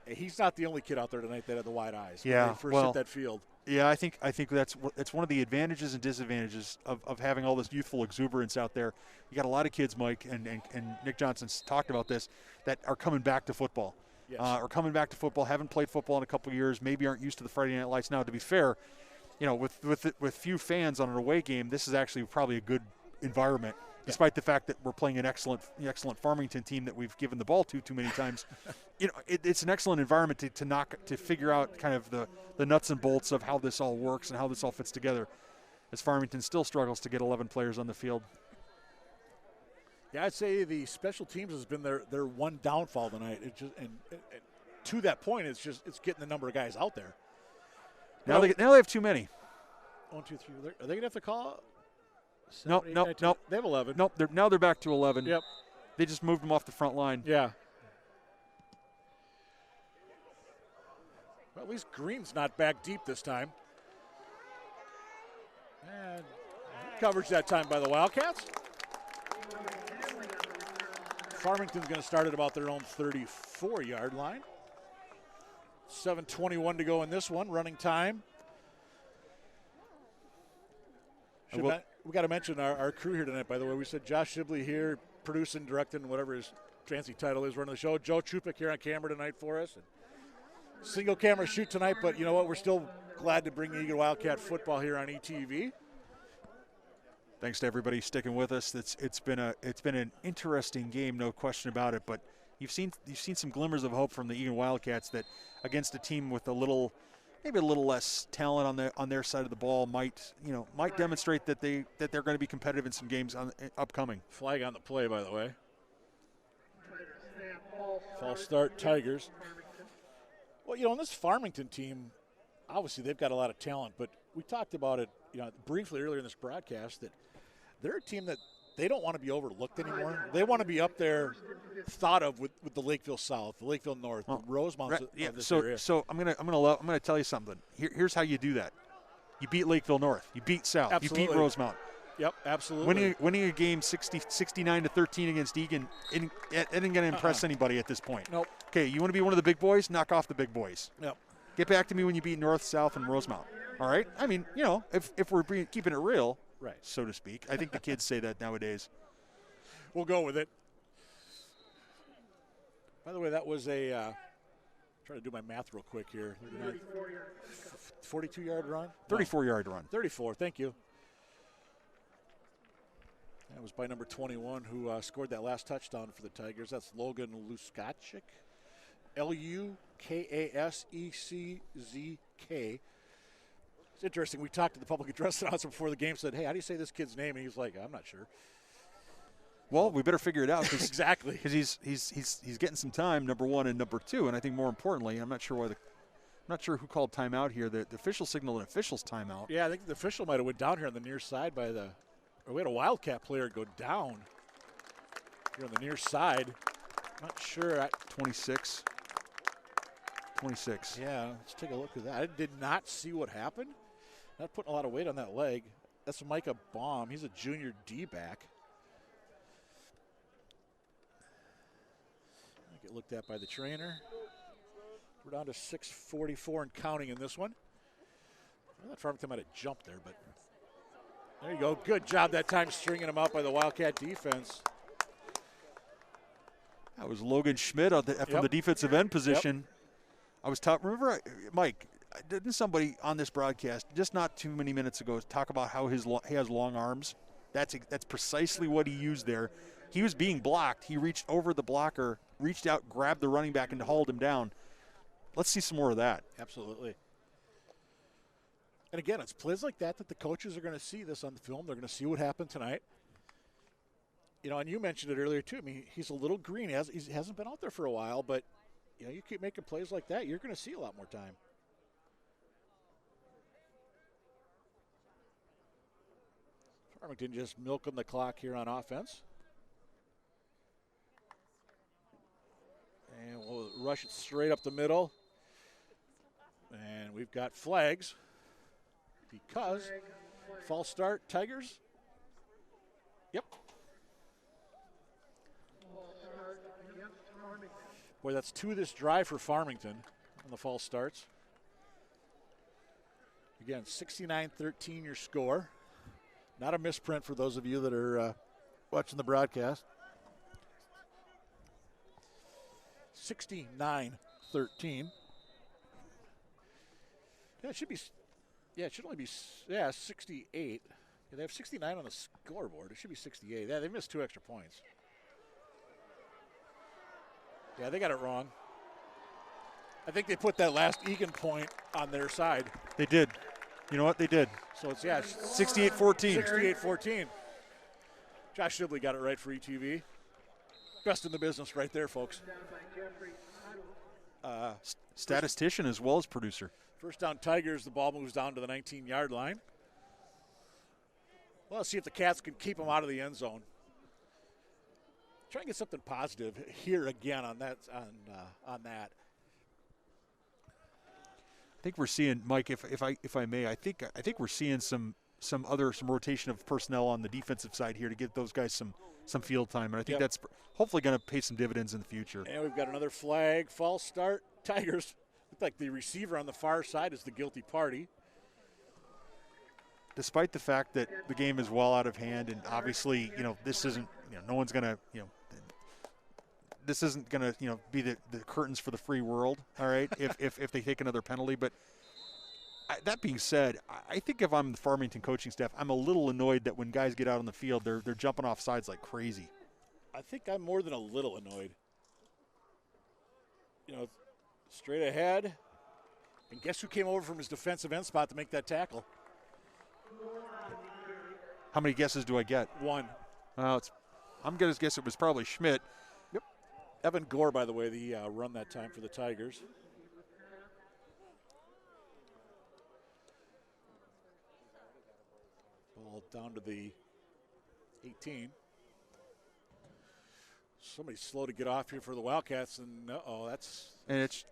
he's not the only kid out there tonight that had the wide eyes. Yeah, when he first hit that field. Yeah, I think that's one of the advantages and disadvantages of having all this youthful exuberance out there. You got a lot of kids, Mike, and Nick Johnson's talked about this, that are coming back to football. Yes. Or coming back to football, haven't played football in a couple of years, maybe aren't used to the Friday Night Lights. Now, to be fair, with few fans on an away game, this is actually probably a good environment. Despite the fact that we're playing an excellent Farmington team that we've given the ball to too many times, it's an excellent environment to figure out kind of the nuts and bolts of how this all works and how this all fits together, as Farmington still struggles to get 11 players on the field. Yeah, I'd say the special teams has been their one downfall tonight. It just and to that point, it's getting the number of guys out there. Now they have too many. 1, 2, 3. Are they gonna have to call? Nope. They have 11. Nope. Now they're back to 11. Yep. They just moved them off the front line. Yeah. Well, at least Green's not back deep this time. And coverage that time by the Wildcats. Farmington's going to start at about their own 34-yard line. 7:21 to go in this one. Running time. We got to mention our crew here tonight, by the way. We said Josh Shibley here, producing, directing, whatever his fancy title is, running the show. Joe Chupik here on camera tonight for us. And single camera shoot tonight, but you know what? We're still glad to bring Eagan Wildcat football here on ETV. Thanks to everybody sticking with us. It's been an interesting game, no question about it. But you've seen some glimmers of hope from the Eagan Wildcats that against a team with maybe a little less talent on their side of the ball might demonstrate that they're going to be competitive in some games upcoming. Flag on the play, by the way. False start, Tigers. Well, in this Farmington team, obviously they've got a lot of talent, but we talked about it, briefly earlier in this broadcast that they're a team that they don't want to be overlooked anymore. They want to be up there, thought of with the Lakeville South, the Lakeville North, the Rosemounts of this area. So I'm gonna tell you something. Here's how you do that. You beat Lakeville North. You beat South. Absolutely. You beat Rosemount. Yep, absolutely. Winning a game 69-13 against Eagan isn't going to impress anybody at this point. Nope. Okay, you want to be one of the big boys? Knock off the big boys. Yep. Get back to me when you beat North, South, and Rosemount. All right? I mean, if we're keeping it real, right, so to speak. I think the kids say that nowadays. We'll go with it. By the way, that was a trying to do my math real quick here. 42-yard run? 34-yard run. 34, thank you. That was by number 21 who scored that last touchdown for the Tigers. That's Logan Luskacek. Lukaseczk. It's interesting. We talked to the public address announcer before the game, said, hey, how do you say this kid's name? And he's like, I'm not sure. Well, we better figure it out. Exactly. Because he's getting some time, number one, and number two. And I think more importantly, I'm not sure who called timeout here. The official signaled an official's timeout. Yeah, I think the official might have went down here on the near side by the – we had a Wildcat player go down here on the near side. Not sure. 26. Yeah, let's take a look at that. I did not see what happened. Not putting a lot of weight on that leg. That's Micah Baum. He's a junior D-back. Get looked at by the trainer. We're down to 6:44 and counting in this one. I thought Farmington might have jumped there, but there you go. Good job that time stringing him out by the Wildcat defense. That was Logan Schmidt from the defensive end position. Yep. I was talking. Remember, Mike? Didn't somebody on this broadcast just not too many minutes ago talk about how he has long arms? That's precisely what he used there. He was being blocked. He reached over the blocker, reached out, grabbed the running back, and hauled him down. Let's see some more of that. Absolutely. And again, it's plays like that the coaches are going to see this on the film. They're going to see what happened tonight. And you mentioned it earlier too. I mean, he's a little green. He hasn't been out there for a while, but you keep making plays like that, you're going to see a lot more time. Farmington just milking the clock here on offense. And we'll rush it straight up the middle. And we've got flags because false start, Tigers. Yep. Boy, that's two this drive for Farmington on the false starts. Again, 69-13 your score. Not a misprint for those of you that are watching the broadcast. 69-13. Yeah, it should be. Yeah, it should only be. 68. Yeah, they have 69 on the scoreboard. It should be 68. Yeah, they missed 2 extra points. Yeah, they got it wrong. I think they put that last Eagan point on their side. They did. You know what? They did. So it's 68-14. 68-14. Josh Shibley got it right for ETV. Best in the business right there, folks. Statistician as well as producer. First down Tigers, the ball moves down to the 19-yard line. Well, let's see if the Cats can keep them out of the end zone. Try and get something positive here again on that. On that. I think we're seeing, Mike, if I may, I think we're seeing some rotation of personnel on the defensive side here to give those guys some field time, and I think that's hopefully going to pay some dividends in the future. And we've got another flag, false start. Tigers. Look like the receiver on the far side is the guilty party. Despite the fact that the game is well out of hand, and obviously, this isn't, no one's going to, this isn't going to, be the curtains for the free world, all right, if they take another penalty. But that being said, I think if I'm the Farmington coaching staff, I'm a little annoyed that when guys get out on the field, they're jumping off sides like crazy. I think I'm more than a little annoyed. Straight ahead. And guess who came over from his defensive end spot to make that tackle? How many guesses do I get? 1. I'm going to guess it was probably Schmidt. Yep. Evan Gore, by the way, the run that time for the Tigers. Ball down to the 18. Somebody's slow to get off here for the Wildcats, and that's. And it's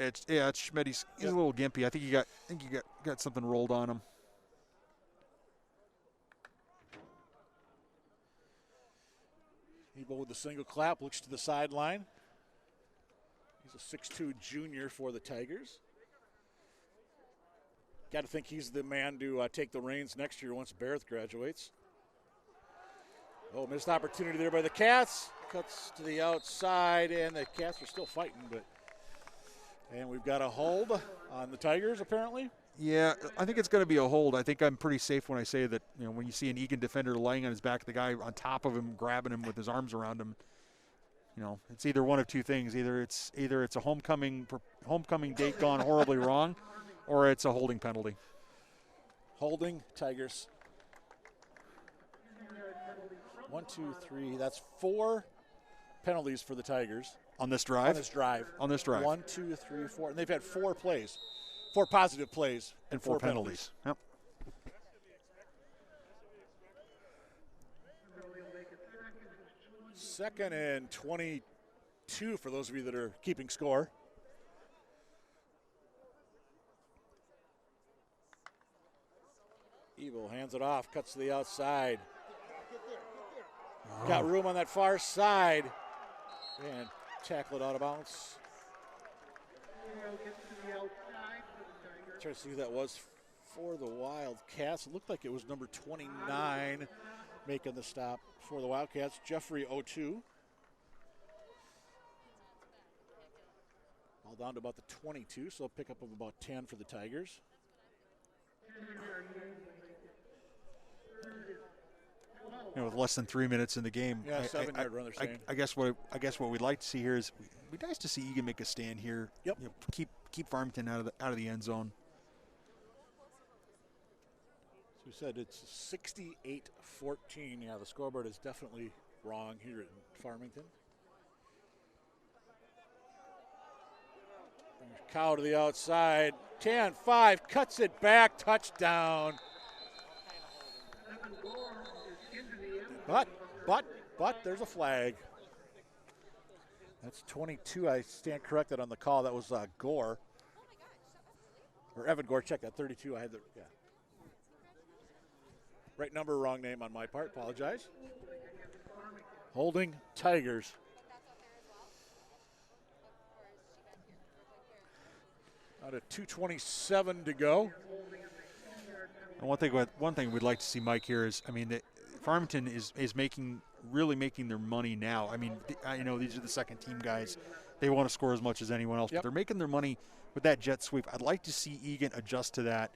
Schmidt. He's a little gimpy. I think you got something rolled on him. Ebo with the single clap, looks to the sideline. He's a 6'2 junior for the Tigers. Got to think he's the man to take the reins next year once Barrett graduates. Oh, missed opportunity there by the Cats. Cuts to the outside, and the Cats are still fighting. And we've got a hold on the Tigers, apparently. Yeah, I think it's going to be a hold. I think I'm pretty safe when I say that, when you see an Eagan defender laying on his back, the guy on top of him grabbing him with his arms around him, it's either one of two things. Either it's a homecoming date gone horribly wrong, or it's a holding penalty. Holding, Tigers. 1, 2, 3. That's 4 penalties for the Tigers. On this drive? On this drive. 1, 2, 3, 4. And they've had 4 plays. 4 positive plays. And 4 penalties. Yep. Second and 22 for those of you that are keeping score. Evo hands it off, cuts to the outside. Got room on that far side. And tackle it out of bounds. Trying to see who that was for the Wildcats. It looked like it was number 29 making the stop for the Wildcats, Jeffrey O2. All down to about the 22, so a pickup of about 10 for the Tigers. With less than 3 minutes in the game, yeah, 7-yard run. They're saying. I guess what we'd like to see here is we'd be nice to see Eagan make a stand here. Yep. Keep Farmington out of the end zone. So we said it's 68-14. Yeah, the scoreboard is definitely wrong here in Farmington. There's Cow to the outside. 10-5, cuts it back, touchdown. But there's a flag. That's 22. I stand corrected on the call. That was Gore. Or Evan Gore. Check that. 32. I had the, yeah. Right number, wrong name on my part. Apologize. Holding Tigers. Out of 2:27 to go. And one thing we'd like to see, Mike, here is, Farmington is really making their money now. I know these are the second team guys. They want to score as much as anyone else, but they're making their money with that jet sweep. I'd like to see Eagan adjust to that,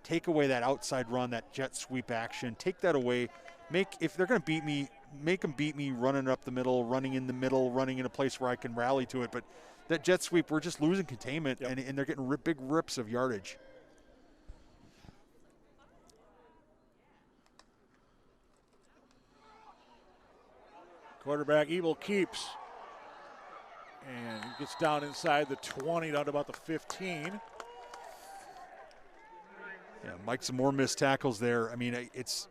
take away that outside run, that jet sweep action, take that away. If they're going to beat me, make them beat me running up the middle, running in the middle, running in a place where I can rally to it. But that jet sweep, we're just losing containment, and they're getting big rips of yardage. Quarterback Ebel keeps. And he gets down inside the 20, down to about the 15. Yeah, Mike, some more missed tackles there. It's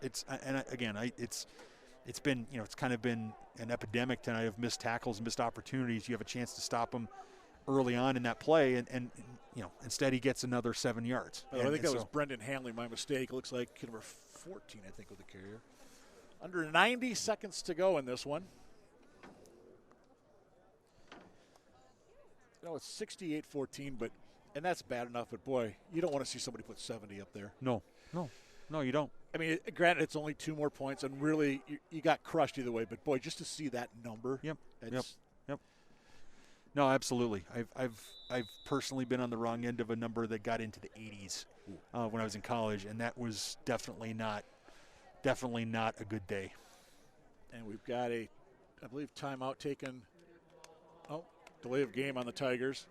been, it's kind of been an epidemic tonight of missed tackles and missed opportunities. You have a chance to stop them early on in that play, and instead he gets another 7 yards. I think that was Brendan Hanley, my mistake. It looks like number 14, I think, with the carrier. Under 90 seconds to go in this one. It's 68-14, and that's bad enough, but boy, you don't want to see somebody put 70 up there. No, you don't. Granted, it's only 2 more points, and really, you got crushed either way, but boy, just to see that number. Yep. No, absolutely. I've personally been on the wrong end of a number that got into the 80s when I was in college, and that was definitely not a good day. And we've got I believe, timeout taken. Oh, delay of game on the Tigers.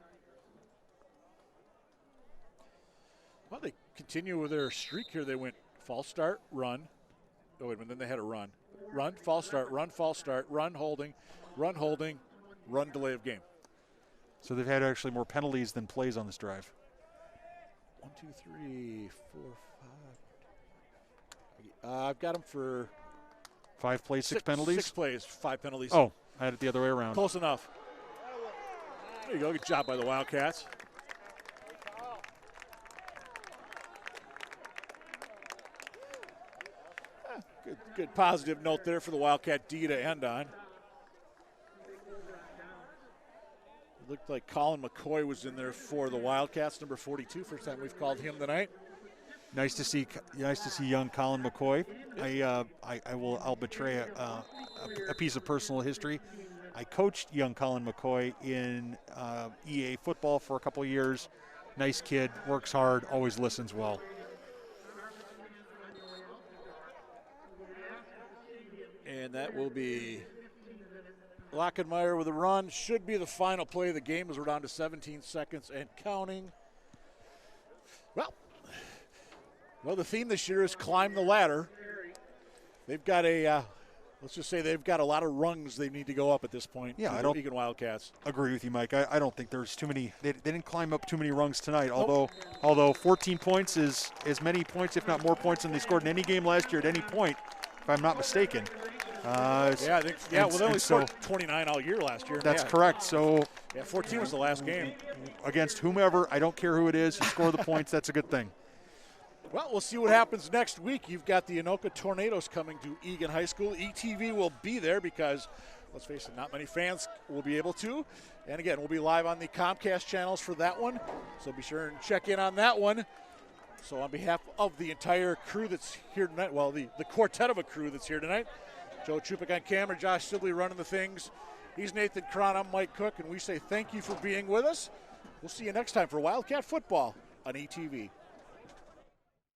Well, they continue with their streak here. They went false start, run. Oh, wait a minute, then they had a run. Run, false start, run, holding, run, delay of game. So they've had actually more penalties than plays on this drive. 1, 2, 3, 4, 5. I've got them for 5 plays, 6 penalties? 6 plays, 5 penalties. Oh, I had it the other way around. Close enough. There you go. Good job by the Wildcats. Good positive note there for the Wildcat D to end on. It looked like Colin McCoy was in there for the Wildcats, number 42. First time we've called him tonight. Nice to see young Colin McCoy. I'll betray a piece of personal history. I coached young Colin McCoy in EA football for a couple years. Nice kid, works hard, always listens well. And that will be Lochenmeier with a run. Should be the final play of the game as we're down to 17 seconds and counting. Well, the theme this year is climb the ladder. They've got let's just say they've got a lot of rungs they need to go up at this point. Yeah, I don't. Eagan Wildcats. Agree with you, Mike. I don't think there's too many. They didn't climb up too many rungs tonight. Although 14 points is as many points, if not more points, than they scored in any game last year at any point, if I'm not mistaken. I think. Yeah, well, they only scored 29 all year last year. That's correct. So 14 was the last game against whomever. I don't care who it is. You score the points. That's a good thing. Well, we'll see what happens next week. You've got the Anoka Tornadoes coming to Eagan High School. ETV will be there because, let's face it, not many fans will be able to. And again, we'll be live on the Comcast channels for that one. So be sure and check in on that one. So on behalf of the entire crew that's here tonight, well, the quartet of a crew that's here tonight, Joe Chupik on camera, Josh Sibley running the things. He's Nathan Cron, I'm Mike Cook, and we say thank you for being with us. We'll see you next time for Wildcat Football on ETV.